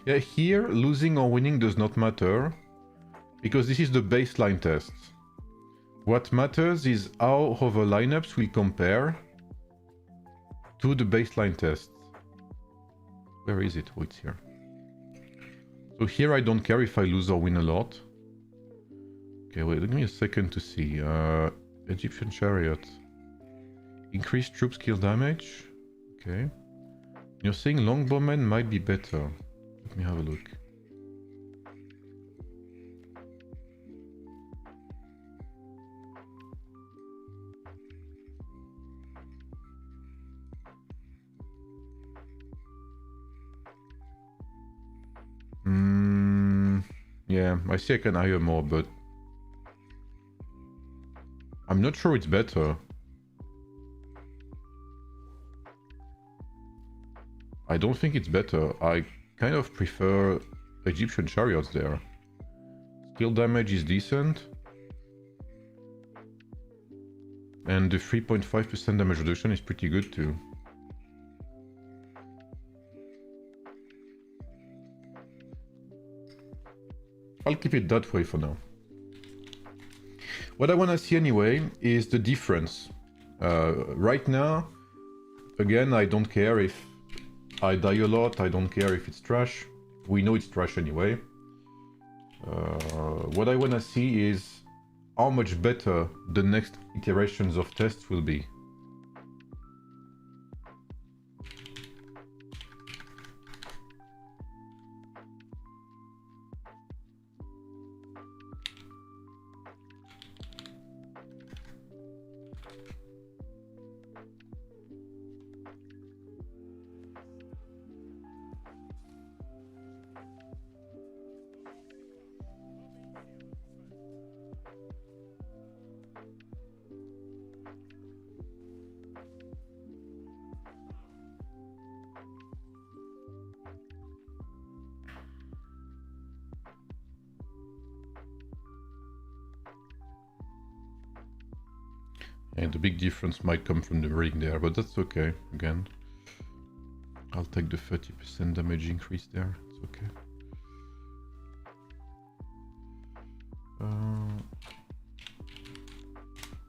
Yeah, here, losing or winning does not matter, because this is the baseline test. What matters is how other lineups will compare to the baseline tests. Where is it? Oh, it's here. So here I don't care if I lose or win a lot. Okay, wait, give me a second to see. Egyptian Chariot. Increased troop skill damage. Okay. You're saying Longbowmen might be better. Let me have a look. Yeah, I see I can hire more, but I'm not sure it's better. I don't think it's better. I kind of prefer Egyptian Chariots there. Skill damage is decent. And the 3.5% damage reduction is pretty good too. I'll keep it that way for now. What I want to see anyway is the difference. Right now, again, I don't care if I die a lot, I don't care if it's trash. We know it's trash anyway. What I wanna see is how much better the next iterations of tests will be. And the big difference might come from the ring there, but that's okay, again. I'll take the 30% damage increase there, it's okay.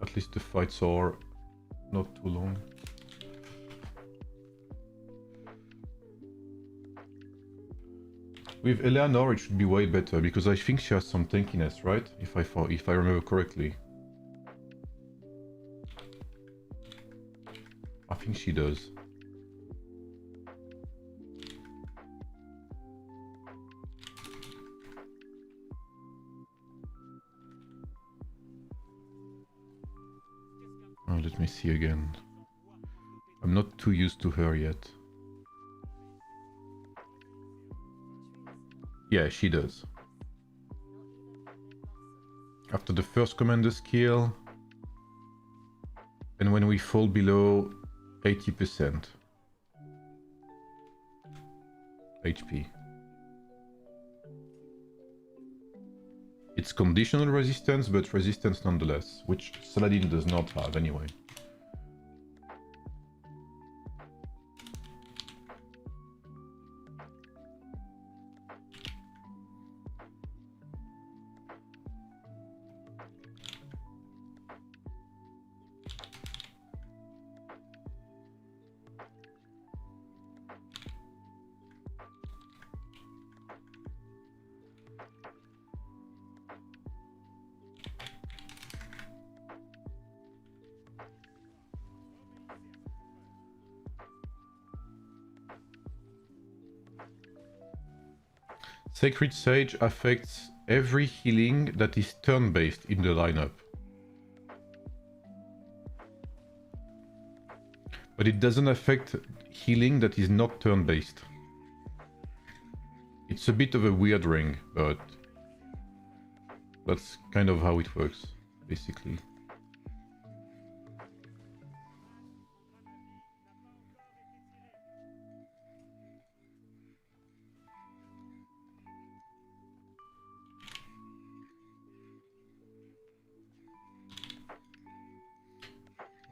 At least the fights are not too long. With Eleanor it should be way better, because I think she has some tankiness, right? If I remember correctly. I think she does. Oh, let me see again. I'm not too used to her yet. Yeah, she does. After the first commander skill, and when we fall below 80% HP. It's conditional resistance, but resistance nonetheless, which Saladin does not have anyway. Sacred Sage affects every healing that is turn-based in the lineup. But it doesn't affect healing that is not turn-based. It's a bit of a weird ring, but that's kind of how it works, basically.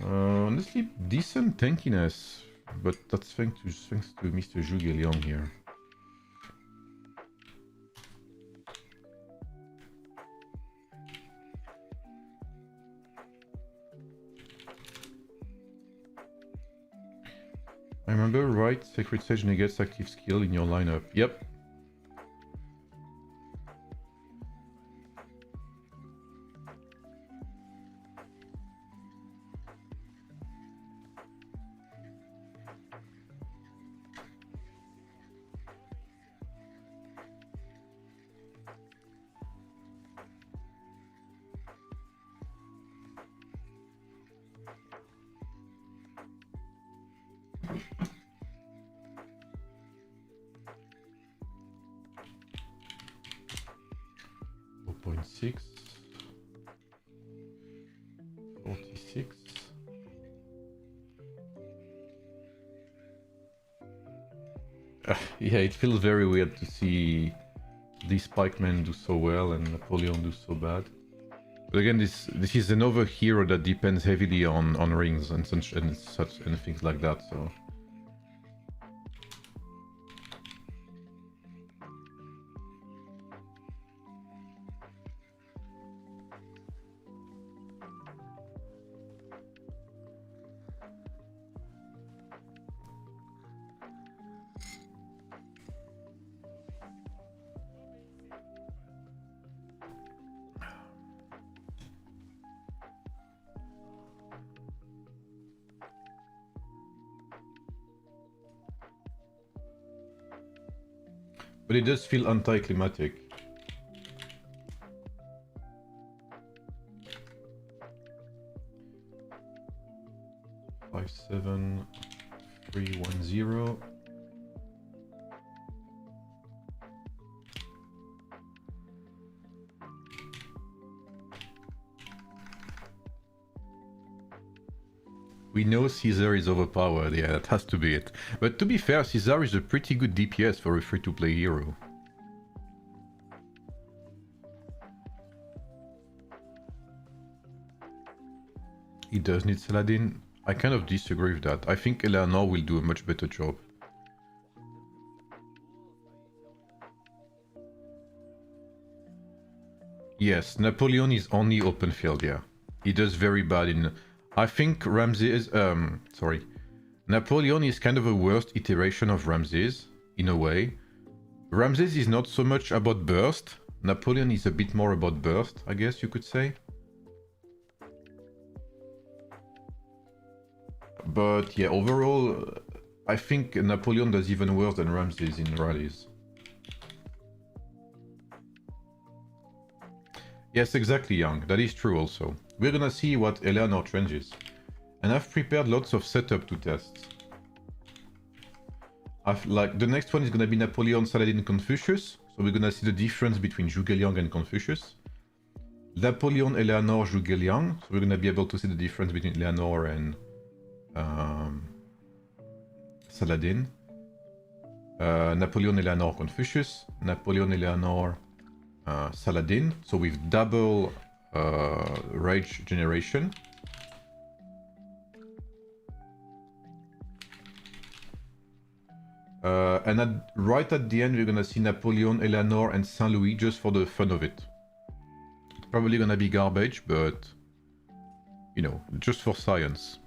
Honestly, decent tankiness, but that's thanks to Mr. Zhu Liang here. I remember right, Sacred Sage negates active skill in your lineup. Yep. .6 46. Yeah, it feels very weird to see these pikemen do so well and Napoleon do so bad. But again, this is another hero that depends heavily on rings and such and things like that. So. But it does feel anticlimactic. Five, 7, 3, 1, 0. We know Caesar is overpowered, yeah, that has to be it. But to be fair, Caesar is a pretty good DPS for a free-to-play hero. He does need Saladin. I kind of disagree with that. I think Eleanor will do a much better job. Yes, Napoleon is only open field, yeah. He does very bad in... I think Ramses... sorry. Napoleon is kind of a worst iteration of Ramses, in a way. Ramses is not so much about burst. Napoleon is a bit more about burst, I guess you could say. But yeah, overall, I think Napoleon does even worse than Ramses in rallies. Yes, exactly, Young. That is true also. We're gonna see what Eleanor changes. And I've prepared lots of setup to test. The next one is gonna be Napoleon, Saladin, Confucius. So we're gonna see the difference between Zhuge Liang and Confucius. Napoleon, Eleanor, Zhuge Liang. So we're gonna be able to see the difference between Eleanor and Saladin. Napoleon, Eleanor, Confucius. Napoleon, Eleanor, Saladin. So with double rage generation. And right at the end, we're gonna see Napoleon, Eleanor, and Saint Louis just for the fun of it. It's probably gonna be garbage, but you know, just for science.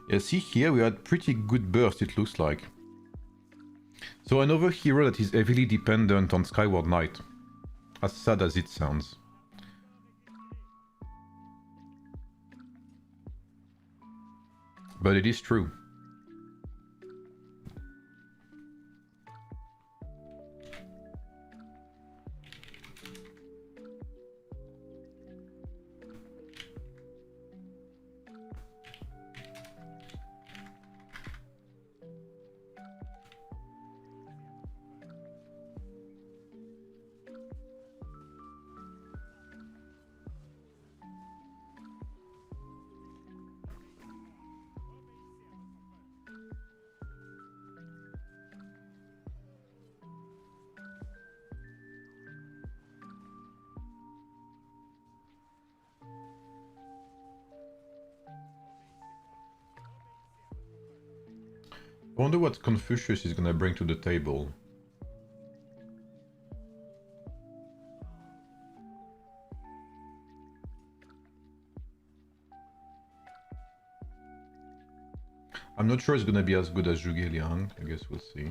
Yeah, see here we had pretty good burst, it looks like. So another hero that is heavily dependent on Skyward Knight. As sad as it sounds. But it is true. I wonder what Confucius is gonna bring to the table. I'm not sure it's gonna be as good as Zhuge Liang. I guess we'll see.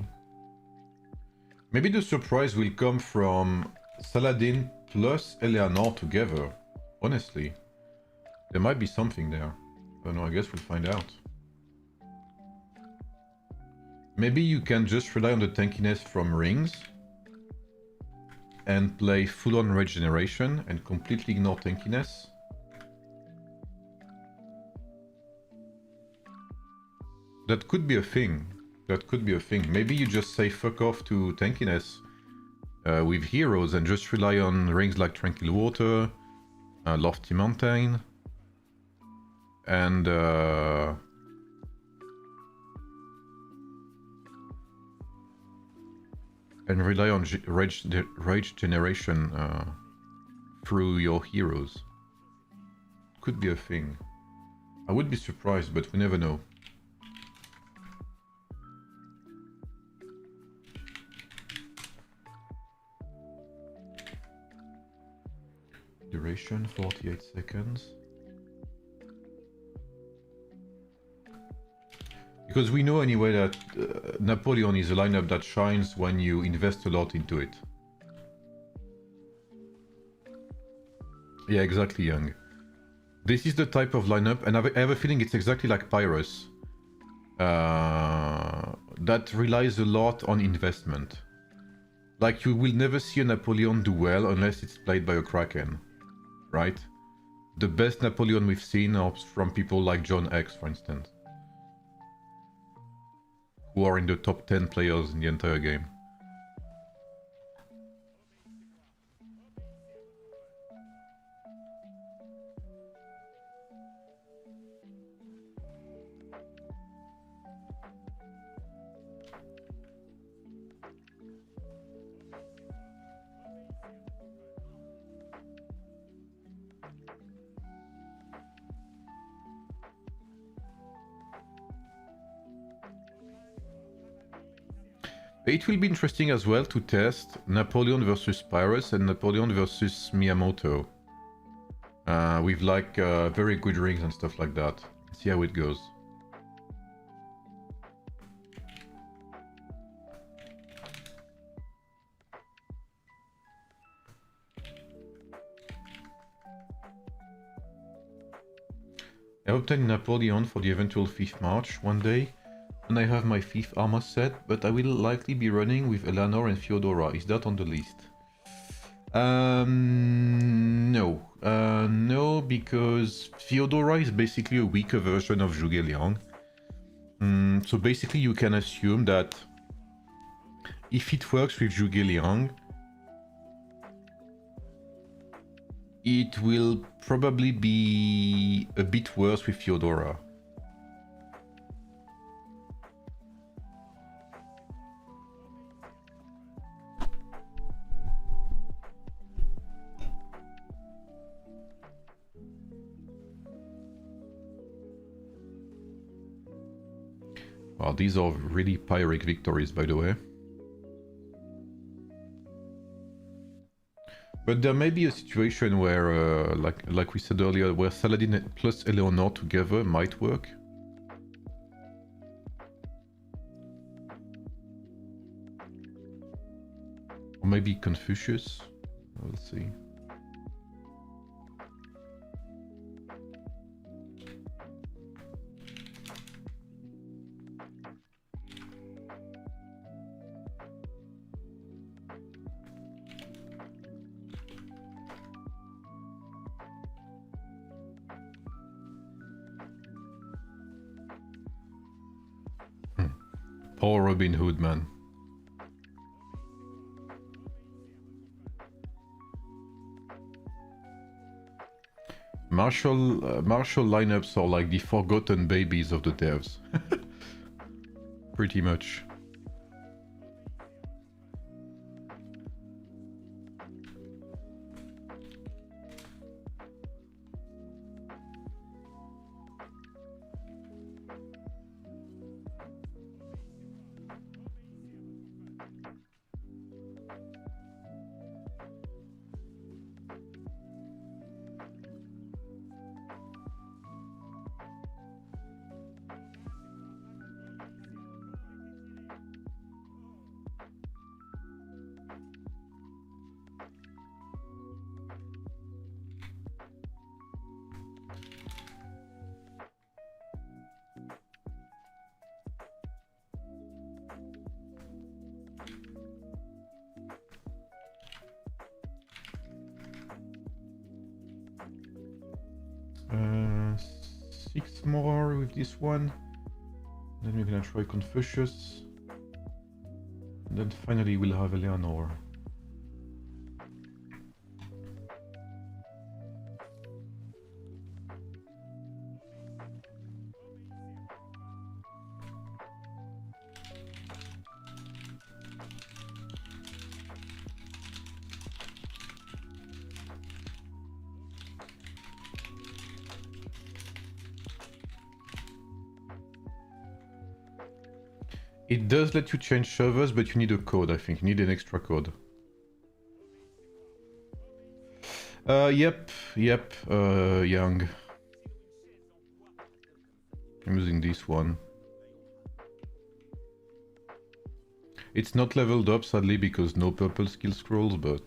Maybe the surprise will come from Saladin plus Eleanor together. Honestly. There might be something there. I don't know, I guess we'll find out. Maybe you can just rely on the tankiness from rings and play full-on regeneration and completely ignore tankiness. That could be a thing. That could be a thing. Maybe you just say fuck off to tankiness with heroes and just rely on rings like Tranquil Water, Lofty Mountain, and rely on rage generation through your heroes. Could be a thing. I would be surprised, but we never know. duration, 48 seconds. Because we know anyway that Napoleon is a lineup that shines when you invest a lot into it. Yeah, exactly, Young. This is the type of lineup, and I have a feeling it's exactly like Pyrrhus. That relies a lot on investment. Like, you will never see a Napoleon do well unless it's played by a Kraken, right? The best Napoleon we've seen are from people like John X, for instance, who are in the top 10 players in the entire game. It will be interesting as well to test Napoleon versus Pyrrhus and Napoleon versus Miyamoto. With like very good rings and stuff like that. See how it goes. I obtained Napoleon for the eventual 5th March one day. And I have my 5th armor set, but I will likely be running with Eleanor and Theodora. Is that on the list? No. No, because Theodora is basically a weaker version of Zhuge Liang. So basically you can assume that if it works with Zhuge Liang, it will probably be a bit worse with Theodora. Well, these are really Pyrrhic victories, by the way. But there may be a situation where, like we said earlier, where Saladin plus Eleanor together might work. Or maybe Confucius. We'll see. Poor Robin Hood, man. Martial lineups are like the forgotten babies of the devs. Pretty much. Six more with this one. Then we're gonna try Confucius. And then finally we'll have Eleanor. It does let you change servers, but you need a code, I think. You need an extra code. Yep, young. I'm using this one. It's not leveled up, sadly, because no purple skill scrolls, but...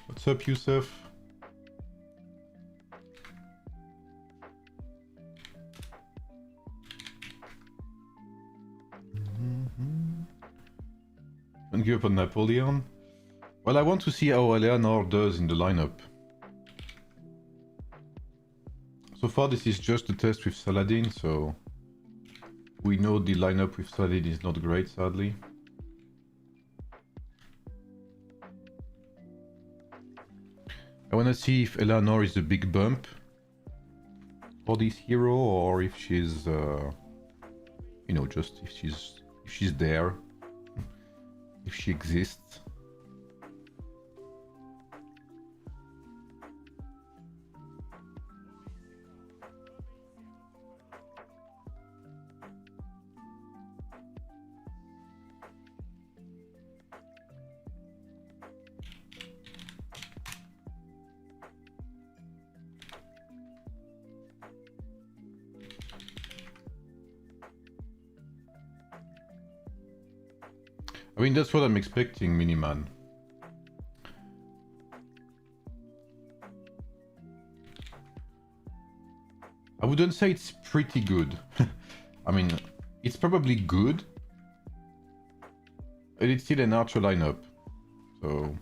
What's up, Yusuf? Don't give up on Napoleon. Well, I want to see how Eleanor does in the lineup. So far, this is just a test with Saladin, so we know the lineup with Saladin is not great, sadly. I want to see if Eleanor is a big bump for this hero, or if she's, you know, just if she's there, if she exists. I mean, that's what I'm expecting, Miniman. I wouldn't say it's pretty good. I mean, it's probably good, but it's still an archer lineup, so...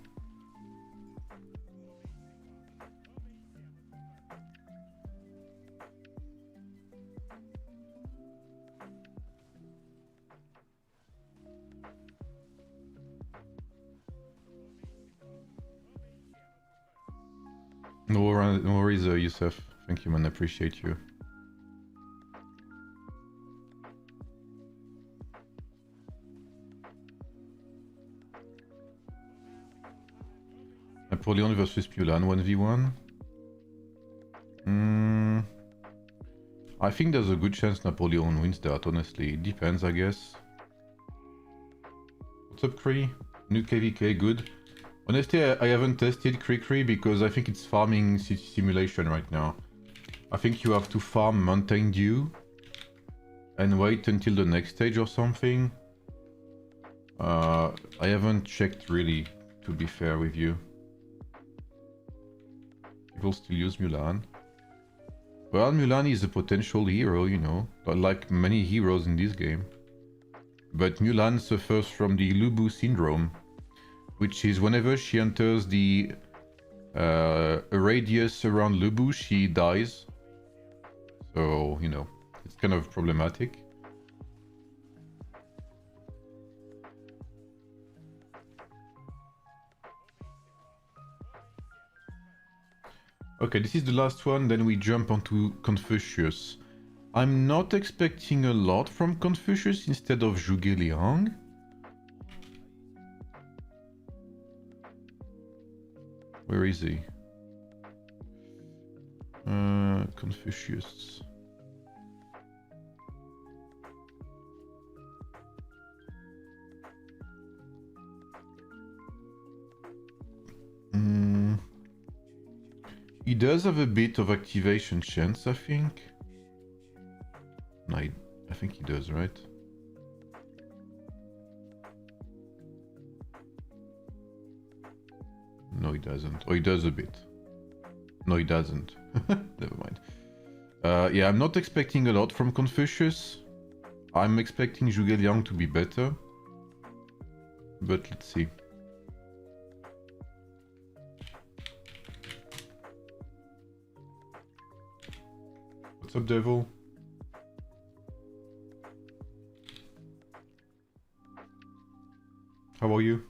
No worries, Yusuf. Thank you, man. I appreciate you. Napoleon versus Mulan 1v1. I think there's a good chance Napoleon wins that, honestly. It depends, I guess. What's up, Cree? New KVK, good. Honestly, I haven't tested Cree because I think it's farming simulation right now. I think you have to farm Mountain Dew and wait until the next stage or something. I haven't checked really, to be fair with you. People still use Mulan. Well, Mulan is a potential hero, you know, like many heroes in this game. But Mulan suffers from the Lubu syndrome, which is whenever she enters the radius around Lubu, she dies. So, you know, it's kind of problematic. Okay, this is the last one, then we jump onto Confucius. I'm not expecting a lot from Confucius instead of Zhuge Liang. Where is he? Confucius. He does have a bit of activation chance, I think. No, I think he does, right? No, he doesn't. Oh, he does a bit. No, he doesn't. Never mind. Yeah, I'm not expecting a lot from Confucius. I'm expecting Zhuge Liang to be better. But let's see. What's up, Devil? How are you?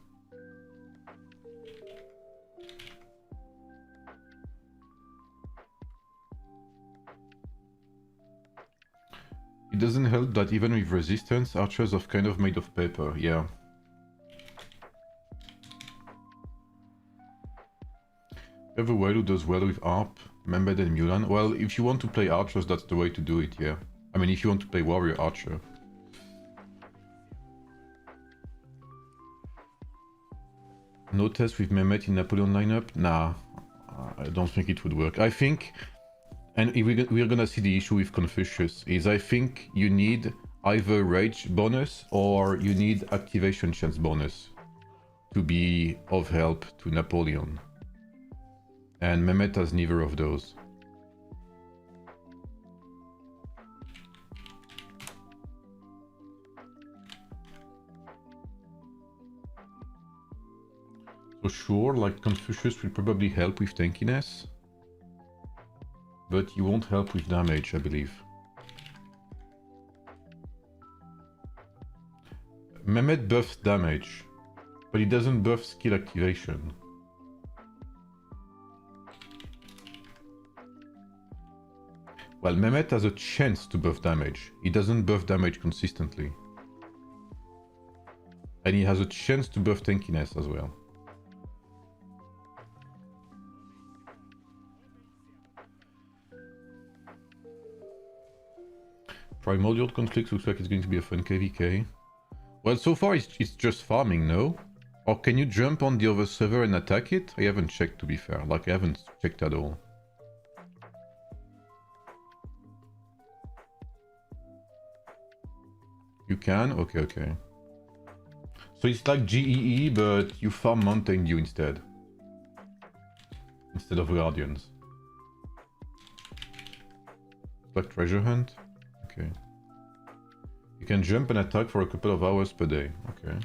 It doesn't help that even with resistance, archers are kind of made of paper, yeah. You have a whale who does well with ARP, Mehmed and Mulan. Well, if you want to play archers, that's the way to do it, yeah. I mean, if you want to play warrior archer. No test with Mehmet in Napoleon lineup? Nah, I don't think it would work. I think, and we're gonna see the issue with Confucius, is I think you need either rage bonus or you need activation chance bonus to be of help to Napoleon. And Mehmet has neither of those. So sure, like Confucius will probably help with tankiness, but he won't help with damage, I believe. Mehmet buffs damage, but he doesn't buff skill activation. Well, Mehmet has a chance to buff damage. He doesn't buff damage consistently. And he has a chance to buff tankiness as well. Primordial Conflict looks like it's going to be a fun KVK. Well, so far it's just farming, no? Or can you jump on the other server and attack it? I haven't checked, to be fair. Like, I haven't checked at all. You can? Okay, okay. So it's like GEE, but you farm Mountain Dew instead. Instead of Guardians. Like Treasure Hunt? Okay. You can jump and attack for a couple of hours per day. Okay.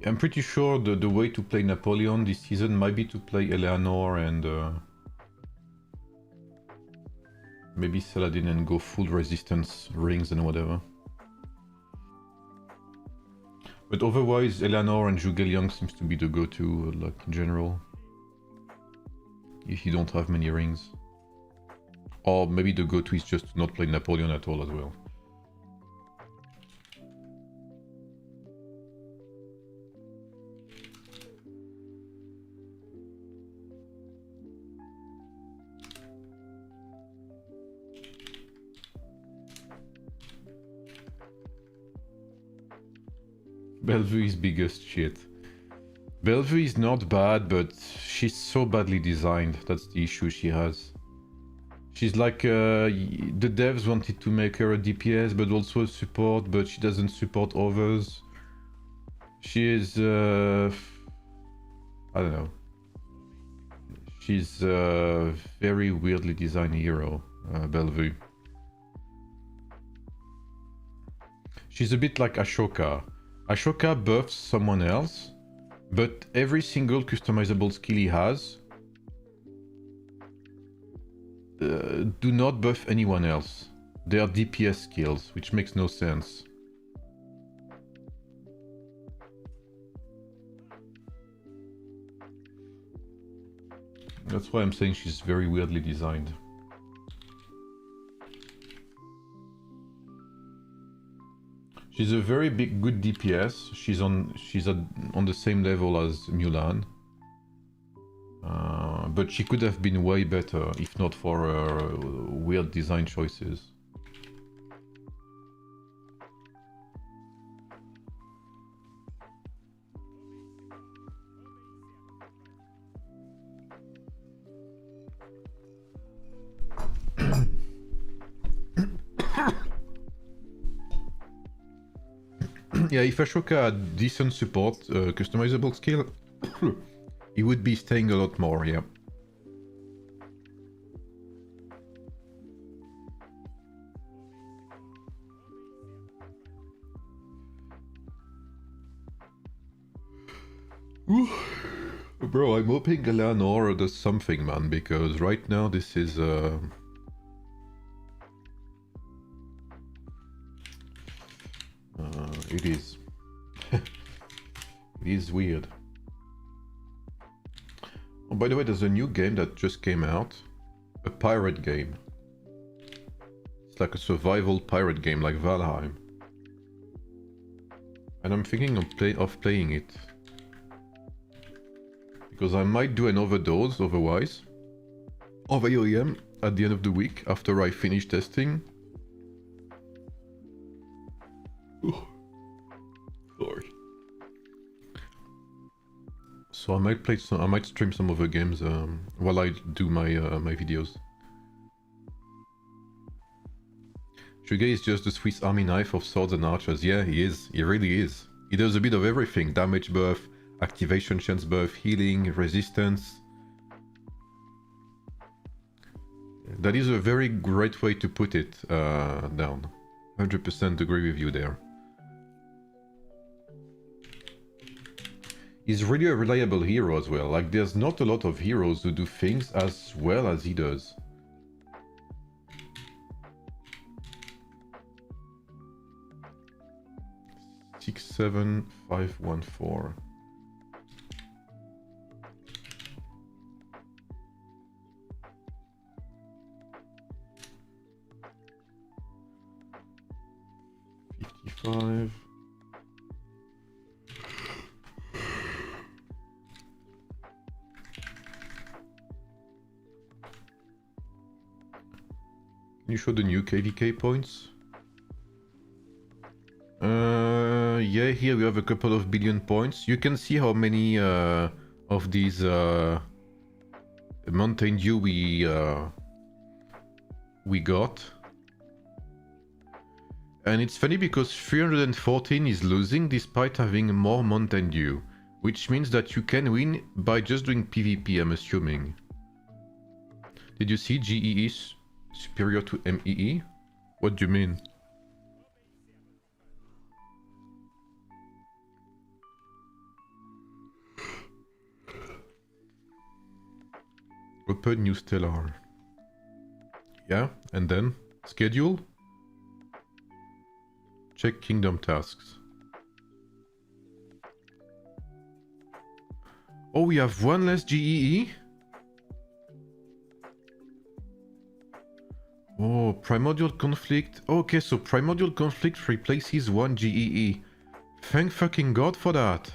I'm pretty sure the way to play Napoleon this season might be to play Eleanor and Maybe Saladin and go full resistance rings and whatever. But otherwise, Eleanor and Zhuge Liang seems to be the go-to, like, in general. If you don't have many rings. Or maybe the go-to is just to not play Napoleon at all as well. Bellevue is biggest shit. Bellevue is not bad, but she's so badly designed. That's the issue she has. She's like, the devs wanted to make her a DPS, but also a support, but she doesn't support others. She is, I don't know. She's a very weirdly designed hero, Bellevue. She's a bit like Ashoka. Ashoka buffs someone else, but every single customizable skill he has do not buff anyone else. They are DPS skills, which makes no sense. That's why I'm saying she's very weirdly designed. She's a very good DPS. She's on the same level as Mulan. But she could have been way better if not for her weird design choices. Yeah, if Ashoka had decent support, customizable skill, he would be staying a lot more, yeah. Bro, I'm hoping Eleanor does something, man, because right now this is... it is. It is weird. Oh, by the way, there's a new game that just came out. A pirate game. It's like a survival pirate game, like Valheim. And I'm thinking of playing it. Because I might do an overdose, otherwise. Of AoEM at the end of the week, after I finish testing. Sorry. So I might play some. I might stream some other games while I do my my videos. Shuge is just the Swiss Army knife of swords and archers. Yeah, he is. He really is. He does a bit of everything: damage buff, activation chance buff, healing, resistance. That is a very great way to put it down. 100% agree with you there. He's really a reliable hero as well. Like, there's not a lot of heroes who do things as well as he does. Six, 7, 5, 1, 4. $55. Can you show the new KVK points? Yeah, here we have a couple of billion points. You can see how many of these Mountain Dew we got. And it's funny because 314 is losing despite having more Mountain Dew, which means that you can win by just doing PvP, I'm assuming. Did you see GEE superior to MEE? What do you mean? Open new stellar. Yeah, and then schedule. Check kingdom tasks. Oh, we have one less GEE? Oh, primordial conflict. Okay, so primordial conflict replaces one GEE. Thank fucking god for that.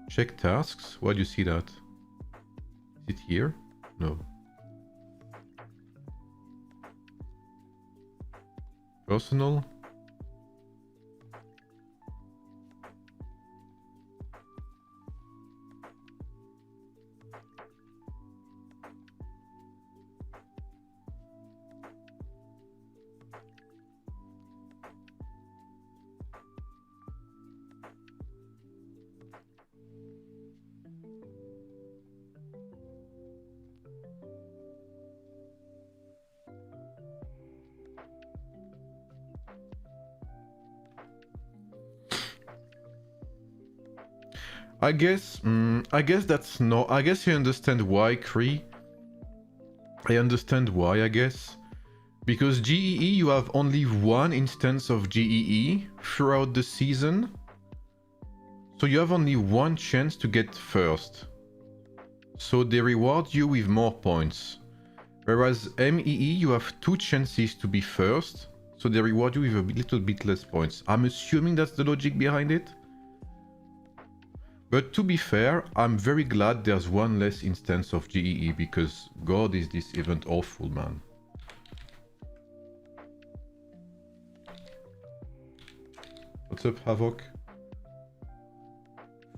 Check tasks. Where do you see that? Is it here? No. Personal. I guess that's no. I guess you understand why, Kree. I understand why, I guess. Because GEE, you have only one instance of GEE throughout the season. So you have only one chance to get first. So they reward you with more points. Whereas MEE, you have two chances to be first. So they reward you with a little bit less points. I'm assuming that's the logic behind it. But to be fair, I'm very glad there's one less instance of GEE because god is this event awful, man. What's up, Havoc?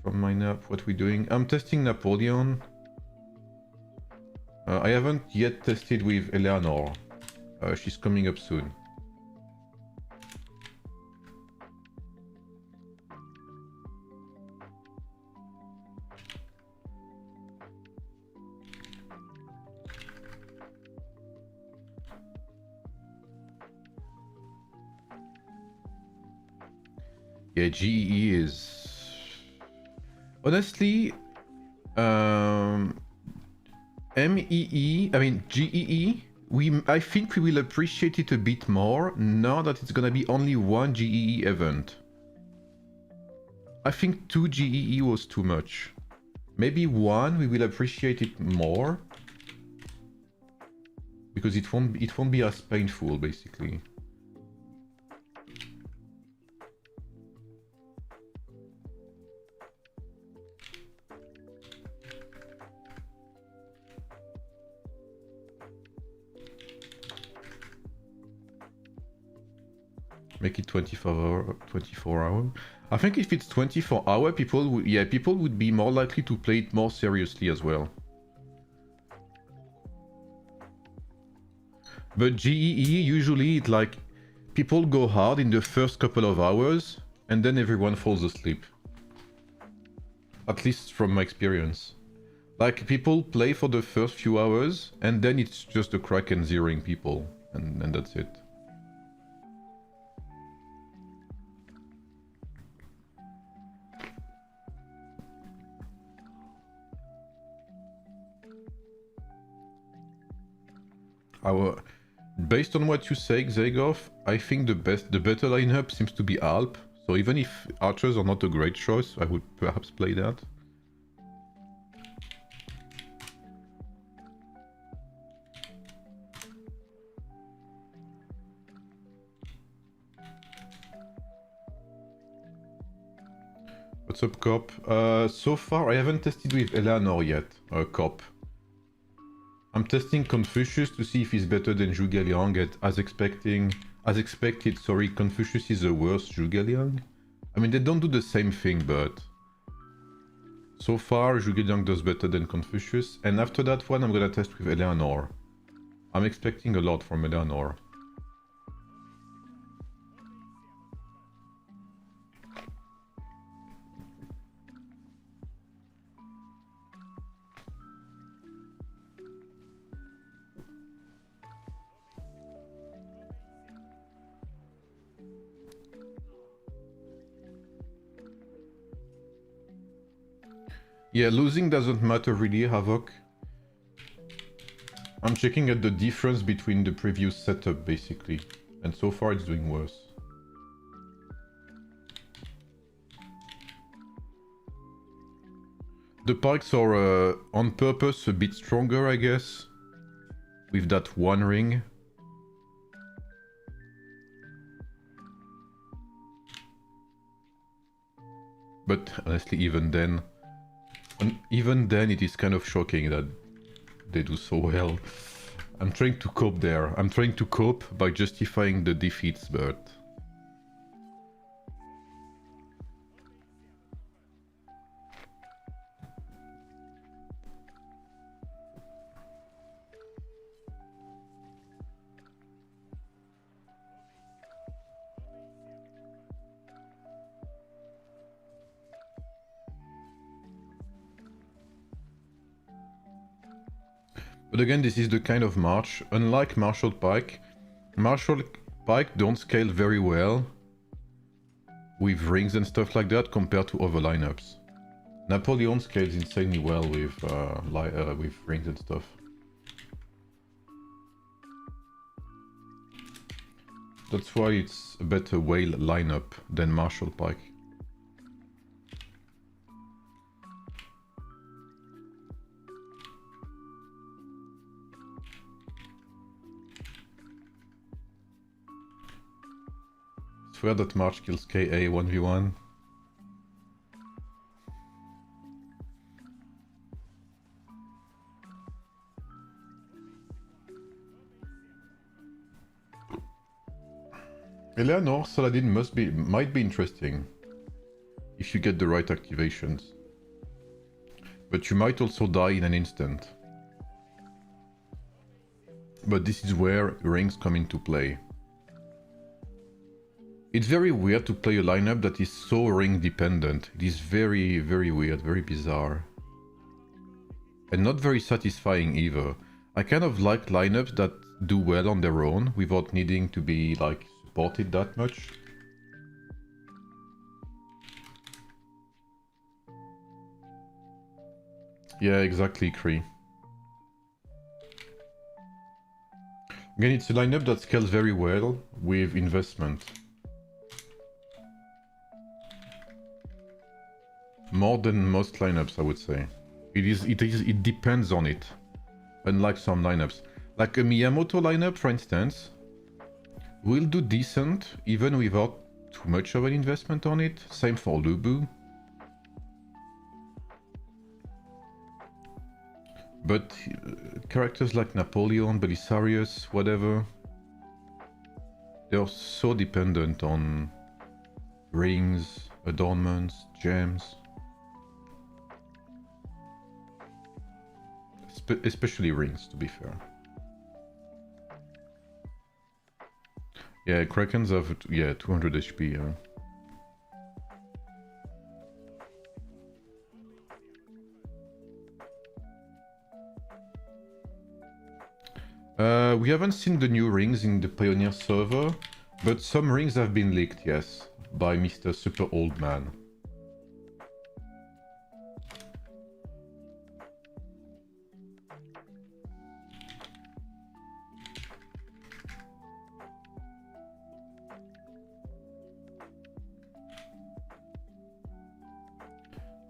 From my nap, what we doing? I'm testing Napoleon. I haven't yet tested with Eleanor. She's coming up soon. Yeah, GEE is... Honestly, GEE, I think we will appreciate it a bit more now that it's gonna be only one GEE event. I think 2 GEE was too much. Maybe 1 we will appreciate it more. Because it won't be as painful, basically. Make it 24 hour. I think if it's 24 hour, people would be more likely to play it more seriously as well. But GEE, usually it like people go hard in the first couple of hours and then everyone falls asleep. At least from my experience. Like people play for the first few hours and then it's just a Kraken zeroing people and that's it. Based on what you say, Zegov, I think the better lineup seems to be Alp. So even if archers are not a great choice, I would perhaps play that. What's up, Cop? So far, I haven't tested with Eleanor yet, Cop. I'm testing Confucius to see if he's better than Zhuge Liang, and as expected, sorry, Confucius is the worst Zhuge Liang. I mean, they don't do the same thing, but... So far, Zhuge Liang does better than Confucius, and after that one, I'm gonna test with Eleanor. I'm expecting a lot from Eleanor. Yeah, losing doesn't matter really, Havoc. I'm checking at the difference between the previous setup, basically. And so far it's doing worse. The pikes are on purpose a bit stronger, I guess. With that one ring. But honestly, even then it is kind of shocking that they do so well. I'm trying to cope there. I'm trying to cope by justifying the defeats, but... But again, this is the kind of march. Unlike Marshal Pike don't scale very well with rings and stuff like that compared to other lineups. Napoleon scales insanely well with rings and stuff. That's why it's a better whale lineup than Marshal Pike. Swear that March kills KA 1v1. Eleanor Saladin might be interesting if you get the right activations. But you might also die in an instant. But this is where rings come into play. It's very weird to play a lineup that is so ring dependent. It is very, very weird, very bizarre. And not very satisfying either. I kind of like lineups that do well on their own without needing to be like supported that much. Yeah, exactly, Kree. Again, it's a lineup that scales very well with investment. More than most lineups, I would say. It depends on it. Unlike some lineups. Like a Miyamoto lineup, for instance, will do decent even without too much of an investment on it. Same for Lubu. But characters like Napoleon, Belisarius, whatever, they are so dependent on rings, adornments, gems. Especially rings, to be fair. Yeah, Krakens have, yeah, 200 HP, yeah. We haven't seen the new rings in the Pioneer server, but some rings have been leaked, yes, by Mr. Super Old Man.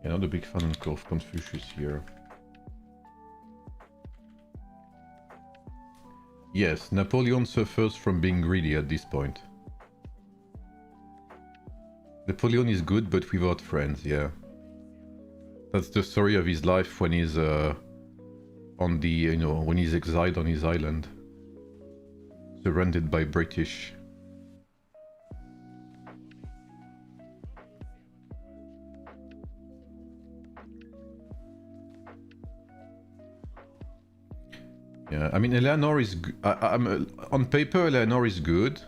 Yeah, not a big fan of Confucius here. Yes, Napoleon suffers from being greedy at this point. Napoleon is good, but without friends, yeah. That's the story of his life when he's on the, you know, when he's exiled on his island. Surrounded by British. Yeah, I mean, Eleanor is... on paper, Eleanor is good.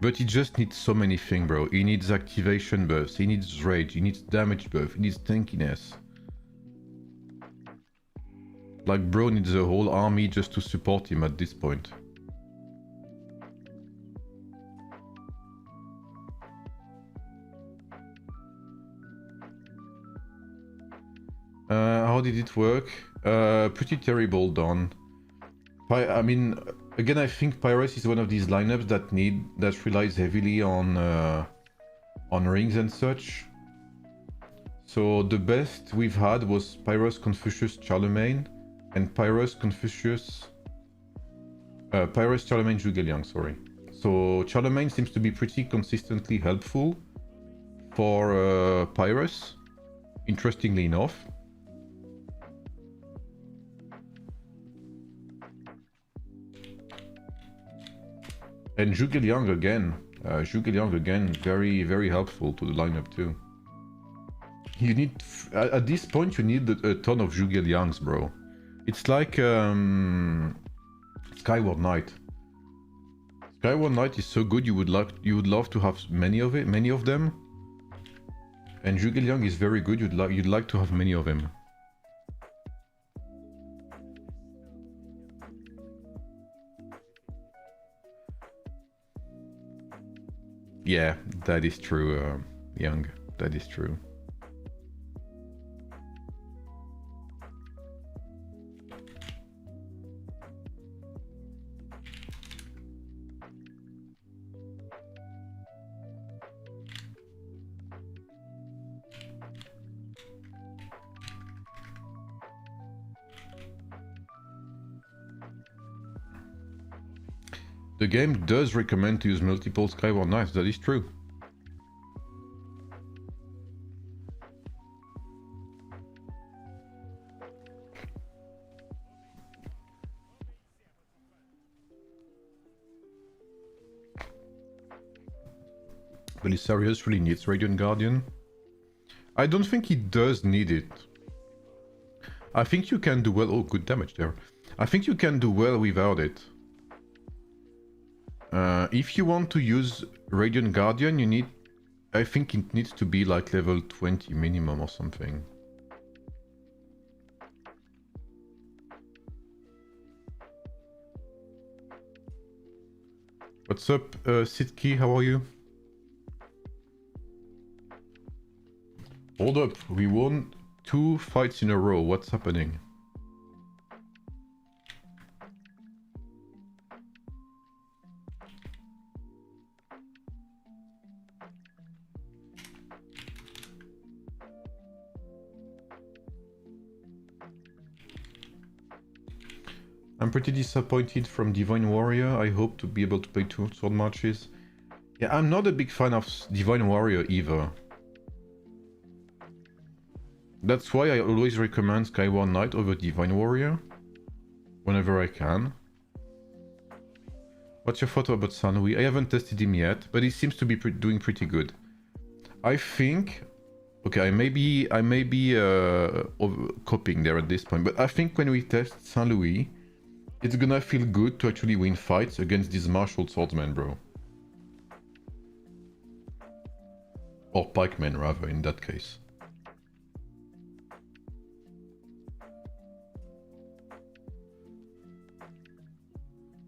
But he just needs so many things, bro. He needs activation buffs, he needs rage, he needs damage buff, he needs tankiness. Like, bro needs a whole army just to support him at this point. how did it work? Pretty terrible done. I mean, again, I think Pyrus is one of these lineups that relies heavily on rings and such. So the best we've had was Pyrus, Confucius, Charlemagne, and Pyrus, Confucius, Pyrus, Charlemagne, Zhuge Liang, sorry. So Charlemagne seems to be pretty consistently helpful for Pyrus, interestingly enough. And Zhuge Liang again, very, very helpful to the lineup too. You need, at this point, you need a ton of Zhuge Liangs, bro. It's like Skyward Knight. Skyward Knight is so good, you would love to have many of them. And Zhuge Liang is very good, you'd like to have many of them. Yeah, that is true, Young. That is true. The game does recommend to use multiple Skyward Knights, that is true. Belisarius really needs Radiant Guardian. I don't think he does need it. I think you can do well. Oh, good damage there. I think you can do well without it. If you want to use Radiant Guardian, you need... I think it needs to be like level 20 minimum or something. What's up, Sitki? How are you? Hold up, we won 2 fights in a row. What's happening? I'm pretty disappointed from Divine Warrior. I hope to be able to play 2 sword matches. Yeah, I'm not a big fan of Divine Warrior either. That's why I always recommend Skyward Knight over Divine Warrior. Whenever I can. What's your thought about Sanui? I haven't tested him yet, but he seems to be doing pretty good. I think... Okay, I may be copying there at this point, but I think when we test Saint Louis, it's gonna feel good to actually win fights against these martial swordsmen, bro. Or pikemen, rather, in that case.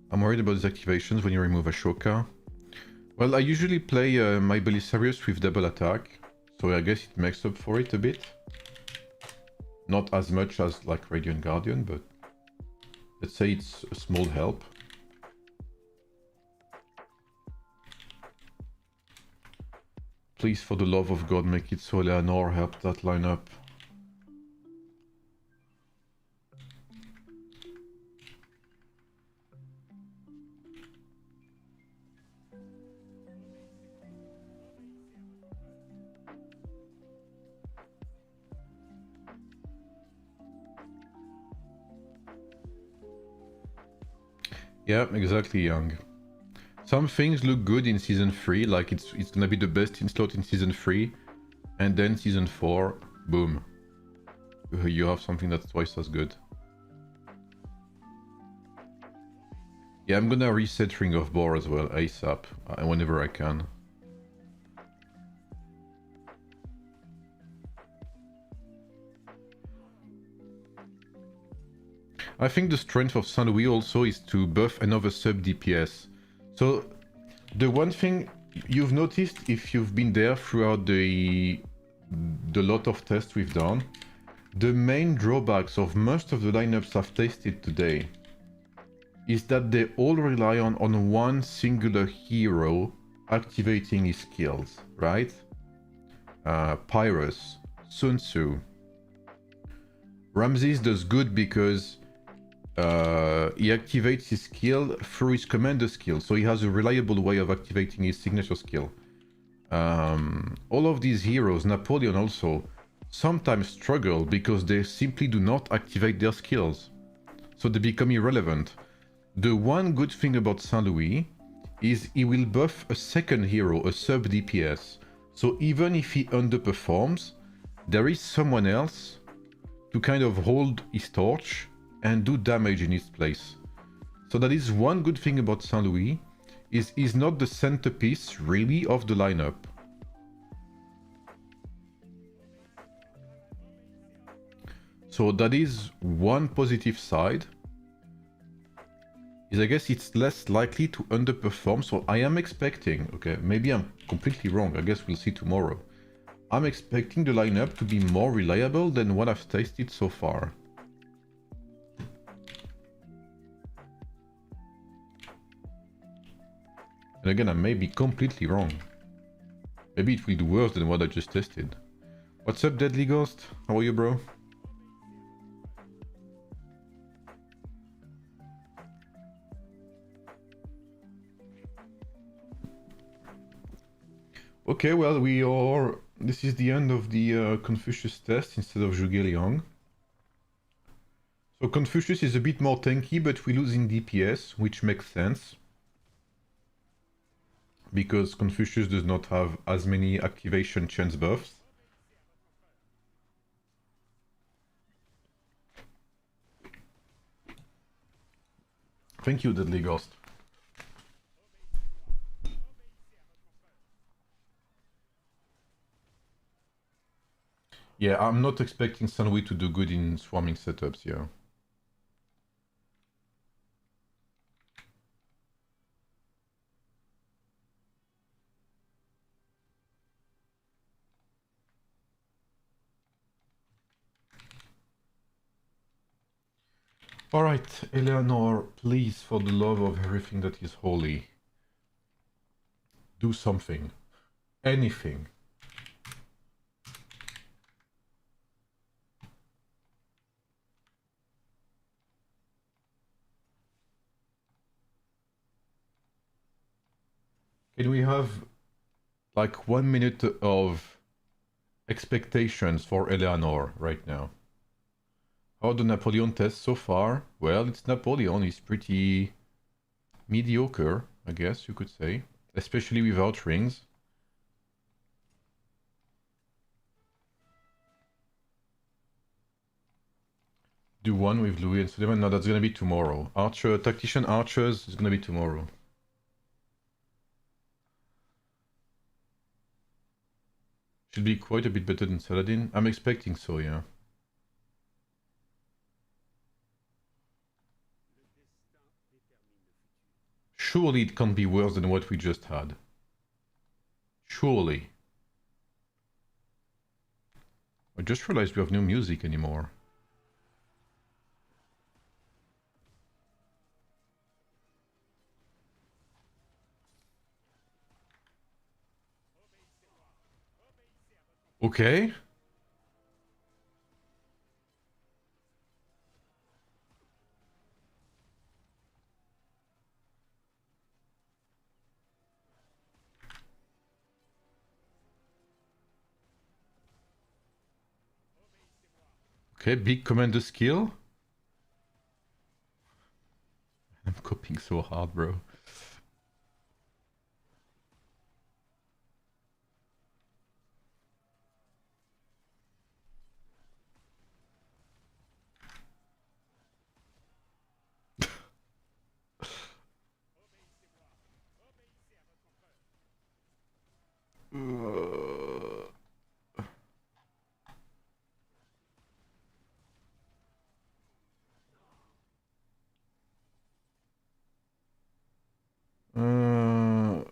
I'm worried about these activations when you remove Ashoka. Well, I usually play my Belisarius with double attack, so I guess it makes up for it a bit. Not as much as like Radiant Guardian, but let's say it's a small help. Please, for the love of God, make it so Eleanor help that lineup. Yeah, exactly, Young. Some things look good in Season 3, like it's gonna be the best in slot in Season 3, and then Season 4, boom. You have something that's twice as good. Yeah, I'm gonna reset Ring of Boar as well, ASAP, whenever I can. I think the strength of Saint Louis also is to buff another sub DPS. So the one thing you've noticed if you've been there throughout the lot of tests we've done, The main drawbacks of most of the lineups I've tasted today is that they all rely on one singular hero activating his skills, right? Pyrrhus, Sun Tzu. Ramses does good because he activates his skill through his commander skill, so he has a reliable way of activating his signature skill. All of these heroes, Napoleon also, sometimes struggle because they simply do not activate their skills, so they become irrelevant. The one good thing about Saint Louis is he will buff a second hero, a sub DPS, so even if he underperforms, there is someone else to kind of hold his torch and do damage in his place. So that is one good thing about Saint Louis, is he's not the centerpiece really of the lineup. So that is one positive side, is I guess it's less likely to underperform. So I am expecting, okay, maybe I'm completely wrong, I guess we'll see tomorrow. I'm expecting the lineup to be more reliable than what I've tasted so far. And again, I may be completely wrong. Maybe it will do worse than what I just tested. What's up, Deadly Ghost? How are you, bro? Okay, well, this is the end of the Confucius test instead of Zhuge Liang. So Confucius is a bit more tanky, but we lose in DPS, which makes sense. Because Confucius does not have as many activation chance buffs. Thank you, Deadly Ghost. Yeah, I'm not expecting Saint Louis to do good in swarming setups, yeah. Alright, Eleanor, please, for the love of everything that is holy, do something. Anything. Can we have like 1 minute of expectations for Eleanor right now? How the Napoleon test so far? Well, it's Napoleon, he's pretty mediocre, I guess you could say, especially without rings. Do one with Louis and Suleiman? No, that's gonna be tomorrow. Tactician Archers is gonna be tomorrow. Should be quite a bit better than Saladin. I'm expecting so, yeah. Surely it can't be worse than what we just had. Surely. I just realized we have no music anymore. Okay. Okay, big commander skill. I'm copying so hard, bro.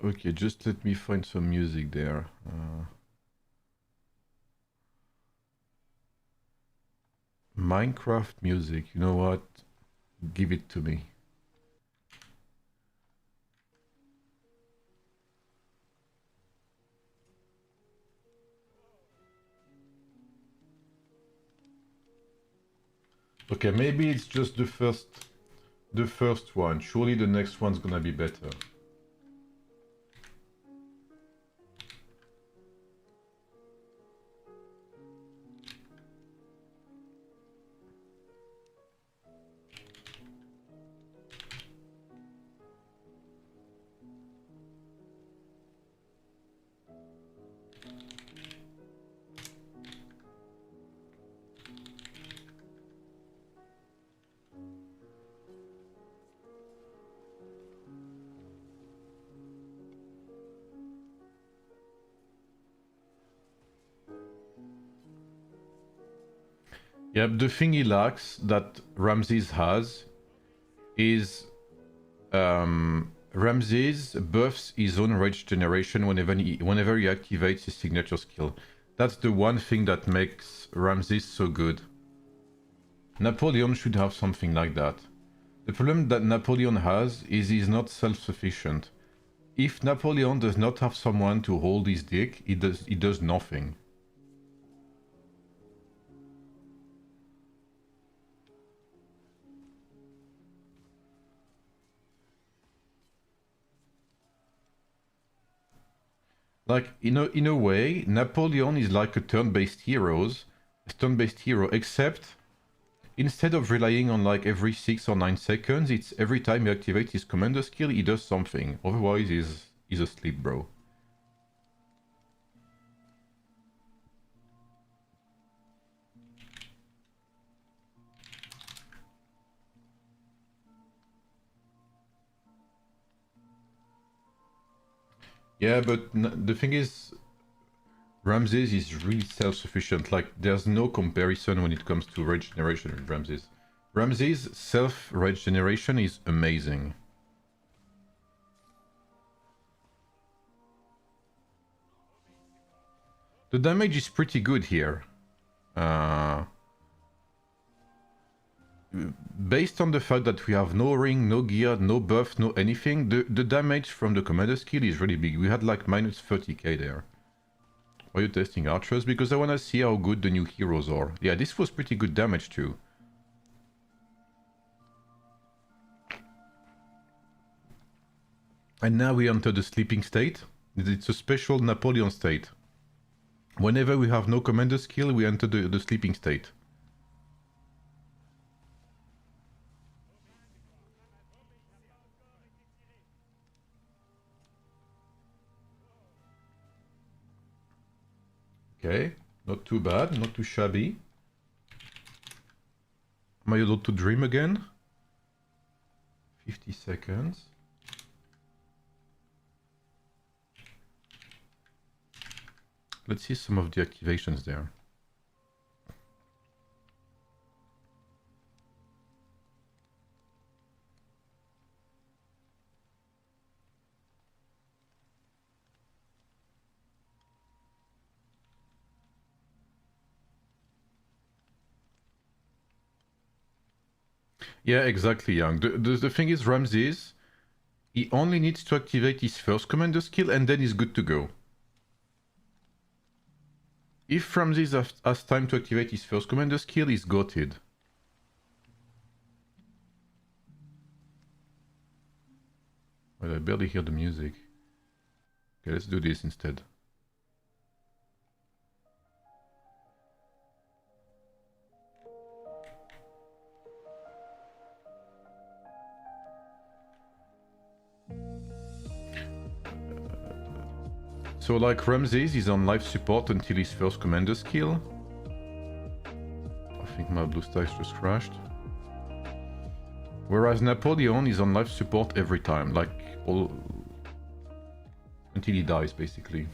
Okay, just let me find some music there. Minecraft music. You know what? Give it to me. Okay, maybe it's just the first one. Surely the next one's gonna be better. Yeah, the thing he lacks that Ramses has is Ramses buffs his own rage generation whenever he activates his signature skill. That's the one thing that makes Ramses so good. Napoleon should have something like that. The problem that Napoleon has is he's not self-sufficient. If Napoleon does not have someone to hold his dick, he does nothing. Like, in a way, Napoleon is like a turn-based hero, except instead of relying on like every 6 or 9 seconds, it's every time he activates his commander skill, he does something. Otherwise, he's asleep, bro. Yeah, but the thing is, Ramses is really self-sufficient. Like, there's no comparison when it comes to rage generation with Ramses. Ramses' self-rage generation is amazing. The damage is pretty good here. Based on the fact that we have no ring, no gear, no buff, no anything, the damage from the commander skill is really big. We had like minus 30k there. Why are you testing archers? Because I want to see how good the new heroes are. Yeah, this was pretty good damage too. And now we enter the sleeping state. It's a special Napoleon state. Whenever we have no commander skill, we enter the sleeping state. Okay, not too bad, not too shabby. Am I allowed to dream again? 50 seconds. Let's see some of the activations there. Yeah, exactly, Young. The thing is, Ramses, he only needs to activate his first commander skill and then he's good to go. If Ramses has time to activate his first commander skill, he's gutted. Well, I barely hear the music. Okay, let's do this instead. So like Ramses is on life support until his first commander skill. I think my blue stacks just crashed. Whereas Napoleon is on life support every time, like all until he dies basically.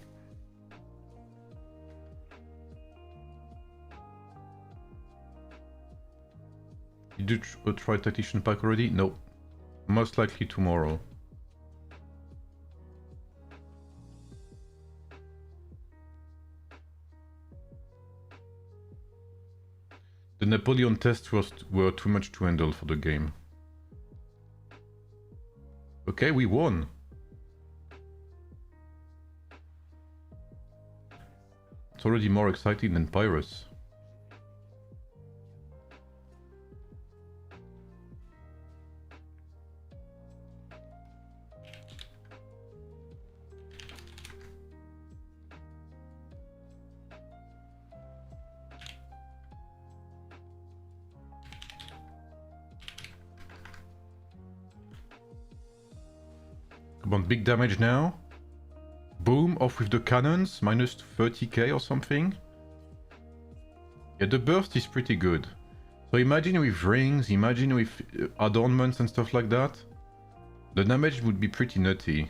Did you try Tactician Pack already? No. Most likely tomorrow. The Napoleon tests were too much to handle for the game. Okay, we won. It's already more exciting than Pyrrhus. Come on, big damage now. Boom, off with the cannons, minus 30k or something. Yeah, the burst is pretty good. So imagine with rings, imagine with adornments and stuff like that. The damage would be pretty nutty.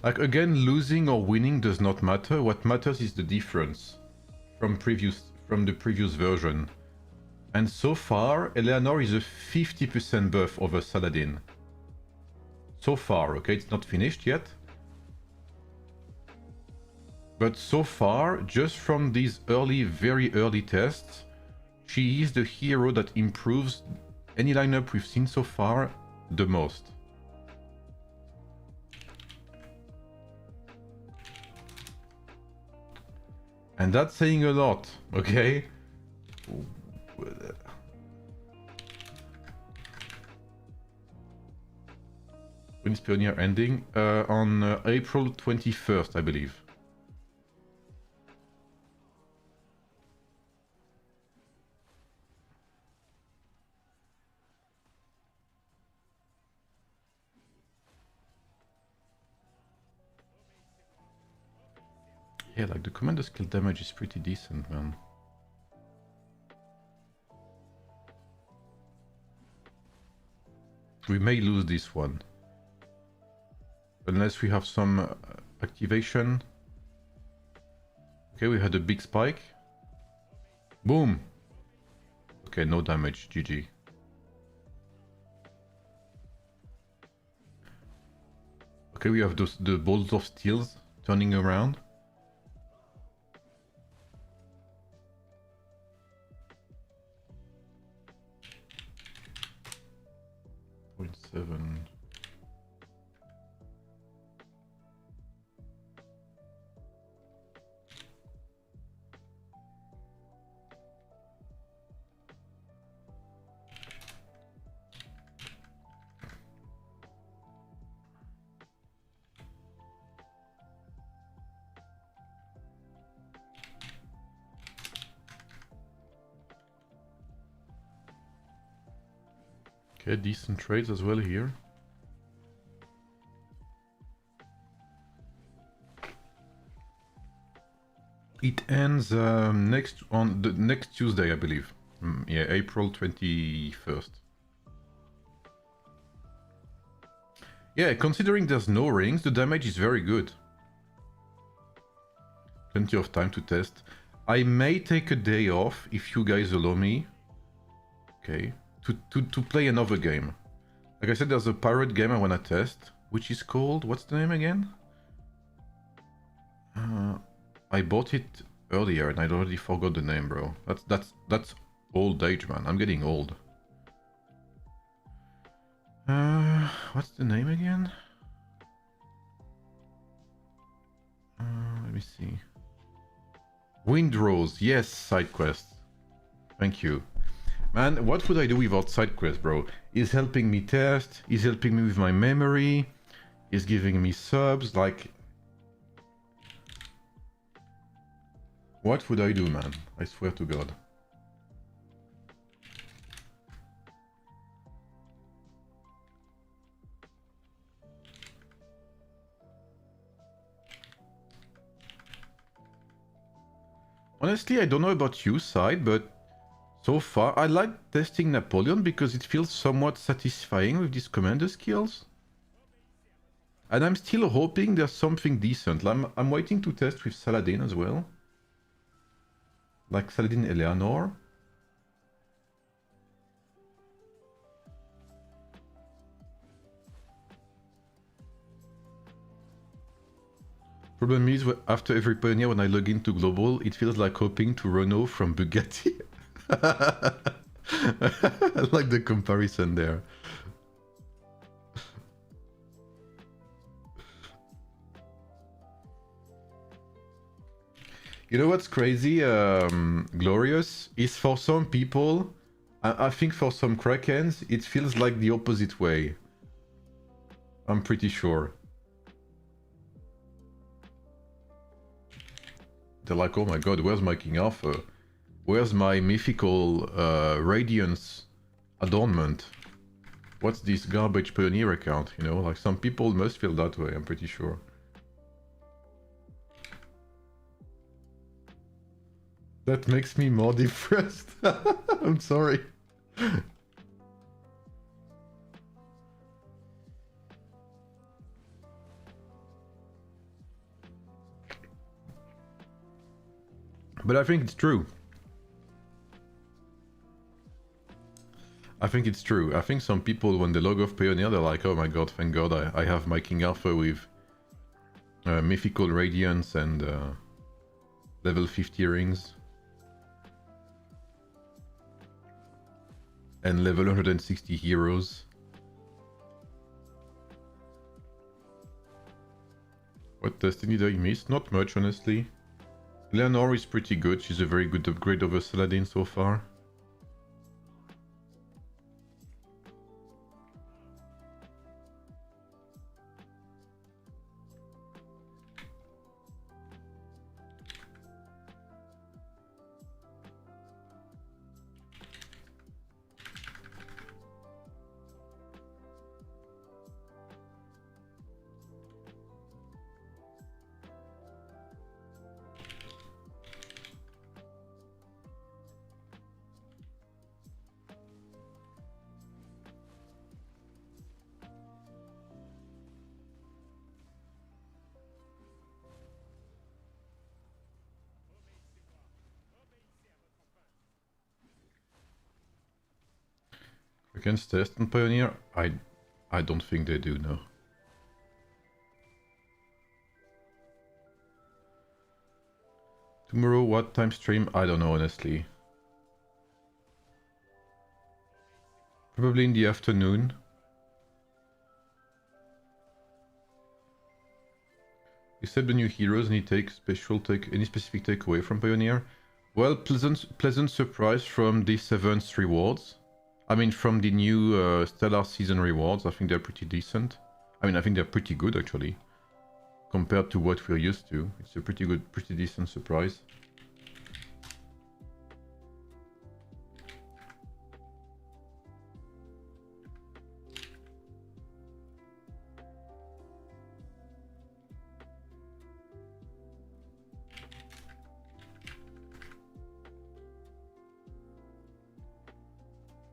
Like again, losing or winning does not matter. What matters is the difference from the previous version. And so far, Eleanor is a 50% buff over Saladin. So far, okay, it's not finished yet. But so far, just from these very early tests, she is the hero that improves any lineup we've seen so far the most. And that's saying a lot, okay? When's Pioneer ending? On April 21st, I believe. Yeah, like the commander skill damage is pretty decent, man. We may lose this one. Unless we have some activation. Okay, we had a big spike. Boom! Okay, no damage, GG. Okay, we have the balls of steels turning around. .7. Okay, decent trades as well here. It ends next Tuesday, I believe. Yeah, April 21st. Yeah, considering there's no rings, the damage is very good. Plenty of time to test. I may take a day off if you guys allow me. Okay. To play another game. Like I said, there's a pirate game I want to test, which is called... What's the name again? I bought it earlier and I already forgot the name, bro. That's old age, man. I'm getting old. What's the name again? Let me see. Windrose, yes, side quest. Thank you. Man, what would I do without side quest, bro? He's helping me test, he's helping me with my memory, he's giving me subs, like... What would I do, man? I swear to God. Honestly, I don't know about you, Side, but so far I like testing Napoleon because it feels somewhat satisfying with these commander skills. And I'm still hoping there's something decent. I'm waiting to test with Saladin as well. Like Saladin Eleanor. Problem is, after every Pioneer, when I log into Global, it feels like hopping to Renault from Bugatti. I like the comparison there. You know what's crazy, Glorious, is for some people, I think for some Krakens, it feels like the opposite way. I'm pretty sure. They're like, oh my god, where's my King Arthur? Where's my mythical Radiance adornment? What's this garbage Pioneer account, you know? Like, some people must feel that way, I'm pretty sure. That makes me more depressed. I'm sorry. But I think it's true. I think it's true. I think some people, when they log off Pioneer, they're like, oh my god, thank god, I have my King Arthur with mythical Radiance and level 50 rings. And level 160 heroes. What destiny do I miss? Not much, honestly. Leonor is pretty good. She's a very good upgrade over Saladin so far. Against Test and Pioneer? I don't think they do, no. Tomorrow, what time stream? I don't know, honestly. Probably in the afternoon. Except the new heroes, any specific takeaway from Pioneer? Well, pleasant surprise from the 7th rewards. I mean, from the new Stellar Season rewards, I think they're pretty decent. I mean, I think they're pretty good, actually. Compared to what we're used to. It's a pretty decent surprise.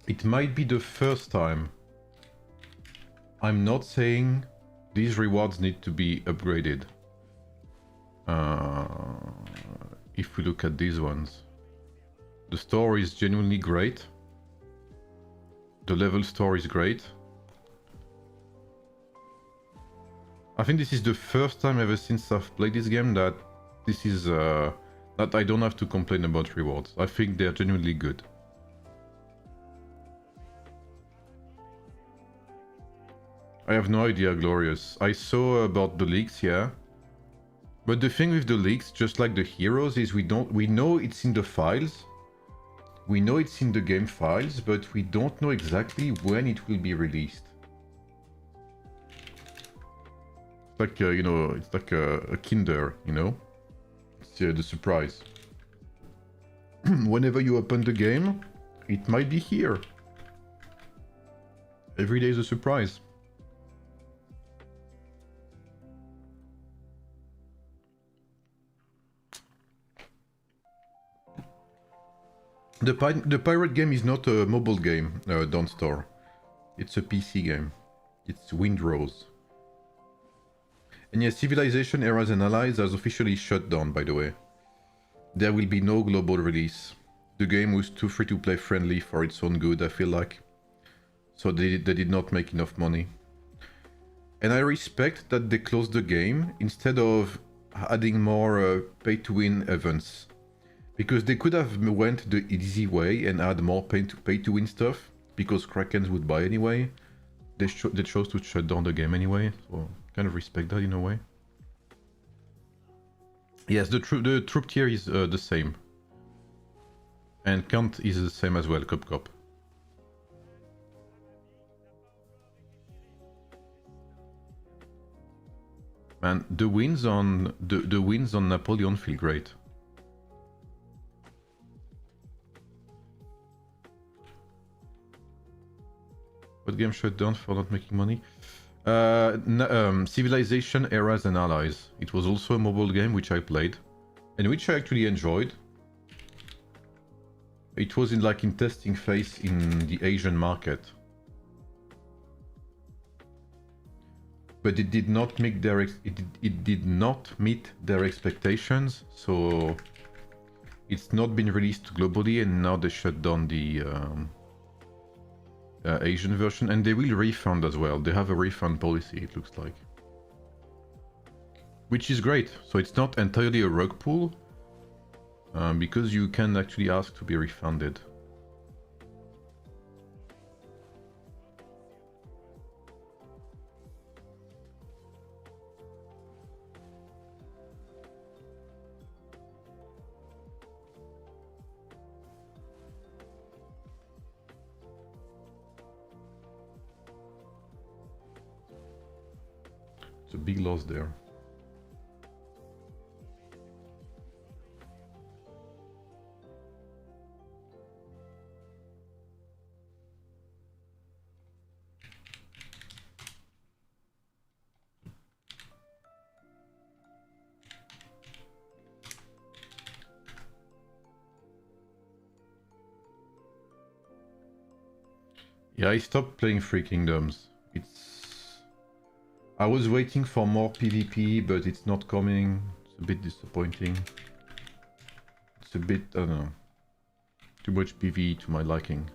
It might be the first time. I'm not saying these rewards need to be upgraded. If we look at these ones. The store is genuinely great. The level store is great. I think this is the first time ever since I've played this game that this is that I don't have to complain about rewards. I think they're genuinely good. I have no idea, Glorious. I saw about the leaks, yeah. But the thing with the leaks, just like the heroes, is we know it's in the files. We know it's in the game files, but we don't know exactly when it will be released. It's like, you know, it's like a Kinder, you know? It's the surprise. Whenever you open the game, it might be here. Every day is a surprise. The pirate game is not a mobile game, Dawn Store. It's a PC game. It's Windrose. And yes, Civilization Eras and Allies has officially shut down, by the way. There will be no global release. The game was too free-to-play friendly for its own good, I feel like. So they did not make enough money. And I respect that they closed the game instead of adding more pay-to-win events. Because they could have went the easy way and add more pay-to-win stuff, because Krakens would buy anyway. They chose to shut down the game anyway, so kind of respect that in a way. Yes, the troop tier is the same. And count is the same as well, Cop. Man, the wins on Napoleon feel great. What game shut down for not making money? Civilization, Eras and Allies. It was also a mobile game which I played, and which I actually enjoyed. It was in testing phase in the Asian market. But it did not meet their expectations, so it's not been released globally, and now they shut down the Asian version, and they will refund as well. They have a refund policy, it looks like, which is great. So it's not entirely a rug pull, because you can actually ask to be refunded. It's a big loss there. Yeah, I stopped playing Free Kingdoms. I was waiting for more PvP, but it's not coming. It's a bit disappointing. It's a bit, I don't know, too much PvE to my liking.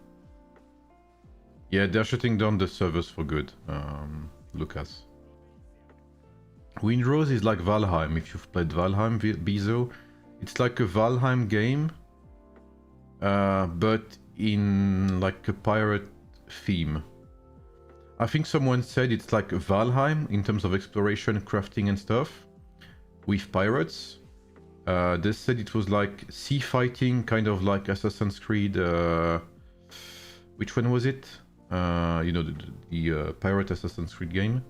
Yeah, they're shutting down the servers for good, Lucas. Windrose is like Valheim, if you've played Valheim, Bizo. It's like a Valheim game, but in like a pirate theme. I think someone said it's like Valheim in terms of exploration, crafting and stuff, with pirates. They said it was like sea fighting, kind of like Assassin's Creed. Which one was it? You know, the pirate Assassin's Creed game.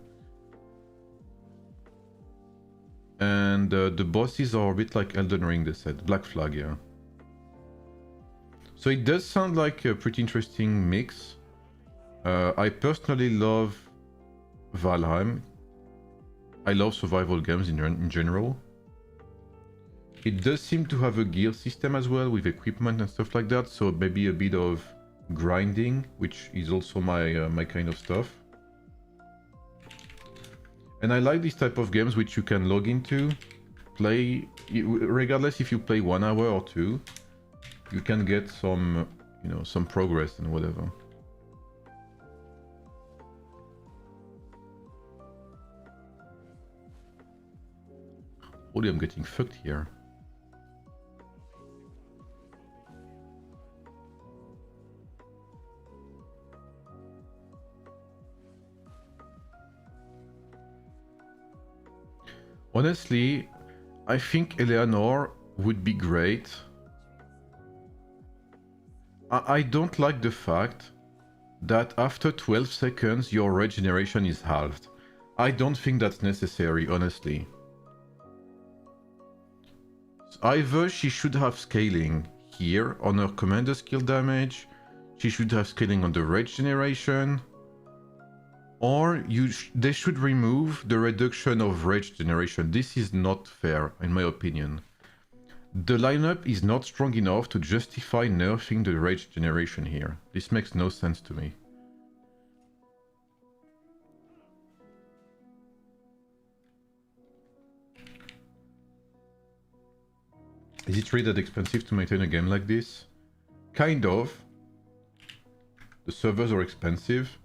And the bosses are a bit like Elden Ring, they said. Black Flag, yeah. So it does sound like a pretty interesting mix. I personally love Valheim. I love survival games in general. It does seem to have a gear system as well, with equipment and stuff like that, so maybe a bit of grinding, which is also my kind of stuff. And I like this type of games which you can log into, play, regardless if you play 1 hour or 2, you can get some, you know, some progress and whatever. Holy, I'm getting fucked here. Honestly, I think Eleanor would be great. I don't like the fact that after 12 seconds your regeneration is halved. I don't think that's necessary, honestly. Either she should have scaling here on her commander skill damage, she should have scaling on the regeneration, or they should remove the reduction of rage generation. This is not fair, in my opinion. The lineup is not strong enough to justify nerfing the rage generation here. This makes no sense to me. Is it really that expensive to maintain a game like this? Kind of. The servers are expensive.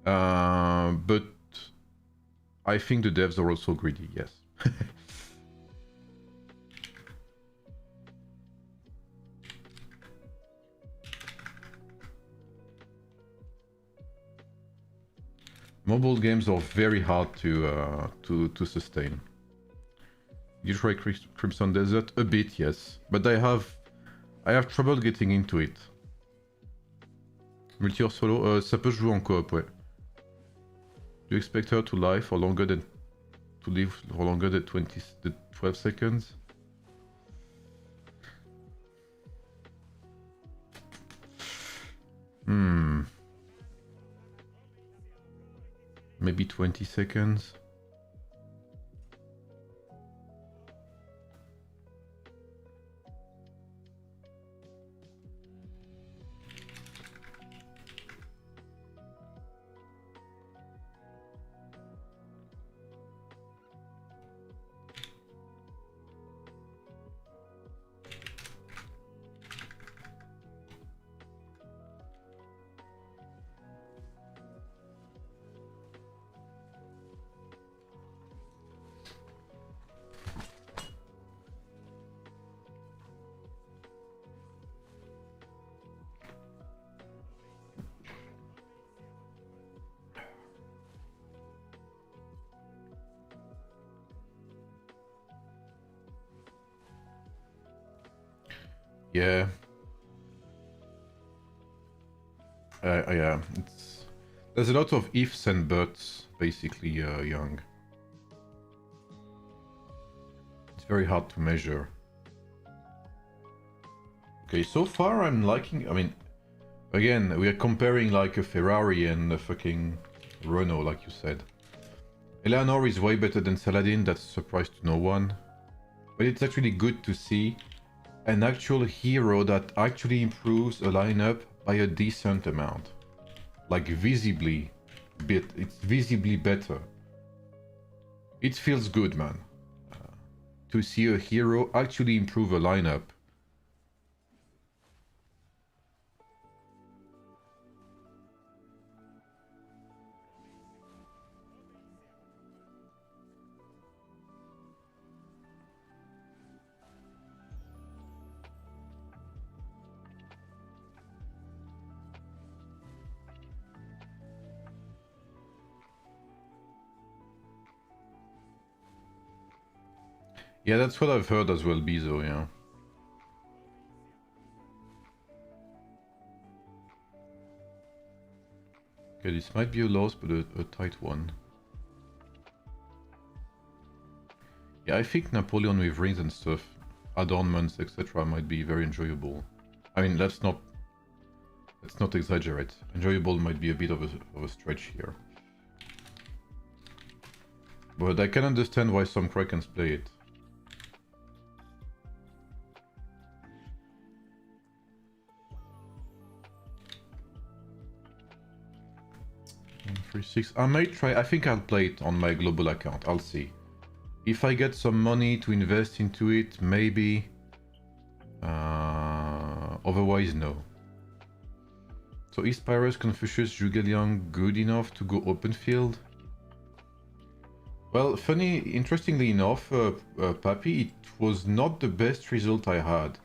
But I think the devs are also greedy, yes. Mobile games are very hard to sustain. You try Crimson Desert? A bit, yes. But I have trouble getting into it. Multi or solo? Ça peut se jouer en coop, ouais. Do you expect her to live for longer than 12 seconds? Maybe 20 seconds. Yeah. Yeah. There's a lot of ifs and buts, basically, Young. It's very hard to measure. Okay, so far I'm liking... I mean, again, we are comparing like a Ferrari and a fucking Renault, like you said. Eleanor is way better than Saladin, that's a surprise to no one. But it's actually good to see an actual hero that actually improves a lineup by a decent amount. Like visibly, it's visibly better. It feels good, man. To see a hero actually improve a lineup. Yeah, that's what I've heard as well, Bizo, yeah. Okay, this might be a loss, but a tight one. Yeah, I think Napoleon with rings and stuff, adornments, etc. might be very enjoyable. I mean, let's not exaggerate. Enjoyable might be a bit of a stretch here. But I can understand why some Krakens play it. 136. I might try. I think I'll play it on my global account. I'll see. If I get some money to invest into it, maybe. Otherwise, no. So is Pyrus, Confucius, Zhuge Liang good enough to go open field? Well, interestingly enough, Papi, it was not the best result I had.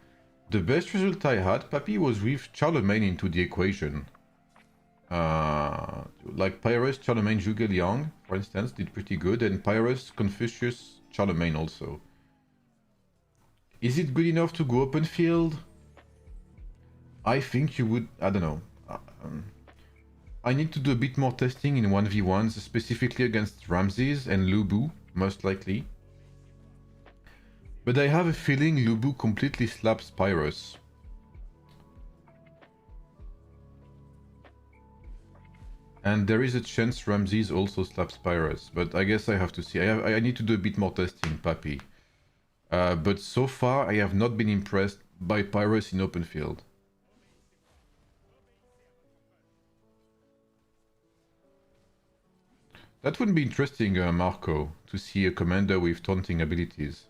The best result I had, Papi, was with Charlemagne into the equation. Like Pyrus, Charlemagne, Zhuge Liang, for instance, did pretty good, and Pyrus, Confucius, Charlemagne also. Is it good enough to go open field? I think you would, I don't know. I need to do a bit more testing in 1v1s, specifically against Ramses and Lubu, most likely. But I have a feeling Lubu completely slaps Pyrus. And there is a chance Ramses also slaps Pyrus, but I guess I have to see. I need to do a bit more testing, Papi. But so far, I have not been impressed by Pyrus in open field. That would be interesting, Marco, to see a commander with taunting abilities.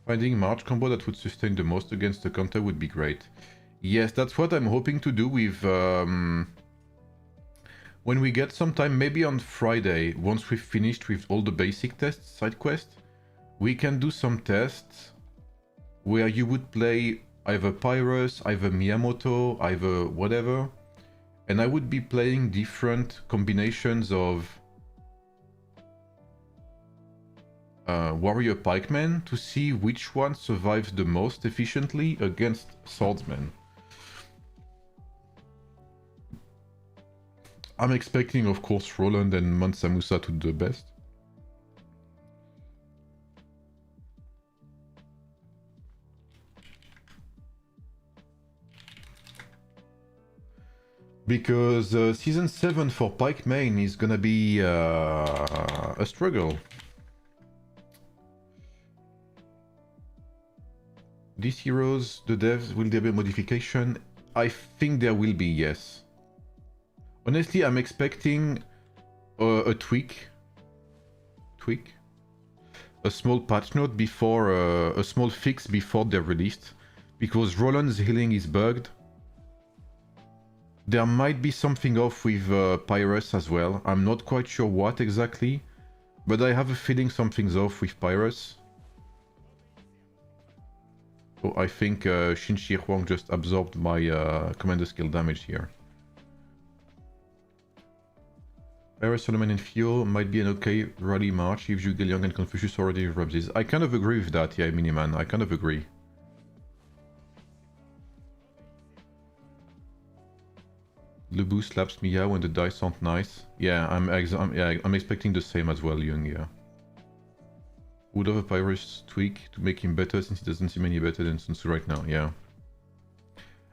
Finding March combo that would sustain the most against the counter would be great. Yes, that's what I'm hoping to do with... when we get some time, maybe on Friday, once we've finished with all the basic tests, side quest, we can do some tests where you would play either Pyrus, either Miyamoto, either whatever, and I would be playing different combinations of warrior pikemen to see which one survives the most efficiently against swordsmen. I'm expecting, of course, Roland and Mansa Musa to do the best. Because Season 7 for Pike Main is gonna be a struggle. These heroes, the devs, will there be a modification? I think there will be, yes. Honestly, I'm expecting a tweak. A small patch note before, a small fix before they're released. Because Roland's healing is bugged. There might be something off with Pyrrhus as well. I'm not quite sure what exactly, but I have a feeling something's off with Pyrrhus. Oh, I think Shin Shi Huang just absorbed my commander skill damage here. Pyrrhus, Solomon and Fio might be an okay rally march if Zhuge Liang and Confucius already have Ramses. I kind of agree with that, yeah, Miniman. I kind of agree. Lubu slaps Miao when the dice aren't nice. Yeah, I'm expecting the same as well, Young, yeah. Would have a Pyrrhus tweak to make him better since he doesn't seem any better than Sun Tzu right now, yeah.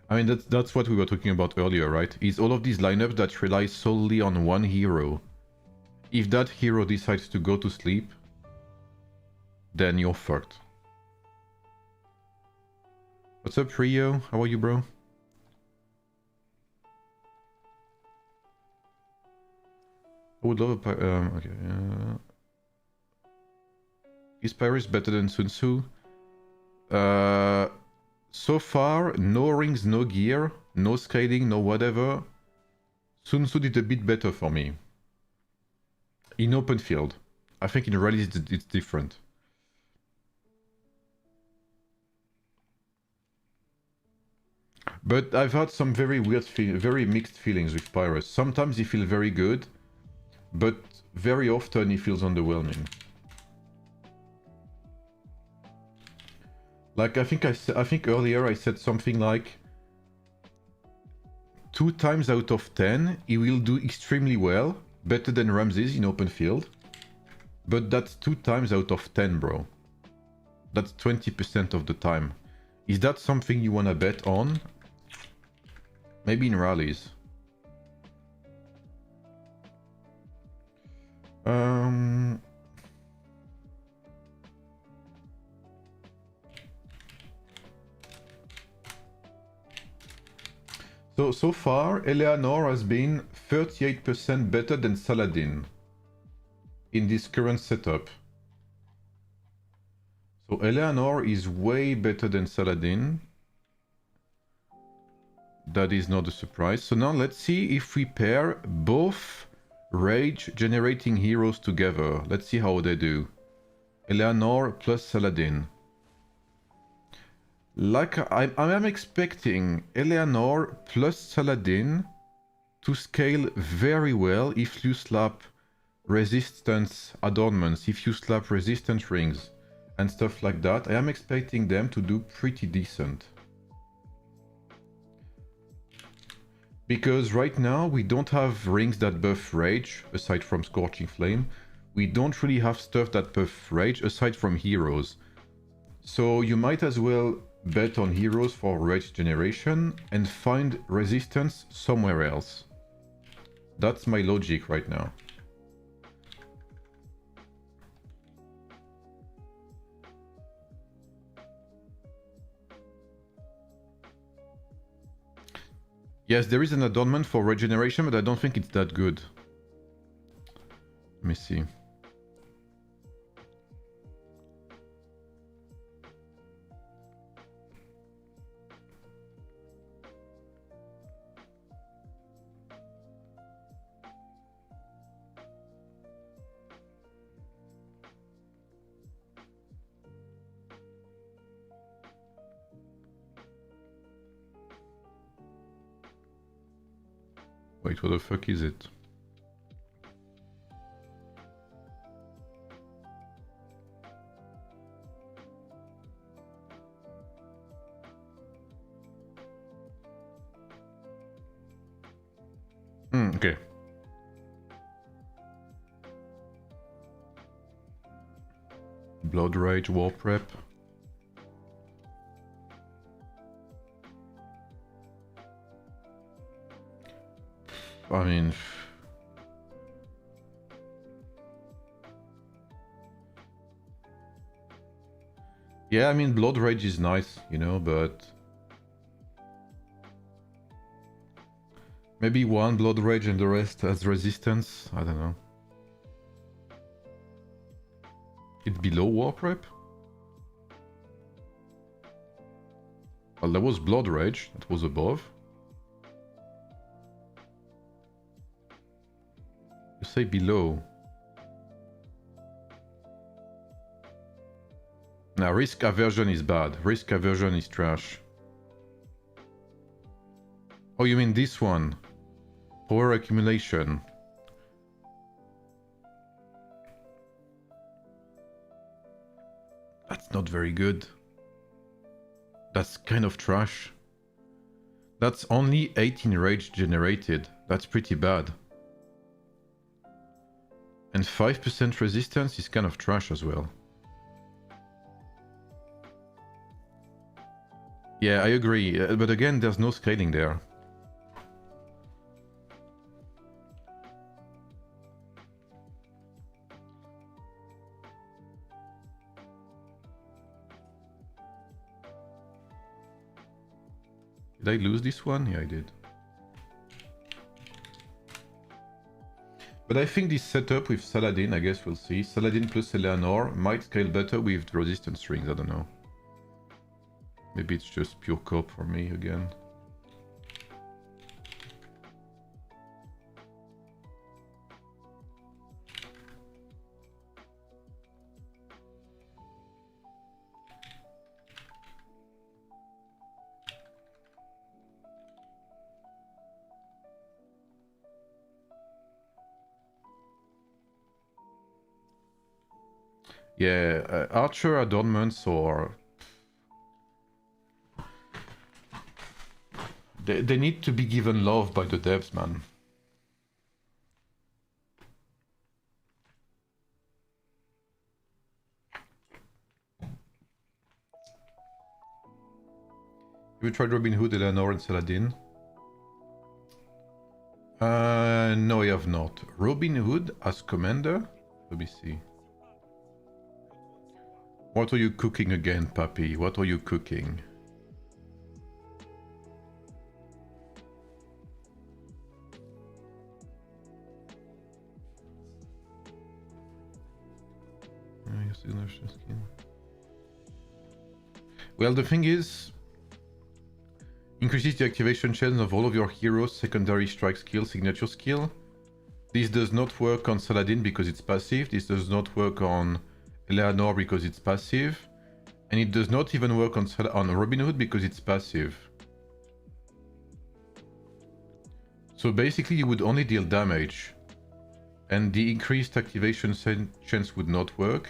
I mean, that's what we were talking about earlier, right? Is all of these lineups that rely solely on one hero. If that hero decides to go to sleep, then you're fucked. What's up, Rio? How are you, bro? I would love a okay. Is Pyrrhus better than Sun Tzu? So far, no rings, no gear, no scaling, no whatever. Sun Tzu did a bit better for me. In open field. I think in rallies it's different. But I've had some very weird, very mixed feelings with Pyrrhus. Sometimes he feels very good, but very often he feels underwhelming. Like I think earlier I said something like 2 times out of 10 he will do extremely well, better than Ramses in open field. But that's 2 times out of 10, bro. That's 20% of the time. Is that something you wanna bet on? Maybe in rallies. So far, Eleanor has been 38% better than Saladin in this current setup. So Eleanor is way better than Saladin. That is not a surprise. So now let's see if we pair both rage generating heroes together. Let's see how they do. Eleanor plus Saladin. Like I am expecting Eleanor plus Saladin to scale very well if you slap resistance adornments, if you slap resistance rings and stuff like that. I am expecting them to do pretty decent. Because right now we don't have rings that buff rage aside from Scorching Flame. We don't really have stuff that buff rage aside from heroes. So you might as well bet on heroes for rage generation and find resistance somewhere else. That's my logic right now. Yes, there is an adornment for regeneration, but I don't think it's that good. Let me see. Wait, what the fuck is it? Okay. Blood Rage, War Prep. I mean... Yeah, I mean, Blood Rage is nice, you know, but... Maybe one Blood Rage and the rest as resistance? I don't know. It's below War Prep? Well, there was Blood Rage, that was above. You say below. Now, Risk Aversion is bad. Risk Aversion is trash. Oh, you mean this one? Power Accumulation. That's not very good. That's kind of trash. That's only 18 rage generated. That's pretty bad. And 5% resistance is kind of trash as well. Yeah, I agree. But again, there's no scaling there. Did I lose this one? Yeah, I did. But I think this setup with Saladin, I guess we'll see. Saladin plus Eleanor might scale better with resistance rings, I don't know. Maybe it's just pure cop for me again. Yeah, Archer adornments or... They need to be given love by the devs, man. Have you tried Robin Hood, Eleanor and Saladin? No, I have not. Robin Hood as commander? Let me see. What are you cooking again, Papi? What are you cooking? Well, the thing is, increases the activation chance of all of your heroes' secondary strike skill, signature skill. This does not work on Saladin because it's passive. This does not work on Eleanor because it's passive. And it does not even work on Robin Hood because it's passive. So basically you would only deal damage. And the increased activation chance would not work.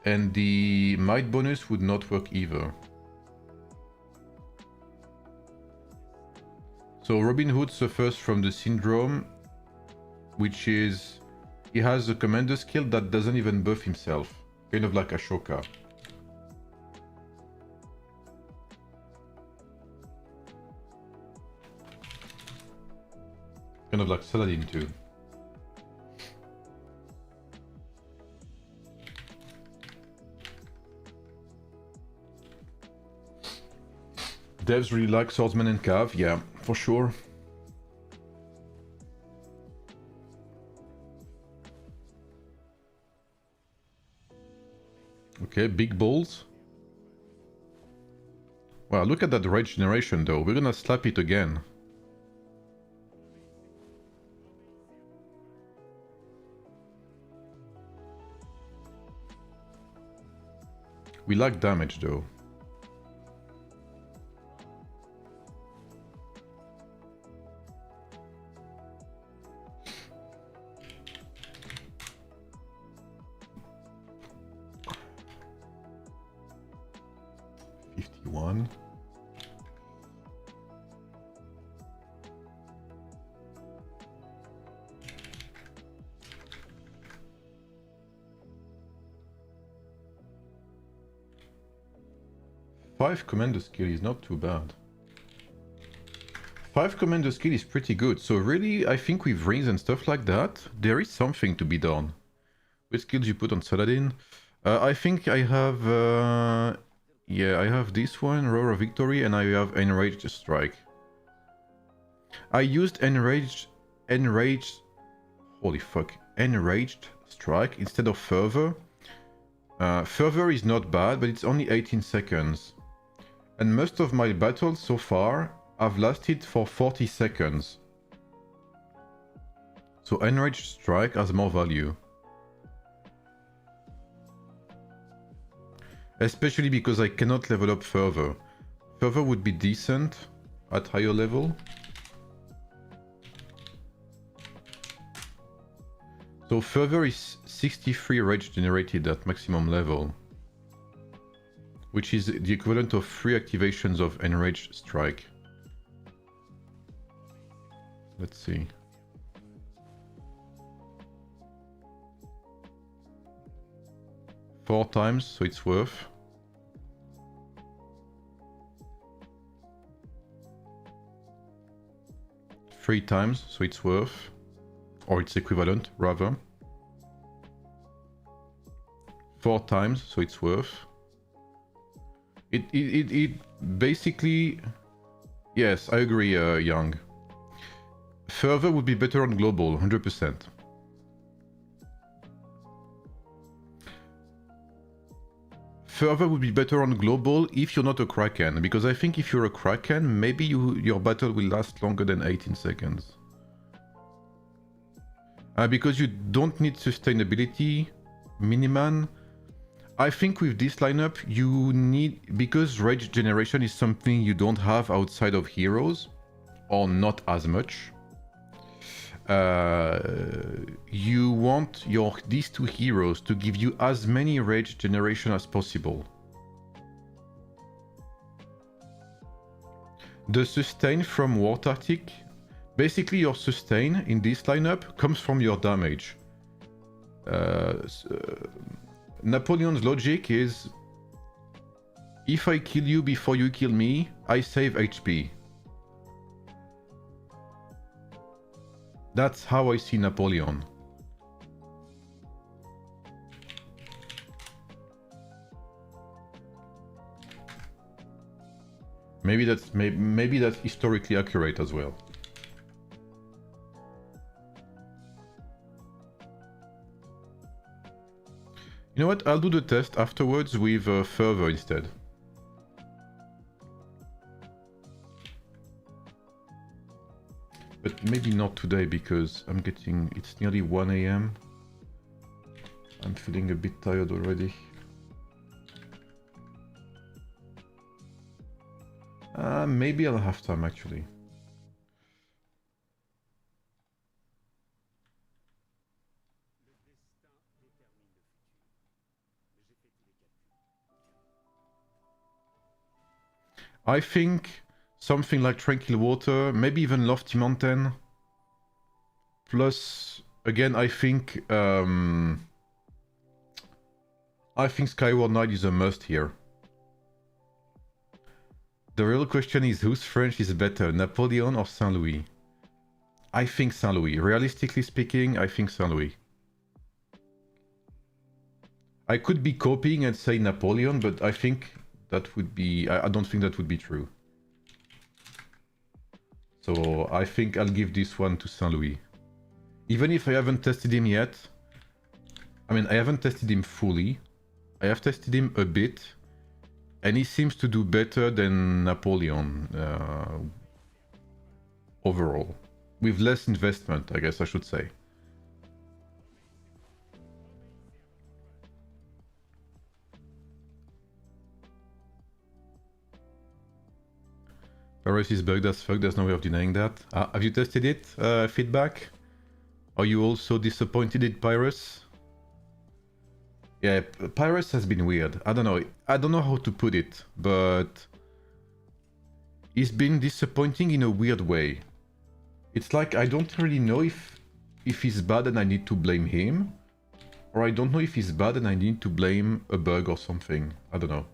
And the might bonus would not work either. So Robin Hood suffers from the syndrome, which is he has a commander skill that doesn't even buff himself, kind of like Ashoka. Kind of like Saladin too. Devs really like Swordsman and Cav, yeah, for sure. Okay, big balls. Wow, look at that rage generation though. We're gonna slap it again. We lack damage though. 51. Five commander skill is not too bad. 5 commander skill is pretty good. So really, I think with rings and stuff like that, there is something to be done. Which skills you put on Saladin? I think I have... yeah, I have this one, Roar of Victory, and I have Enraged Strike. I used Enraged... Holy fuck. Enraged Strike instead of Fervor. Fervor is not bad, but it's only 18 seconds. And most of my battles so far have lasted for 40 seconds. So Enraged Strike has more value. Especially because I cannot level up Fervor. Fervor would be decent at higher level. So Fervor is 63 rage generated at maximum level. Which is the equivalent of 3 activations of Enraged Strike. Let's see. Four times, so it's worth. Three times, so it's worth. Or its equivalent, rather. 4 times, so it's worth. It basically... Yes, I agree, Young. Fervor would be better on global, 100%. Fervor would be better on global if you're not a Kraken, because I think if you're a Kraken, maybe your battle will last longer than 18 seconds. Because you don't need sustainability, Miniman. I think with this lineup, you need... Because rage generation is something you don't have outside of heroes, or not as much. You want these two heroes to give you as many rage generation as possible. The sustain from War Tactic, basically your sustain in this lineup comes from your damage. Napoleon's logic is, if I kill you before you kill me, I save HP. That's how I see Napoleon. Maybe that's historically accurate as well. You know what? I'll do the test afterwards with Fervor instead. But maybe not today because it's nearly 1 AM. I'm feeling a bit tired already. Maybe I'll have time actually. I think something like Tranquil Water, maybe even Lofty Mountain. Plus, again, I think Skyward Knight is a must here. The real question is whose French is better, Napoleon or Saint Louis? I think Saint Louis. Realistically speaking, I think Saint Louis. I could be copying and say Napoleon, but I think that would be... I don't think that would be true. So I think I'll give this one to Saint Louis. Even if I haven't tested him yet. I mean, I haven't tested him fully. I have tested him a bit. And he seems to do better than Napoleon overall. With less investment, I guess I should say. Paris is bugged as fuck, there's no way of denying that. Have you tested it? Feedback? Are you also disappointed in Pyrus? Yeah, Pyrus has been weird. I don't know. I don't know how to put it, but he's been disappointing in a weird way. It's like I don't really know if he's bad and I need to blame him, or I don't know if he's bad and I need to blame a bug or something. I don't know.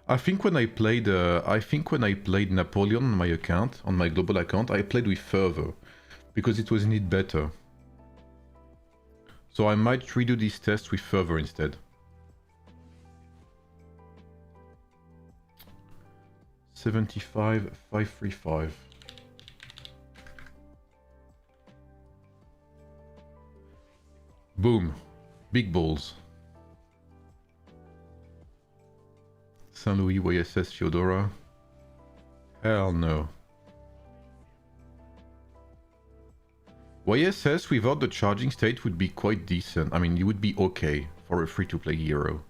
I think when I played Napoleon on my account, on my global account, I played with fervor because it was indeed better. So I might redo this test with fervor instead. 75,535. Boom. Big balls. Saint Louis, YSS, Theodora. Hell no. YSS without the charging state would be quite decent. I mean, it would be okay for a free-to-play hero.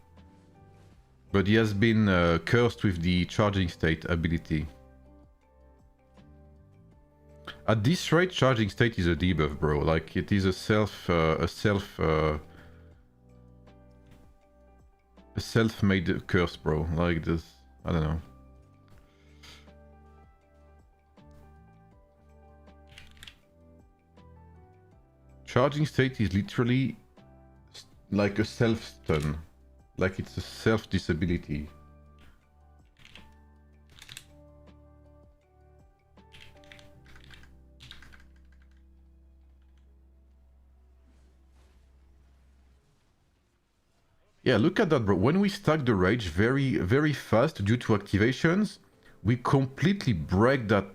But he has been cursed with the charging state ability. At this rate, charging state is a debuff, bro. Like, it is a self-made curse, bro. Like this, I don't know. Charging state is literally like a self-stun. Like it's a self-disability. Yeah, look at that, bro. When we stack the rage very, very fast due to activations, we completely break that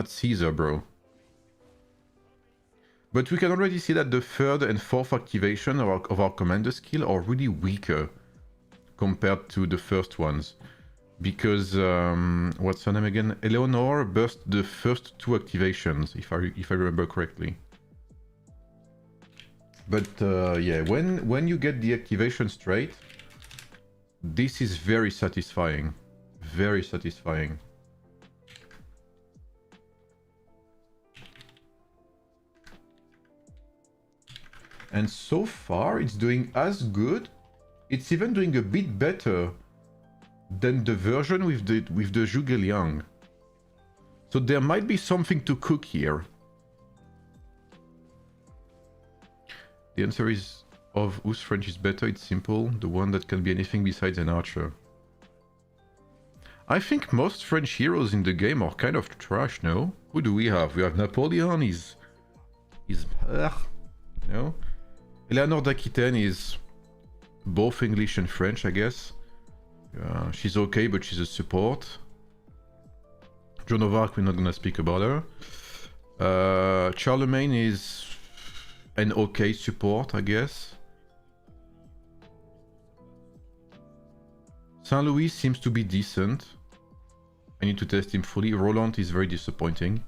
Caesar, bro. But we can already see that the third and fourth activation of our commander skill are really weaker compared to the first ones. Because, what's her name again? Eleanor burst the first two activations, if I remember correctly. But yeah, when you get the activation straight, this is very satisfying. Very satisfying. And so far, it's doing as good. It's even doing a bit better than the version with the Zhuge Liang. So there might be something to cook here. The answer is of whose French is better. It's simple. The one that can be anything besides an archer. I think most French heroes in the game are kind of trash, no? Who do we have? We have Napoleon. He's no? Eleanor d'Aquitaine is both English and French, I guess. She's okay, but she's a support. Joan of Arc, we're not gonna speak about her. Charlemagne is an okay support, I guess. Saint Louis seems to be decent. I need to test him fully. Roland is very disappointing.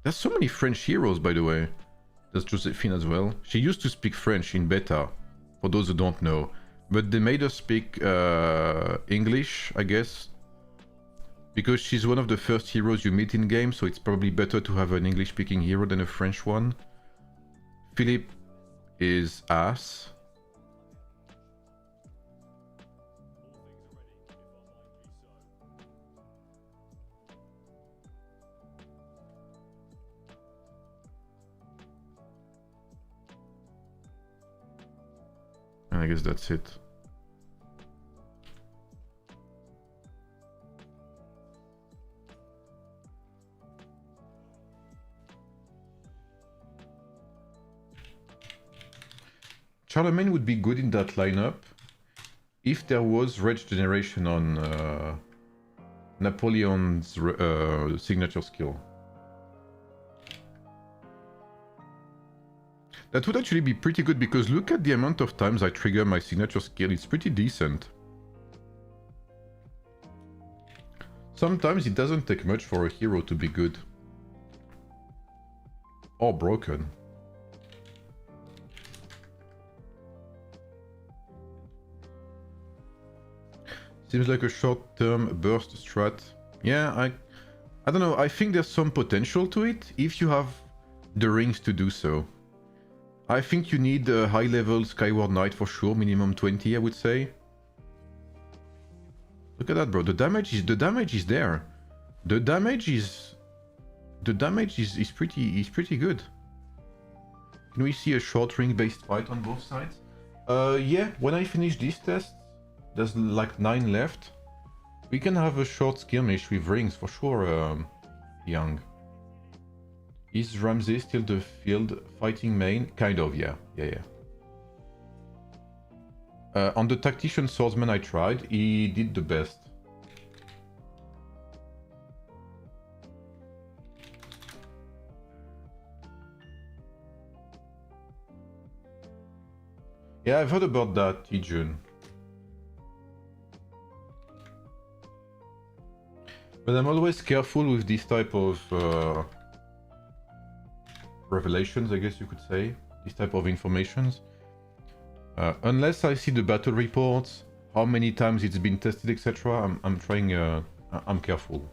There's so many French heroes, by the way. There's Josephine as well. She used to speak French in beta, for those who don't know. But they made her speak English, I guess. Because she's one of the first heroes you meet in game, so it's probably better to have an English-speaking hero than a French one. Philip is ass. And I guess that's it. Charlemagne would be good in that lineup if there was rage generation on Napoleon's signature skill. That would actually be pretty good because look at the amount of times I trigger my signature skill, it's pretty decent. Sometimes it doesn't take much for a hero to be good. Or broken. Seems like a short-term burst strat. Yeah, I don't know. I think there's some potential to it if you have the rings to do so. I think you need a high-level Skyward Knight for sure, minimum 20, I would say. Look at that, bro. The damage is there. The damage is pretty good. Can we see a short ring-based fight on both sides? Yeah. When I finish this test, there's like 9 left. We can have a short skirmish with rings for sure, Young. Is Ramsey still the field fighting main? Kind of, yeah. On the tactician swordsman I tried, he did the best. Yeah, I've heard about that, Tijun. But I'm always careful with this type of revelations, I guess you could say. This type of informations. Unless I see the battle reports, how many times it's been tested, etc. I'm careful.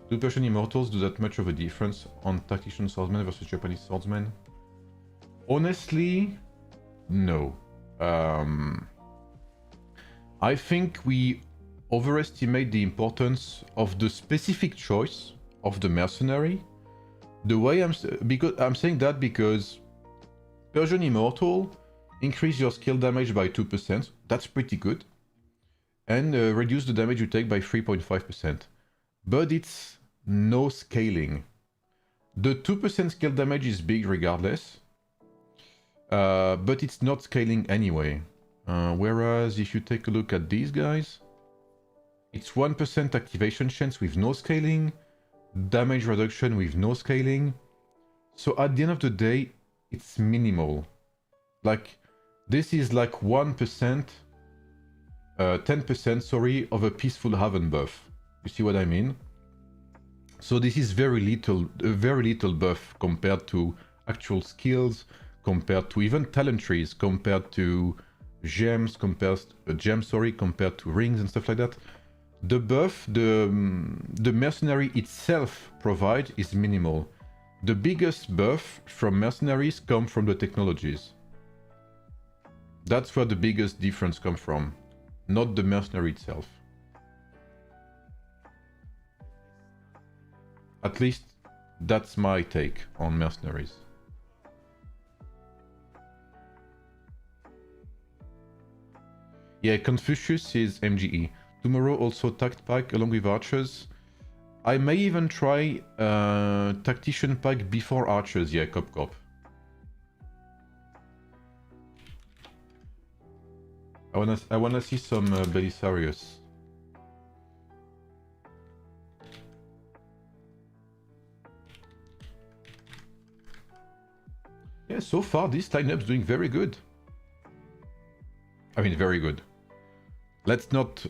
Do Persian immortals do that much of a difference on tactician swordsmen versus Japanese swordsmen? Honestly, no. I think we overestimate the importance of the specific choice of the mercenary. The way I'm saying that because Persian Immortal increase your skill damage by 2%, that's pretty good, and reduce the damage you take by 3.5%. But it's no scaling. The 2% skill damage is big regardless, but it's not scaling anyway. Whereas if you take a look at these guys, it's 1% activation chance with no scaling, damage reduction with no scaling. So at the end of the day, it's minimal. Like, this is like 1%, 10%, sorry, of a peaceful haven buff. You see what I mean? So this is very little buff compared to actual skills, compared to even talent trees, compared to gems, compared to rings and stuff like that. The buff the mercenary itself provides is minimal. The biggest buff from mercenaries come from the technologies. That's where the biggest difference comes from, not the mercenary itself. At least that's my take on mercenaries. Yeah, Confucius is MGE. Tomorrow also tact pack along with archers. I may even try tactician pack before archers, yeah, cop. I wanna see some Belisarius. Yeah, so far this lineup's doing very good. I mean, very good. Let's not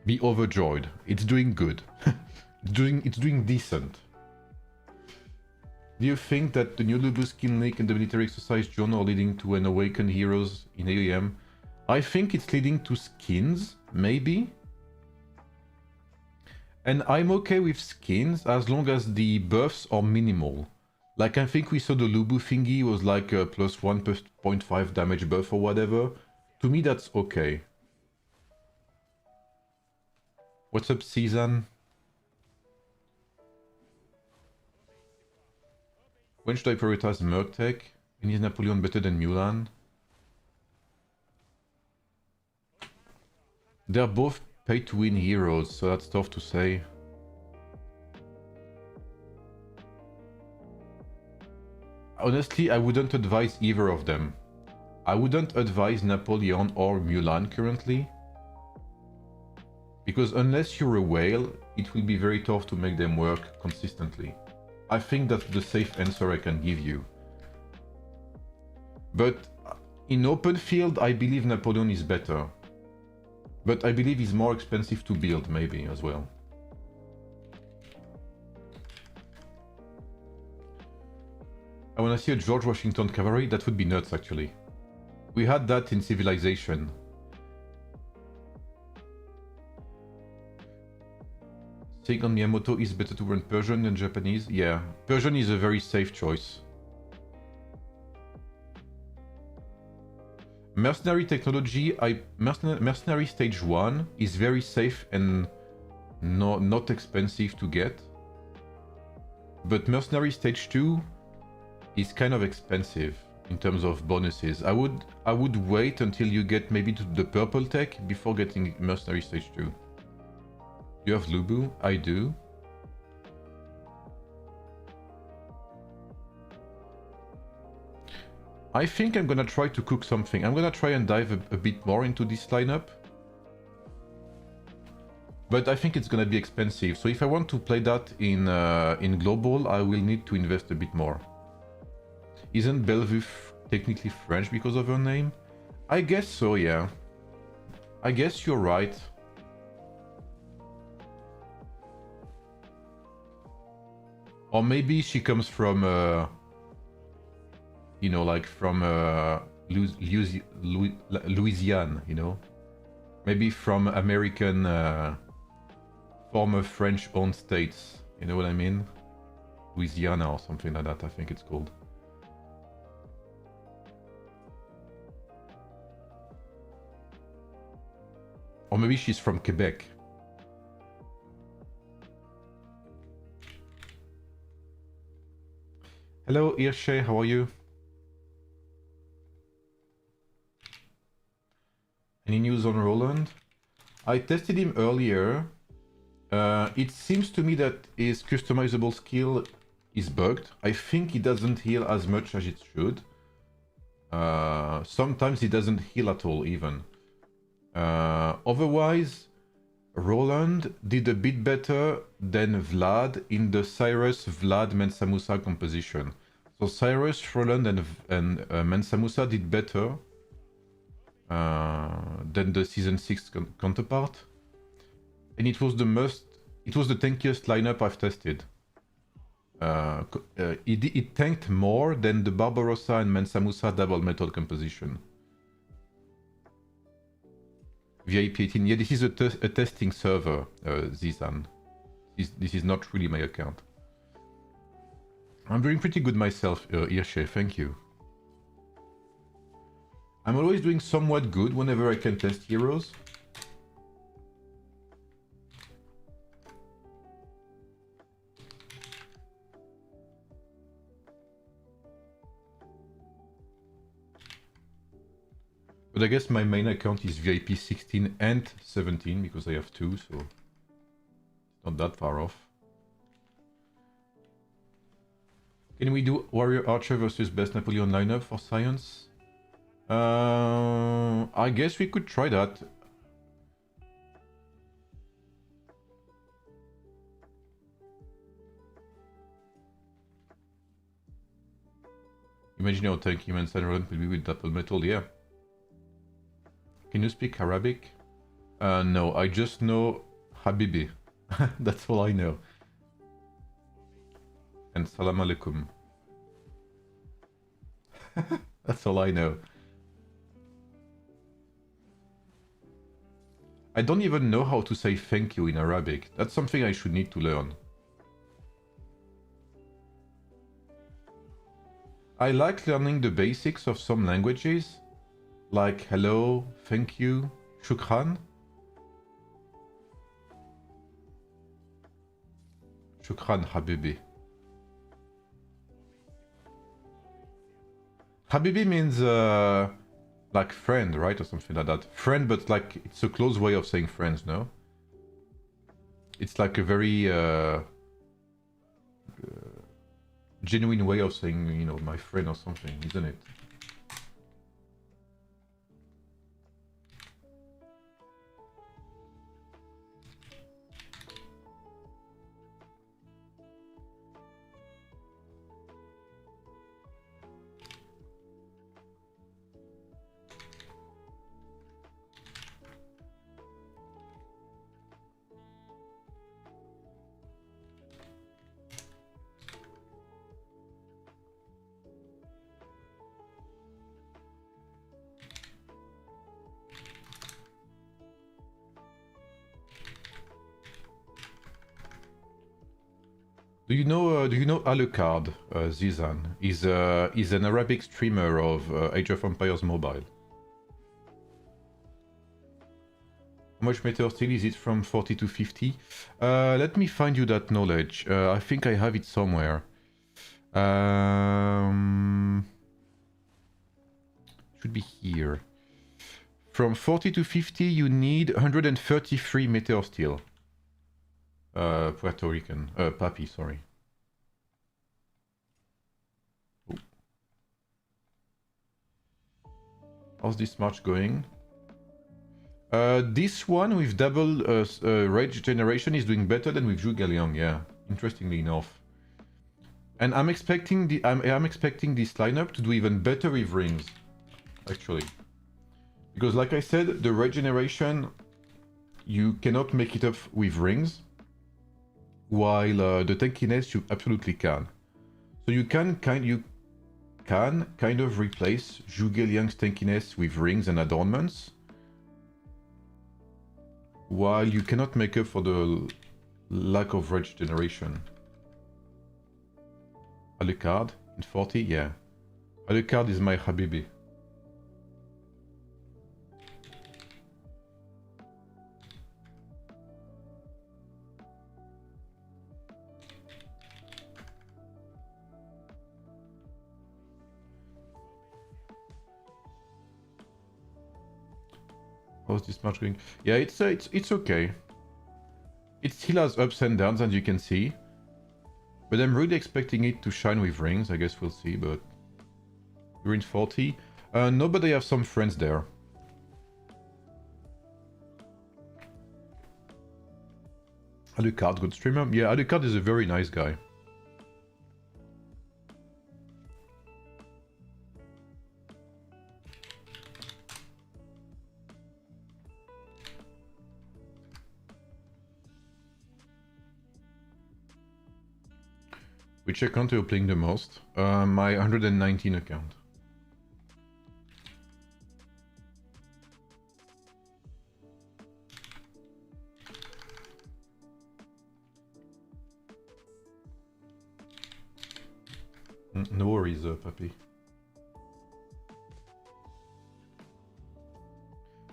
be overjoyed. It's doing good. It's doing decent. Do you think that the new Lubu skin leak and the military exercise journal are leading to an awakened heroes in AoEM? I think it's leading to skins, maybe. And I'm okay with skins as long as the buffs are minimal. Like, I think we saw the Lubu thingy was like a plus 1.5 damage buff or whatever. To me, that's okay. What's up, Season? When should I prioritize Merc Tech? And is Napoleon better than Mulan? They're both pay-to-win heroes, so that's tough to say. Honestly, I wouldn't advise either of them. I wouldn't advise Napoleon or Mulan currently. Because unless you're a whale, it will be very tough to make them work consistently. I think that's the safe answer I can give you. But in open field, I believe Napoleon is better. But I believe he's more expensive to build, maybe, as well. I wanna see a George Washington cavalry. That would be nuts, actually. We had that in Civilization. Saying on Miyamoto is better to run Persian than Japanese. Yeah, Persian is a very safe choice. Mercenary technology, Mercenary Stage 1 is very safe and not expensive to get. But Mercenary Stage 2 is kind of expensive in terms of bonuses. I would wait until you get maybe to the purple tech before getting Mercenary Stage 2. You have Lubu? I do. I think I'm gonna try to cook something. I'm gonna try and dive a bit more into this lineup. But I think it's gonna be expensive. So if I want to play that in global, I will need to invest a bit more. Isn't Bellevue technically French because of her name? I guess so, yeah. I guess you're right. Or maybe she comes from, you know, like from Louisiane, you know? Maybe from American, former French-owned states. You know what I mean? Louisiana or something like that, I think it's called. Or maybe she's from Quebec. Hello, Irshe, how are you? Any news on Roland? I tested him earlier. It seems to me that his customizable skill is bugged. I think he doesn't heal as much as it should. Sometimes he doesn't heal at all, even. Otherwise, Roland did a bit better than Vlad in the Cyrus Vlad Mensa Musa composition. So Cyrus, Roland, and Mensa Musa did better than the season 6 counterpart, and it was the tankiest lineup I've tested. It tanked more than the Barbarossa and Mensa Musa double metal composition. VIP 18. Yeah, this is a testing server, Zizan. This is not really my account. I'm doing pretty good myself, Irshe, thank you. I'm always doing somewhat good whenever I can test heroes. But I guess my main account is VIP 16 and 17 because I have two, so it's not that far off. Can we do Warrior Archer versus Best Napoleon lineup for science? I guess we could try that. Imagine how tanky Mensa and Roland will be with double metal, yeah. Can you speak Arabic? No, I just know Habibi. That's all I know. And Salam Alaikum. That's all I know. I don't even know how to say thank you in Arabic. That's something I should need to learn. I like learning the basics of some languages, like hello, thank you, shukran. Shukran, Habibi. Habibi means like friend, right? Or something like that. Friend, but like it's a close way of saying friends, no? It's like a very genuine way of saying, you know, my friend or something, isn't it? Do you know Alucard, Zizan? He's an Arabic streamer of Age of Empires Mobile. How much meteor steel is it from 40 to 50? Let me find you that knowledge. I think I have it somewhere. Should be here. From 40 to 50, you need 133 meteor steel. Puerto Rican. Papi, sorry. Oh. How's this march going? This one with double rage generation is doing better than with Zhuge Liang, yeah. Interestingly enough. And I'm expecting I'm expecting this lineup to do even better with rings, actually. Because like I said, the regeneration, you cannot make it up with rings, while the tankiness you absolutely can. So you can kind of replace Zhuge Liang's tankiness with rings and adornments, while you cannot make up for the lack of rage generation. Alucard in 40, yeah. Alucard is my habibi. How's this match going? Yeah, it's okay. It still has ups and downs, as you can see. But I'm really expecting it to shine with rings. I guess we'll see, but... You're in 40. No, but I have some friends there. Alucard, good streamer. Yeah, Alucard is a very nice guy. Which account are you playing the most? My 119 account. No worries, Papi.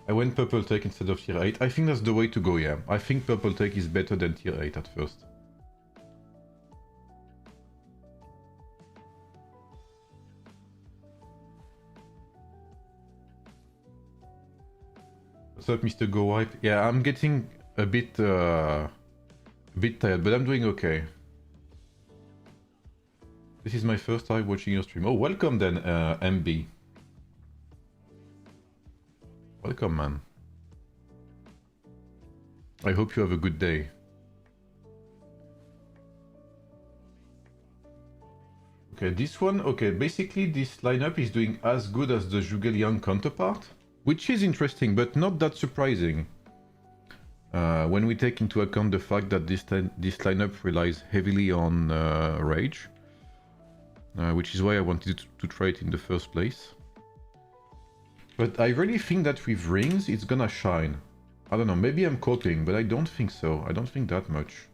I went Purple Tech instead of Tier 8. I think that's the way to go, yeah. I think Purple Tech is better than Tier 8 at first. What's up, Mr. Go Wipe? Yeah, I'm getting a bit tired, but I'm doing okay. This is my first time watching your stream. Oh, welcome then, MB. Welcome, man. I hope you have a good day. Okay, this one, okay, basically this lineup is doing as good as the Zhuge Liang counterpart, which is interesting, but not that surprising. When we take into account the fact that this lineup relies heavily on rage, which is why I wanted to try it in the first place. But I really think that with rings, it's gonna shine. I don't know, maybe I'm coping, but I don't think so. I don't think that much.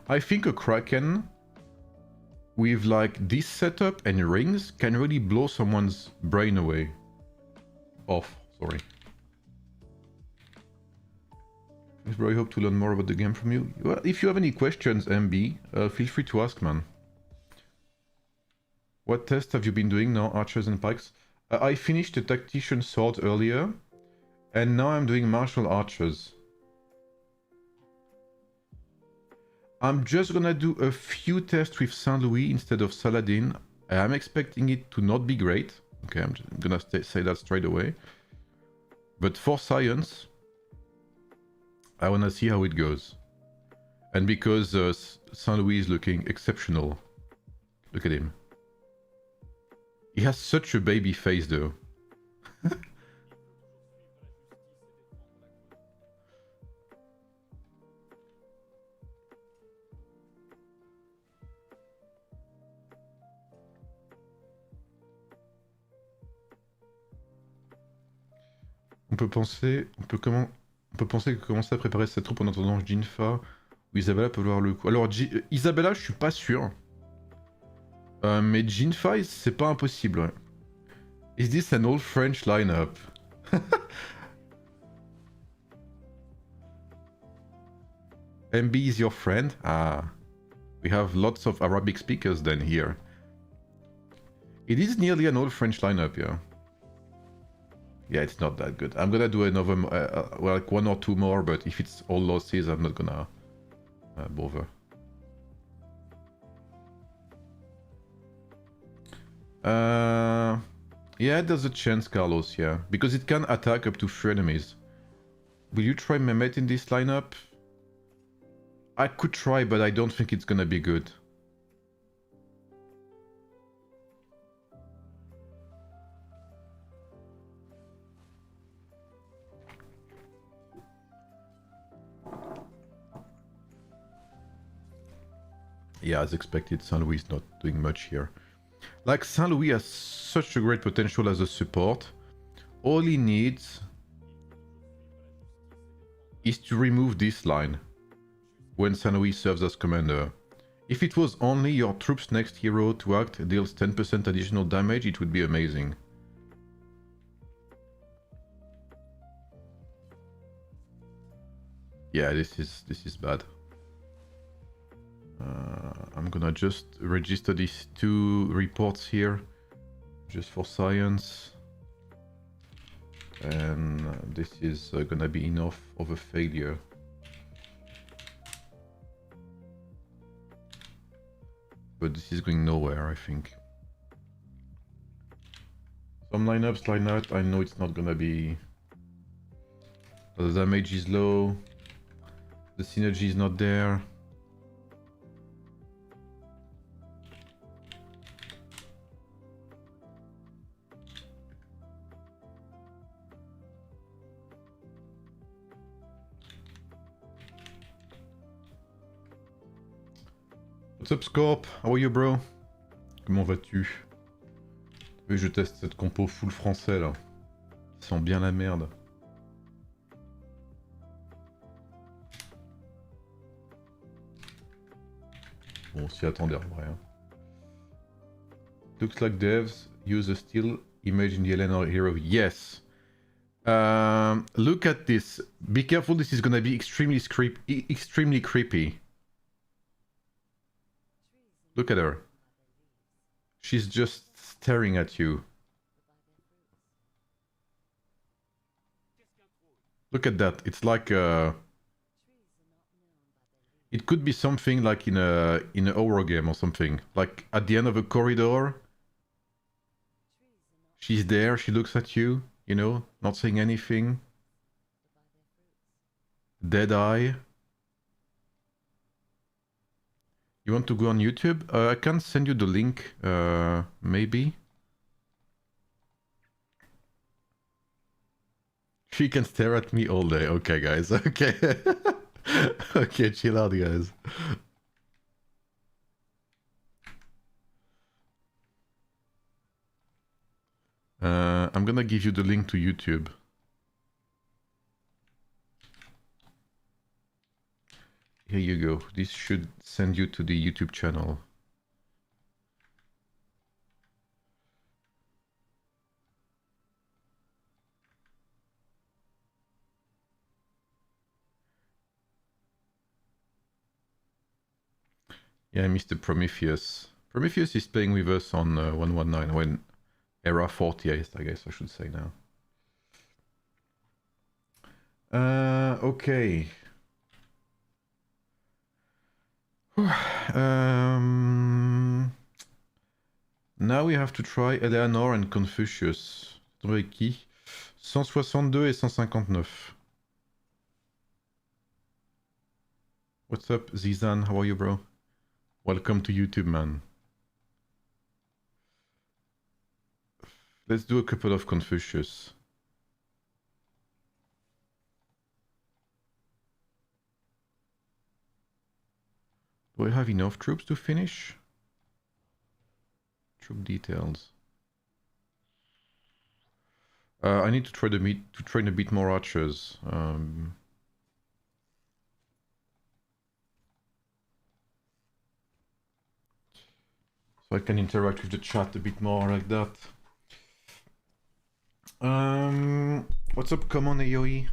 I think a Kraken with like this setup and rings can really blow someone's brain away. Off, sorry. Thanks, bro. I hope to learn more about the game from you. If you have any questions, MB, feel free to ask, man. What tests have you been doing now, archers and pikes? I finished the tactician sword earlier, and now I'm doing martial archers. I'm just gonna do a few tests with Saint Louis instead of Saladin. I'm expecting it to not be great. Okay, I'm gonna say that straight away. But for science, I wanna see how it goes. And because Saint Louis is looking exceptional. Look at him. He has such a baby face though. on peut penser que commencer à préparer cette troupe en attendant Jinfa ou Isabella peut voir le coup. Alors Isabella, je suis pas sûr. Mais Jinfa, c'est pas impossible. Ouais. Is this an old French lineup? MB is your friend? Ah. We have lots of Arabic speakers then here. It is nearly an old French lineup, yeah. Yeah, it's not that good. I'm gonna do another, well, like 1 or 2 more, but if it's all losses, I'm not gonna bother. Yeah, there's a chance, Carlos, yeah. Because it can attack up to 3 enemies. Will you try Mehmet in this lineup? I could try, but I don't think it's gonna be good. Yeah, as expected, Saint Louis is not doing much here. Like, Saint Louis has such a great potential as a support. All he needs is to remove this line when Saint Louis serves as commander. If it was only your troops' next hero to act deals 10% additional damage, it would be amazing. Yeah, this is bad. I'm gonna just register these 2 reports here, just for science. And this is gonna be enough of a failure. But this is going nowhere, I think. Some lineups line out, I know it's not gonna be... The damage is low, the synergy is not there. What's up Scorp? How are you bro? Comment vas-tu? Oui, je teste cette compo full français là. Ils sent bien la merde. Bon, on s'y attendait en vrai. Hein. Looks like devs use a still image in the Eleanor hero. Yes. Look at this. Be careful, this is gonna be extremely creepy. Look at her. She's just staring at you. Look at that. It's like it could be something like in an horror game or something. Like at the end of a corridor. She's there, she looks at you, you know, not saying anything. Dead eye. You want to go on YouTube? I can send you the link, maybe. She can stare at me all day. Okay, guys. Okay. Okay, chill out, guys. I'm gonna give you the link to YouTube. Here you go. This should send you to the YouTube channel. Yeah, Mr. Prometheus. Prometheus is playing with us on 119 when Era 48, I guess I should say now. Okay. Now we have to try Eleanor and Confucius. Avec qui? 162 et 159. What's up, Zizan? How are you, bro? Welcome to YouTube, man. Let's do a couple of Confucius. Do I have enough troops to finish? Troop details. I need to try to train a bit more archers. So I can interact with the chat a bit more like that. What's up, common AoE?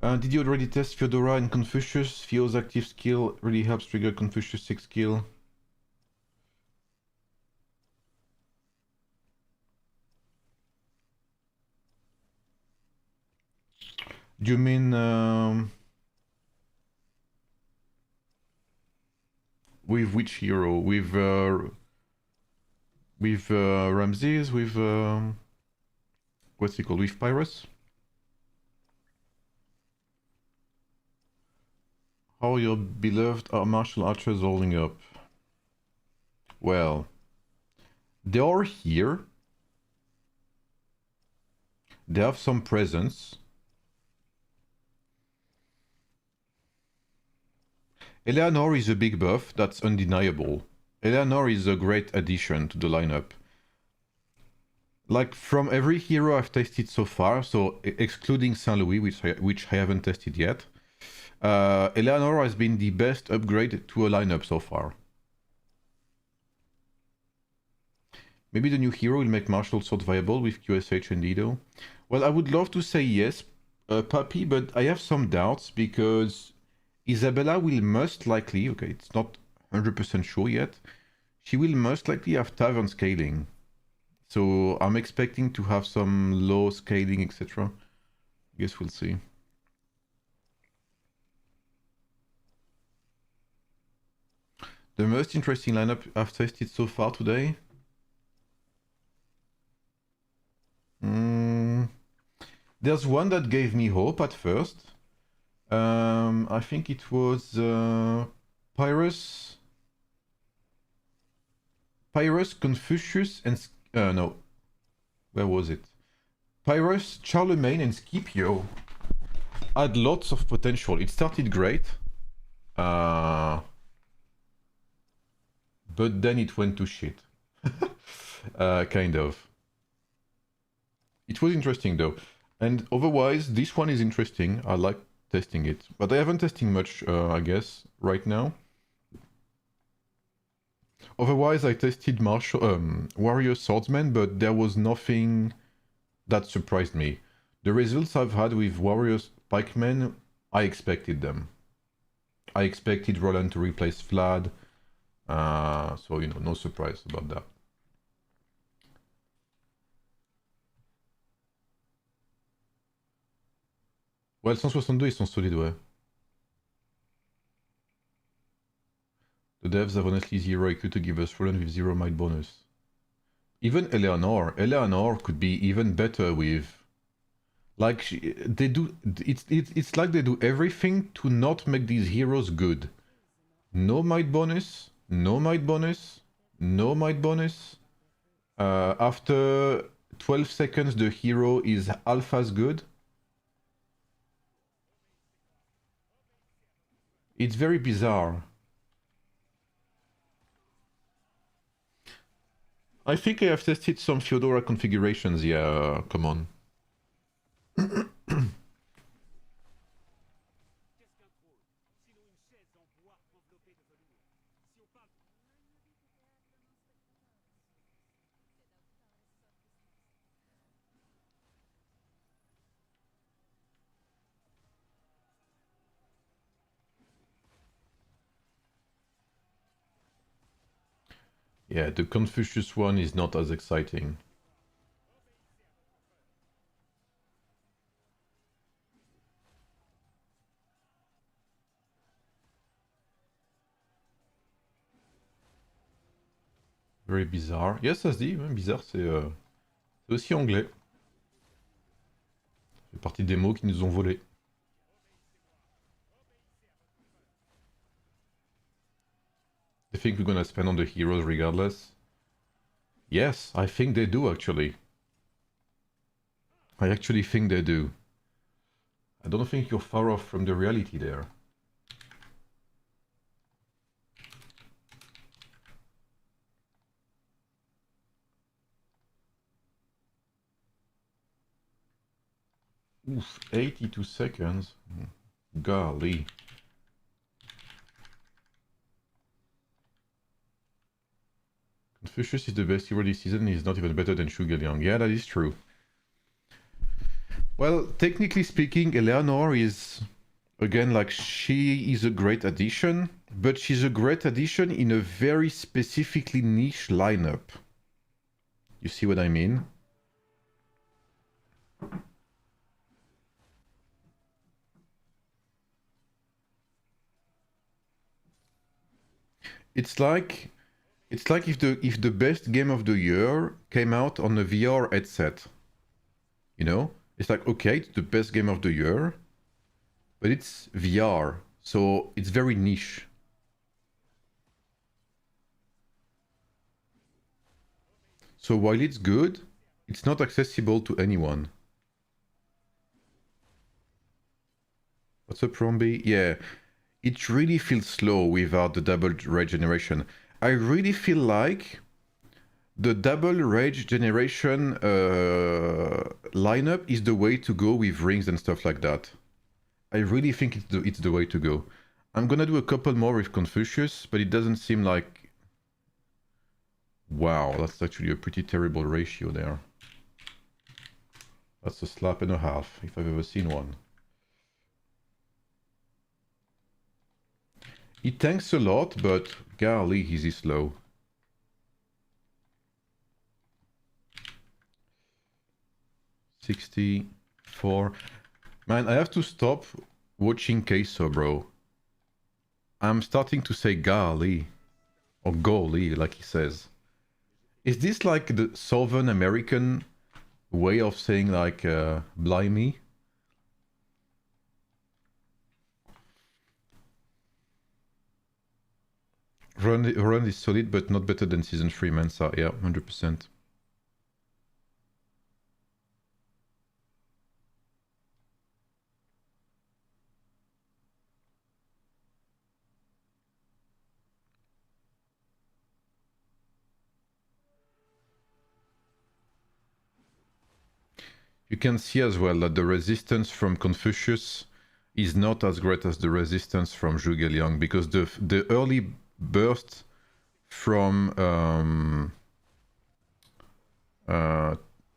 Did you already test Fyodora and Confucius? Theo's active skill really helps trigger Confucius 6 skill. Do you mean with which hero? With Ramses? With what's he called? With Pyrrhus? How are your beloved martial archers holding up? Well, they are here. They have some presence. Eleanor is a big buff, that's undeniable. Eleanor is a great addition to the lineup. Like, from every hero I've tested so far, so excluding Saint Louis, which I haven't tested yet, Eleanor has been the best upgrade to a lineup so far. Maybe the new hero will make martial sword viable with QSH and Dido. Well, I would love to say yes, Puppy, but I have some doubts because Isabella will most likely, okay, it's not 100% sure yet, she will most likely have tavern scaling. So I'm expecting to have some low scaling, etc. I guess we'll see. The most interesting lineup I've tested so far today? There's one that gave me hope at first. I think it was Pyrrhus, Confucius, and no, where was it? Pyrrhus, Charlemagne, and Scipio had lots of potential. It started great, but then it went to shit. Kind of. It was interesting though, and otherwise this one is interesting. I like testing it, but I haven't testing much, I guess, right now. Otherwise, I tested Warrior Swordsman, but there was nothing that surprised me. The results I've had with Warrior Pikemen, I expected them. I expected Roland to replace Vlad, so, you know, no surprise about that. Ouais, le 162, ils sont solides, ouais. The devs have honestly zero IQ to give us Roland with 0 might bonus. Even Eleanor could be even better with... Like, they do... It's like they do everything to not make these heroes good. No might bonus, no might bonus, no might bonus. After 12 seconds, the hero is half as good. It's very bizarre. I think I have tested some Fyodora configurations, yeah, come on. Yeah, the Confucius one is not as exciting. Very bizarre. Yes, ça se dit, même bizarre, c'est aussi anglais. Ça fait partie des mots qui nous ont volés. I think we're gonna spend on the heroes regardless. Yes, I think they do actually. I actually think they do. I don't think you're far off from the reality there. Oof, 82 seconds. Golly. Confucius is the best hero this season. He's not even better than Zhuge Liang. Yeah, that is true. Well, technically speaking, Eleanor is, again, like, she is a great addition, but she's a great addition in a very specifically niche lineup. You see what I mean? It's like if the best game of the year came out on a VR headset. You know? It's like, okay, it's the best game of the year, but it's VR, so it's very niche. So while it's good, it's not accessible to anyone. What's up, Romby? Yeah, it really feels slow without the double rage generation. I really feel like the double rage generation lineup is the way to go with rings and stuff like that. I really think it's the way to go. I'm gonna do a couple more with Confucius, but it doesn't seem like... Wow, that's actually a pretty terrible ratio there. That's a slap and a half, if I've ever seen one. He tanks a lot, but golly, is he slow. $64. Man, I have to stop watching Queso, bro. I'm starting to say golly. Or golly, like he says. Is this like the Southern American way of saying like blimey? Run is solid, but not better than Season 3 Mensa. Yeah, 100%. You can see as well that the resistance from Confucius is not as great as the resistance from Zhuge Liang, because the early burst from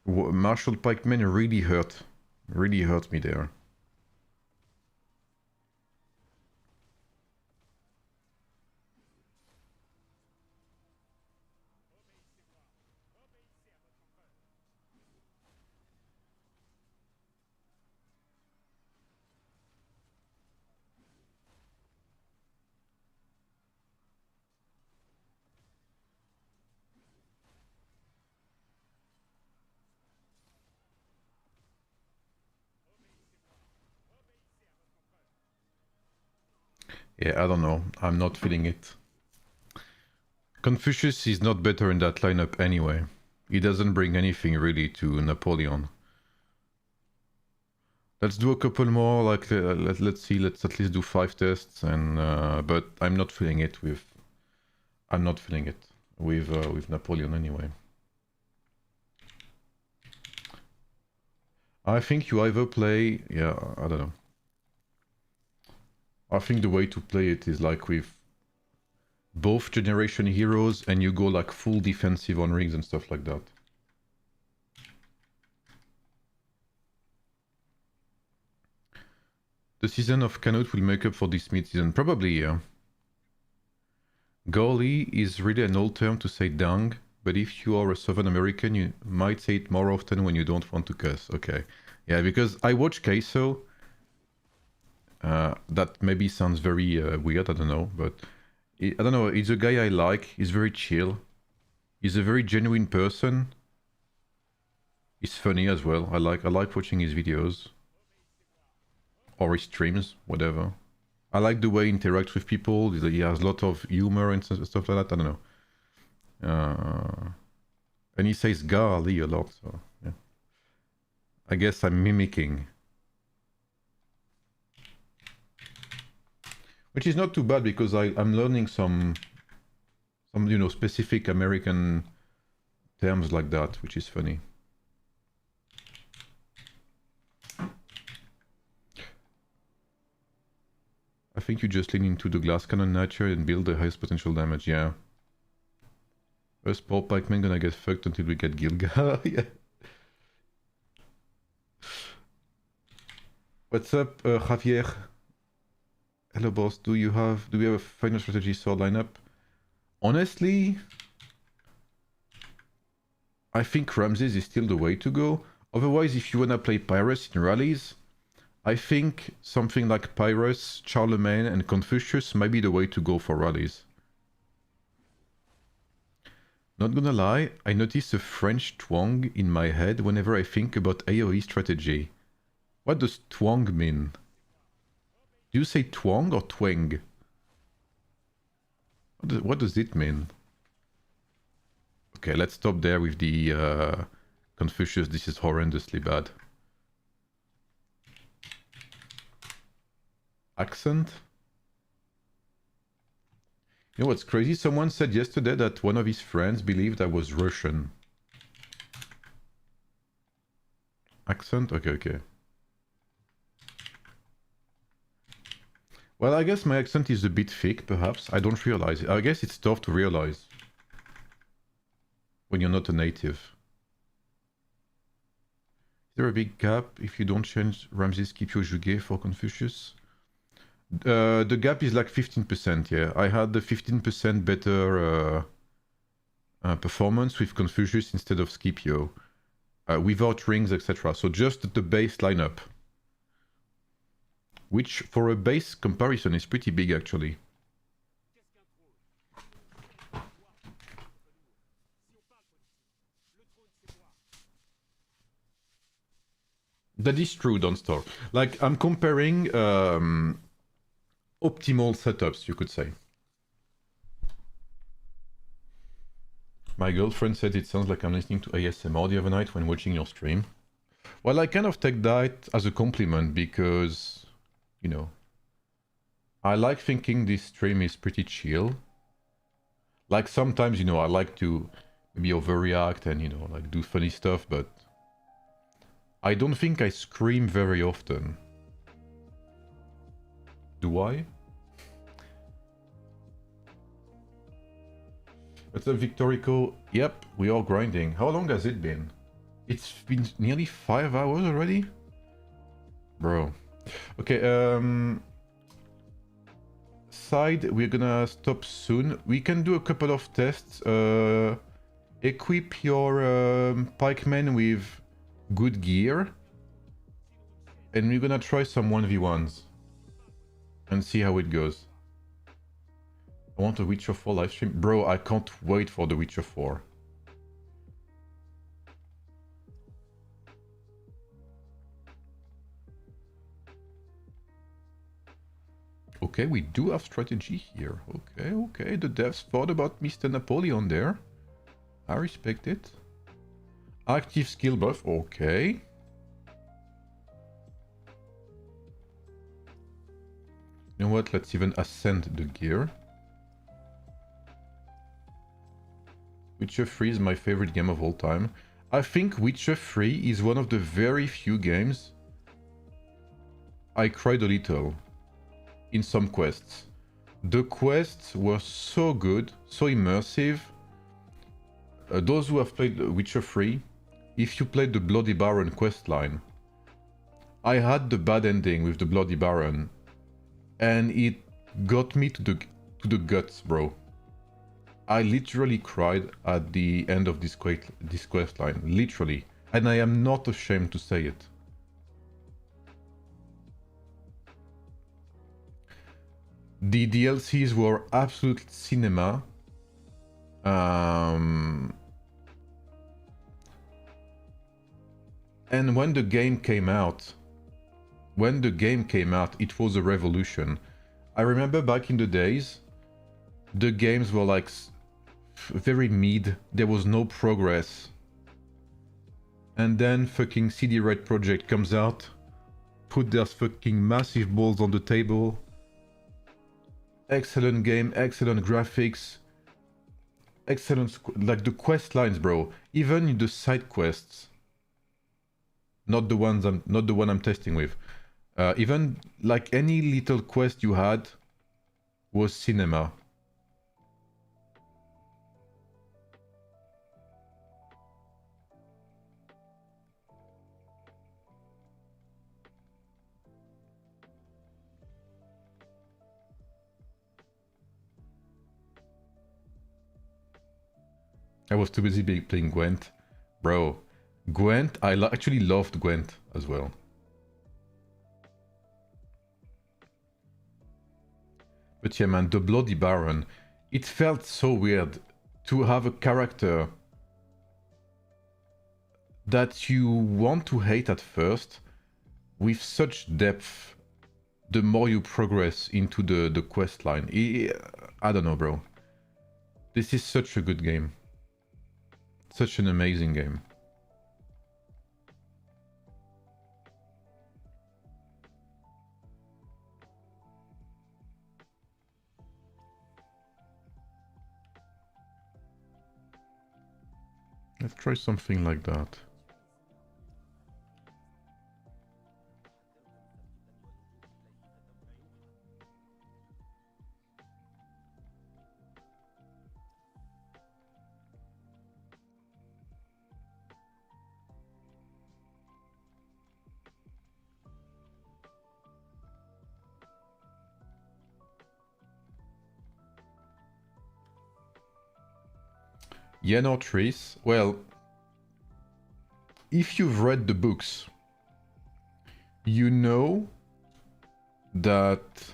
Marshal Pikemen really hurt me there. Yeah, I don't know. I'm not feeling it. Confucius is not better in that lineup anyway. He doesn't bring anything really to Napoleon. Let's do a couple more. Like let's see. Let's at least do 5 tests. And but I'm not feeling it with. I'm not feeling it with Napoleon anyway. I think you either play. Yeah, I don't know. I think the way to play it is like with both generation heroes, and you go like full defensive on rings and stuff like that. The season of Canute will make up for this mid-season. Probably, yeah. Golly is really an old term to say dung, but if you are a Southern American, you might say it more often when you don't want to cuss. Okay. Yeah, because I watch Queso. That maybe sounds very weird, I don't know, but I don't know, he's a guy I like. He's very chill. He's a very genuine person. He's funny as well. I like watching his videos. Or his streams, whatever. I like the way he interacts with people. He has a lot of humor and stuff like that. I don't know. And he says golly a lot, so yeah. I guess I'm mimicking. Which is not too bad, because I'm learning some you know, specific American terms like that, which is funny. think you just lean into the glass cannon nature and build the highest potential damage, yeah. Us poor pikemen gonna get fucked until we get Gilga. Yeah. What's up, Javier? Hello boss, do we have a final strategy sword lineup? Honestly, I think Ramses is still the way to go. Otherwise, if you wanna play Pyrrhus in rallies, I think something like Pyrrhus, Charlemagne and Confucius might be the way to go for rallies. Not gonna lie, I notice a French twang in my head whenever I think about AoE strategy. What does twang mean? Do you say twang or twang? What does it mean? Okay, let's stop there with the Confucius. This is horrendously bad. Accent? You know what's crazy? Someone said yesterday that one of his friends believed I was Russian. Accent? Okay, okay. Well, I guess my accent is a bit thick, perhaps. I don't realize it. I guess it's tough to realize when you're not a native. Is there a big gap if you don't change Ramses Scipio Juge for Confucius? The gap is like 15%, yeah. I had the 15% better performance with Confucius instead of Scipio. Without rings, etc. So just the base lineup. Which, for a base comparison, is pretty big, actually. That is true, don't store. Like, I'm comparing optimal setups, you could say. My girlfriend said it sounds like I'm listening to ASMR the other night when watching your stream. Well, I kind of take that as a compliment because, you know, I like thinking this stream is pretty chill. Like sometimes, you know, I like to maybe overreact and, you know, like do funny stuff, but I don't think I scream very often. Do I? What's up, Victorico? Yep, we are grinding. How long has it been? It's been nearly 5 hours already? Bro. Okay, side, we're gonna stop soon. We can do a couple of tests. Equip your pikemen with good gear. And we're gonna try some 1v1s. And see how it goes. I want a Witcher 4 livestream. Bro, I can't wait for the Witcher 4. Okay, we do have strategy here. Okay, okay. The devs thought about Mr. Napoleon there. I respect it. Active skill buff. Okay. You know what? Let's even ascend the gear. Witcher 3 is my favorite game of all time. I think Witcher 3 is one of the very few games I cried a little in some quests. The quests were so good, so immersive. Those who have played Witcher 3, if you played the Bloody Baron questline, I had the bad ending with the Bloody Baron, and it got me to the guts, bro. I literally cried at the end of this questline, literally, and I am not ashamed to say it. The DLCs were absolute cinema. And when the game came out, it was a revolution. I remember back in the days, the games were like very mid. There was no progress. And then fucking CD Red Project comes out, put their fucking massive balls on the table. Excellent game, excellent graphics, excellent, like the quest lines, bro. Even in the side quests, not the one I'm testing with. Even like any little quest you had, was cinema. I was too busy playing Gwent. Bro, Gwent, I actually loved Gwent as well. But yeah, man, the Bloody Baron, it felt so weird to have a character that you want to hate at first with such depth the more you progress into the quest line. I don't know, bro. This is such a good game. Such an amazing game. Let's try something like that. Yen or Tris? Well, if you've read the books, you know that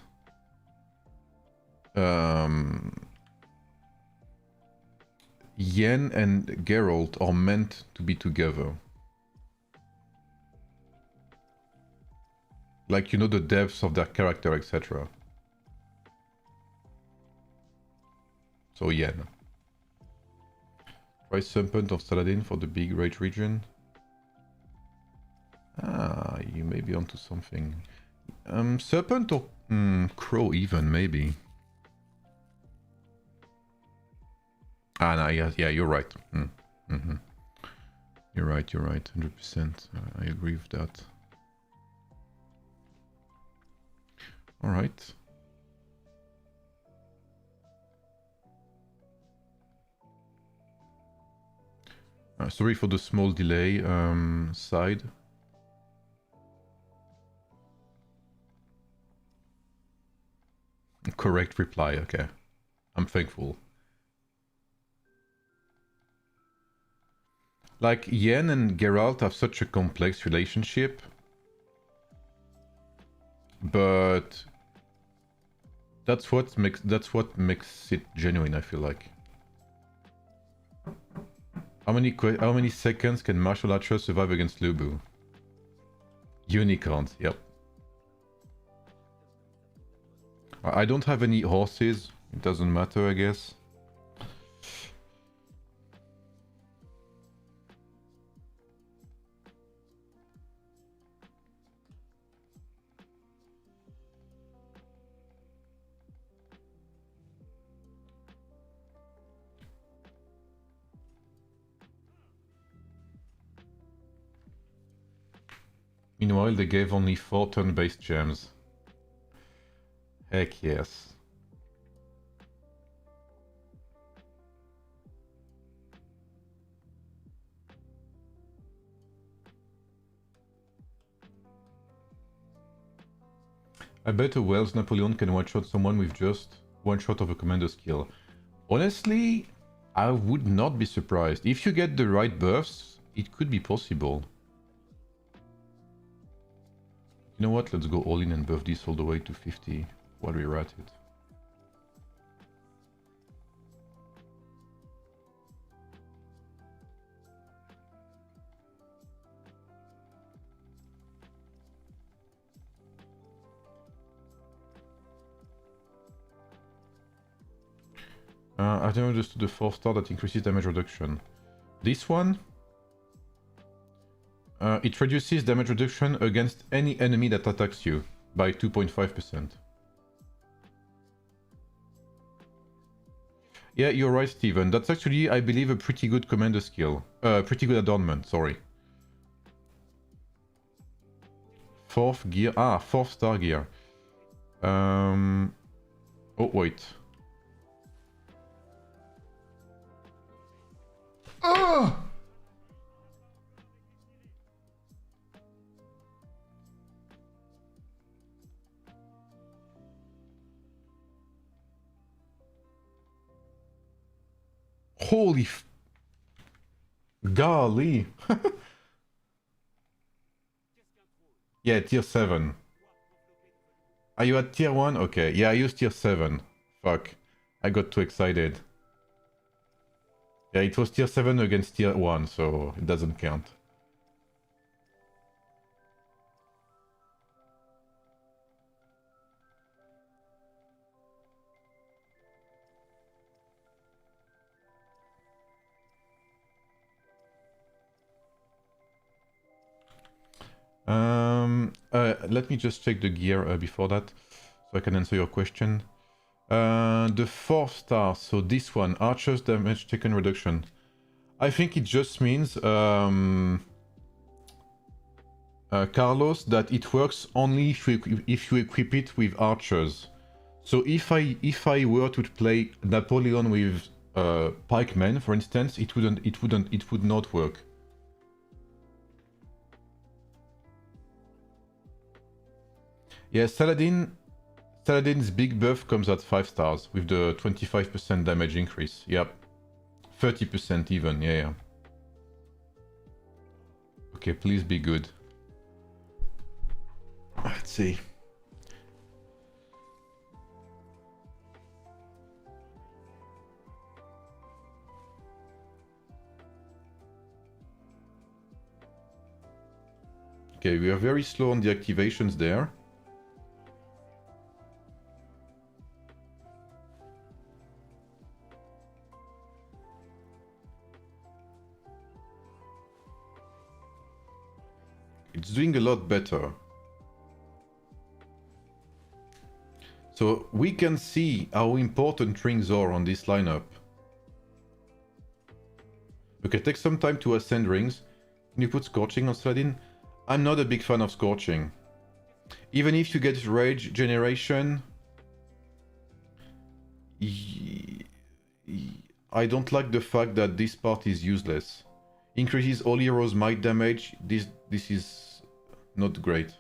Yen and Geralt are meant to be together. Like, you know the depths of their character, etc. So Yen. Try Serpent of Saladin for the big rage region. Ah, you may be onto something. Serpent or Crow even, maybe. Ah, no, yeah, you're right. You're right, 100%. I agree with that. Alright. Sorry for the small delay, side. Correct reply, okay. I'm thankful. Like, Yen and Geralt have such a complex relationship. But that's what makes it genuine, I feel like. How many seconds can Marshal Archers survive against Lubu? Unicorns, yep. I don't have any horses. It doesn't matter, I guess. Meanwhile, they gave only 4 turn-based gems. Heck yes. I bet a Wells Napoleon can one-shot someone with just one shot of a commander skill. Honestly, I would not be surprised. If you get the right buffs, it could be possible. You know what? Let's go all in and buff this all the way to 50 while we're at it. I've never understood the 4-star that increases damage reduction. This one? It reduces damage reduction against any enemy that attacks you by 2.5%. Yeah, you're right, Steven. That's actually, I believe, a pretty good commander skill. Pretty good adornment, sorry. 4th gear. Ah, 4th star gear. Oh, wait. Ah! Holy f... Golly! Yeah, tier 7. Are you at tier 1? Okay, yeah, I used tier 7. Fuck. I got too excited. Yeah, it was tier 7 against tier 1, so it doesn't count. Let me just check the gear before that, so I can answer your question. The 4 stars, so this one, Archer's damage taken reduction. I think it just means, Carlos, that it works only if you equip it with Archers. So if I were to play Napoleon with pikemen, for instance, it would not work. Yeah, Saladin's big buff comes at 5 stars with the 25% damage increase. Yep. 30% even, yeah. Okay, please be good. Let's see. Okay, we are very slow on the activations there. It's doing a lot better. So we can see how important rings are on this lineup. Okay, take some time to ascend rings. Can you put Scorching on Saladin? I'm not a big fan of Scorching. Even if you get Rage Generation, I don't like the fact that this part is useless. Increases all heroes' might damage. This is not great.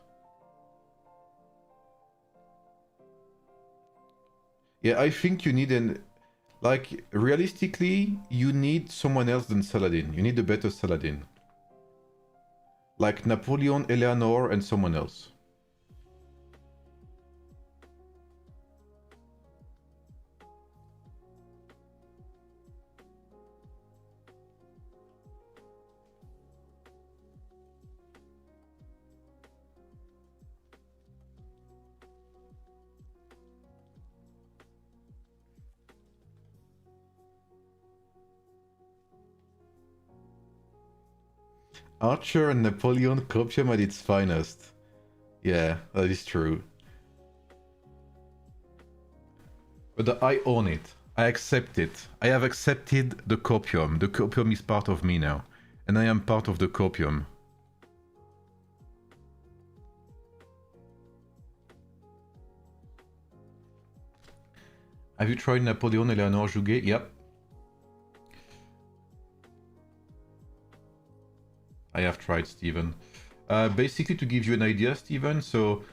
Yeah, I think you need an... Like, realistically, you need someone else than Saladin. You need a better Saladin. Like Napoleon, Eleanor, and someone else. Archer and Napoleon copium at its finest. Yeah, that is true. But I own it. I accept it. I have accepted the copium. The copium is part of me now. And I am part of the copium. Have you tried Napoleon, Eleanor, Jouget? Yep. I have tried, Steven. Basically, to give you an idea, Steven, so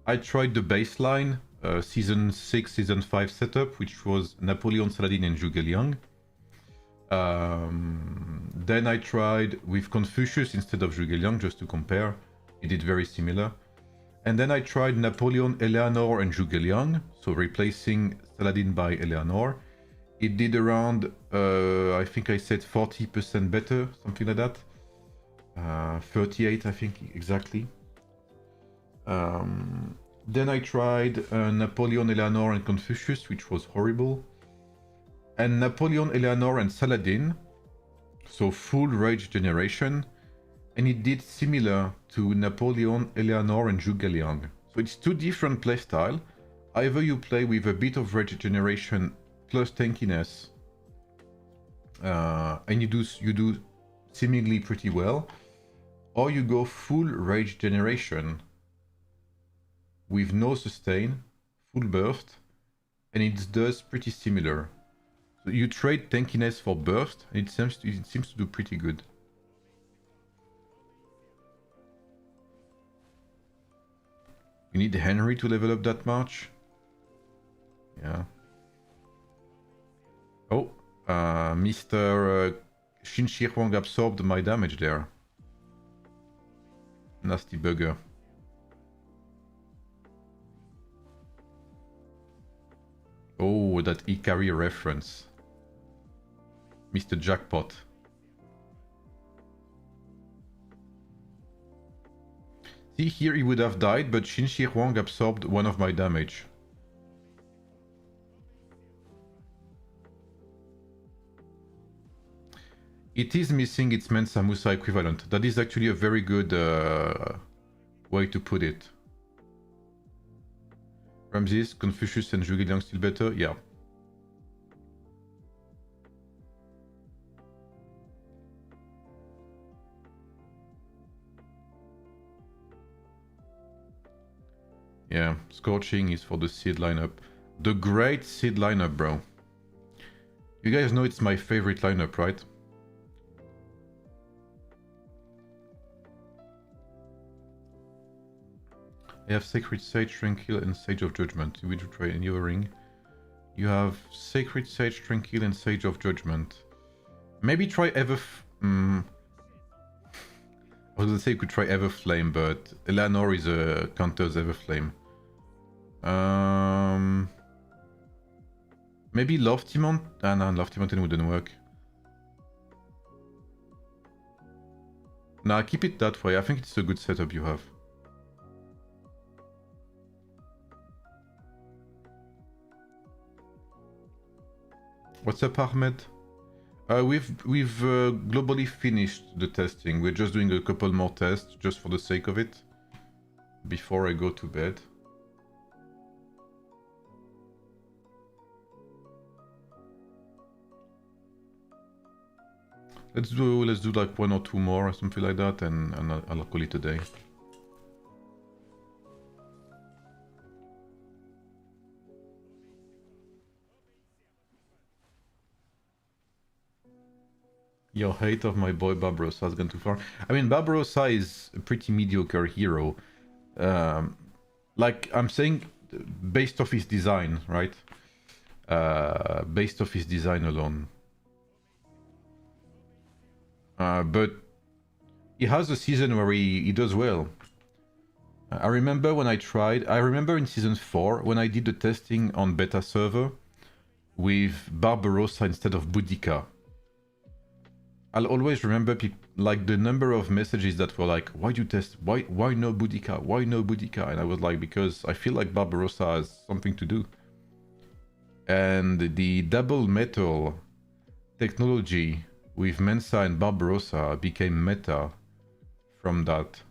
I tried the baseline Season 6, Season 5 setup, which was Napoleon, Saladin, and Zhuge Liang. Then I tried with Confucius instead of Zhuge Liang, just to compare. It did very similar. And then I tried Napoleon, Eleanor, and Zhuge Liang, so replacing Saladin by Eleanor. It did around, I think I said 40% better, something like that. 38, I think, exactly. Then I tried Napoleon, Eleanor, and Confucius, which was horrible. And Napoleon, Eleanor, and Saladin, so full rage generation. And it did similar to Napoleon, Eleanor, and Zhuge Liang. So it's two different playstyle. Either you play with a bit of rage generation plus tankiness, and you do seemingly pretty well, or you go full rage generation with no sustain, full burst, and it does pretty similar. So you trade tankiness for burst, and it seems to do pretty good. You need Henry to level up that much? Yeah. Oh, Mr. Shin Shi Huang absorbed my damage there. Nasty bugger. Oh, that Ikari reference. Mr. Jackpot. See, here he would have died, but Shin Shi Huang absorbed one of my damage. It is missing its Mensa Musa equivalent. That is actually a very good way to put it. Ramses, Confucius and Zhuge Liang still better? Yeah. Yeah, Scorching is for the seed lineup. The great seed lineup, bro. You guys know it's my favorite lineup, right? I have Sacred Sage, Tranquil, and Sage of Judgment. You will try any other ring. You have Sacred Sage, Tranquil, and Sage of Judgment. Maybe try I was gonna say you could try Everflame, but Eleanor is a counters Everflame. Maybe Lofty Mountain? Ah no, Lofty Mountain wouldn't work. Nah, keep it that way. I think it's a good setup you have. What's up, Ahmed? We've globally finished the testing. We're just doing a couple more tests just for the sake of it before I go to bed. Let's do like 1 or 2 more or something like that, and I'll call it a day. Your hate of my boy Barbarossa has gone too far. I mean, Barbarossa is a pretty mediocre hero. Like I'm saying, based off his design, right? Based off his design alone. But he has a season where he does well. I remember when I remember in season 4 when I did the testing on beta server with Barbarossa instead of Boudica. I'll always remember like the number of messages that were like, why do you test? Why no Boudica? Why no Boudica? And I was like, because I feel like Barbarossa has something to do. And the double metal technology with Mensa and Barbarossa became meta from that.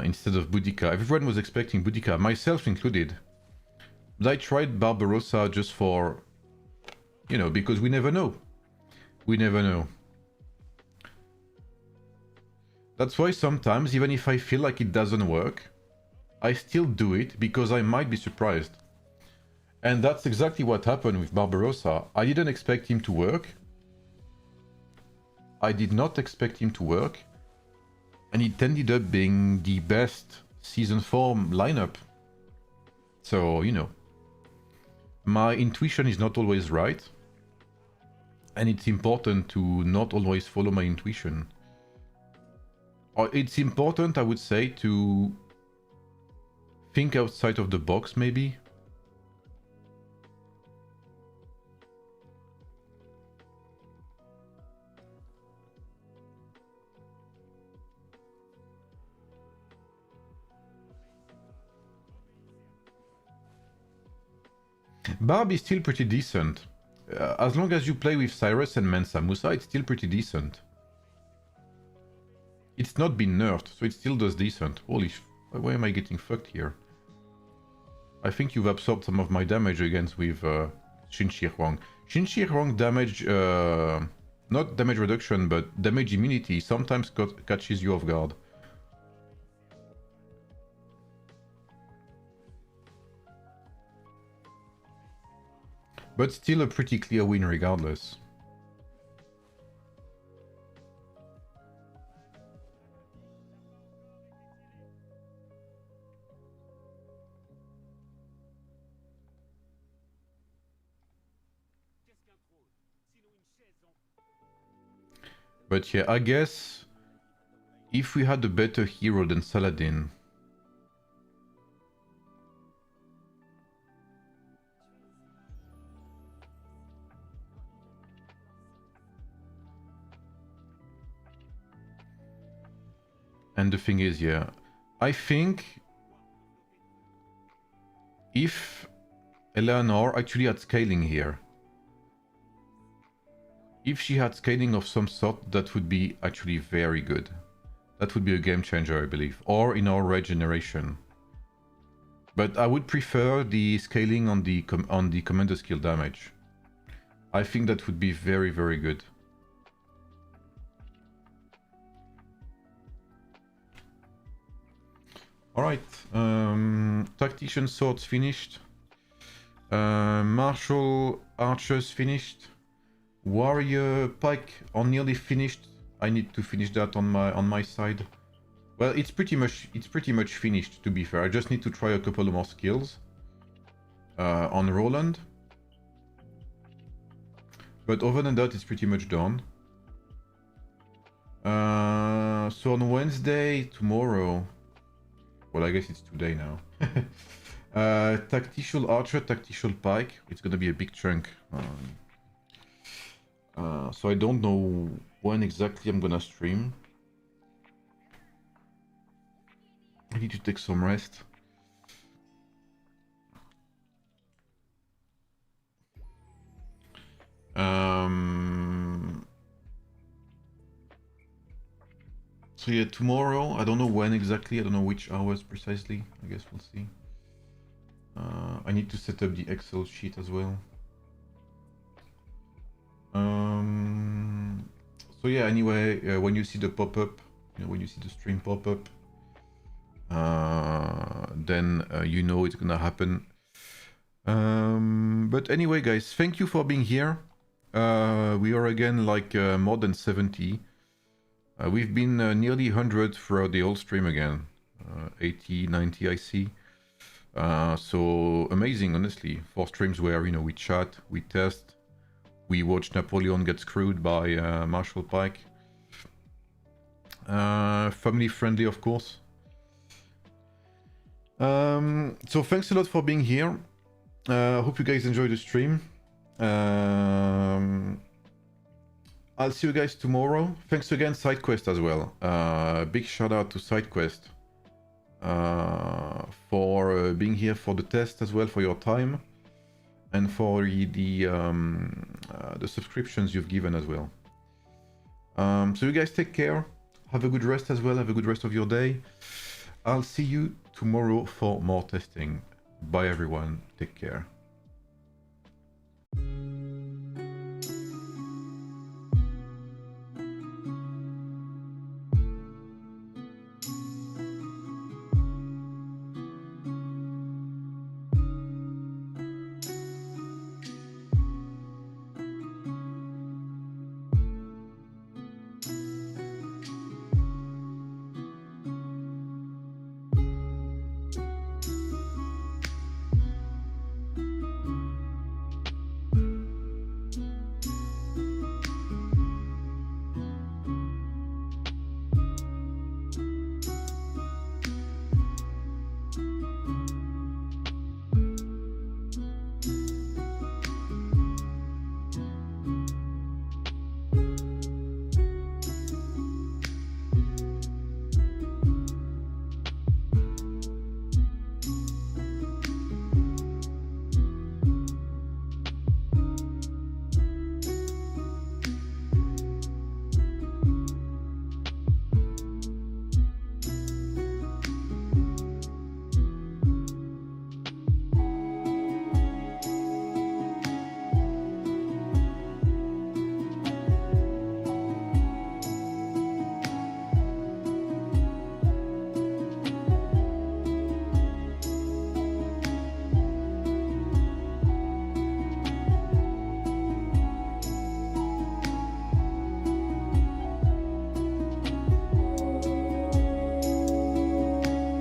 Instead of Boudica. Everyone was expecting Boudica, myself included. But I tried Barbarossa just for, you know, because we never know. We never know. That's why sometimes, even if I feel like it doesn't work, I still do it because I might be surprised. And that's exactly what happened with Barbarossa. I didn't expect him to work. I did not expect him to work. And it ended up being the best Season 4 lineup. So, you know. My intuition is not always right. And it's important to not always follow my intuition. Or it's important, I would say, to think outside of the box, maybe. Barb is still pretty decent. As long as you play with Cyrus and Mensa Musa, it's still pretty decent. It's not been nerfed, so it still does decent. Holy why am I getting fucked here? I think you've absorbed some of my damage against with Shin Shi Huang. Shin Shi Huang damage, not damage reduction, but damage immunity sometimes catches you off guard. But still a pretty clear win regardless. But yeah, I guess if we had a better hero than Saladin, and the thing is, yeah, I think if Eleanor actually had scaling here, if she had scaling of some sort, that would be actually very good. That would be a game changer, I believe. Or in our regeneration. But I would prefer the scaling on the commander skill damage. I think that would be very, very good. Alright, Tactician Swords finished. Martial Archers finished. Warrior Pike are nearly finished. I need to finish that on my side. Well, it's pretty much finished, to be fair. I just need to try a couple more skills on Roland. But other than that, it's pretty much done. So on Wednesday, tomorrow, well, I guess it's today now. Tactical Archer, Tactical Pike. It's gonna be a big chunk. So I don't know when exactly I'm gonna stream. I need to take some rest. So yeah, tomorrow, I don't know when exactly, I don't know which hours precisely, I guess we'll see. I need to set up the Excel sheet as well. So yeah, anyway, when you see the pop-up, when you see the stream pop-up, then you know it's gonna happen. But anyway, guys, thank you for being here. We are again like more than 70. We've been nearly 100 throughout the whole stream again. 80, 90 I see. So amazing, honestly. 4 streams where, we chat, we test, we watch Napoleon get screwed by Marshal Pike. Family friendly, of course. So thanks a lot for being here. Hope you guys enjoy the stream. I'll see you guys tomorrow. Thanks again, SideQuest as well. Big shout out to SideQuest for being here for the test as well, for your time, and for the subscriptions you've given as well. So you guys take care. Have a good rest as well. Have a good rest of your day. I'll see you tomorrow for more testing. Bye everyone. Take care.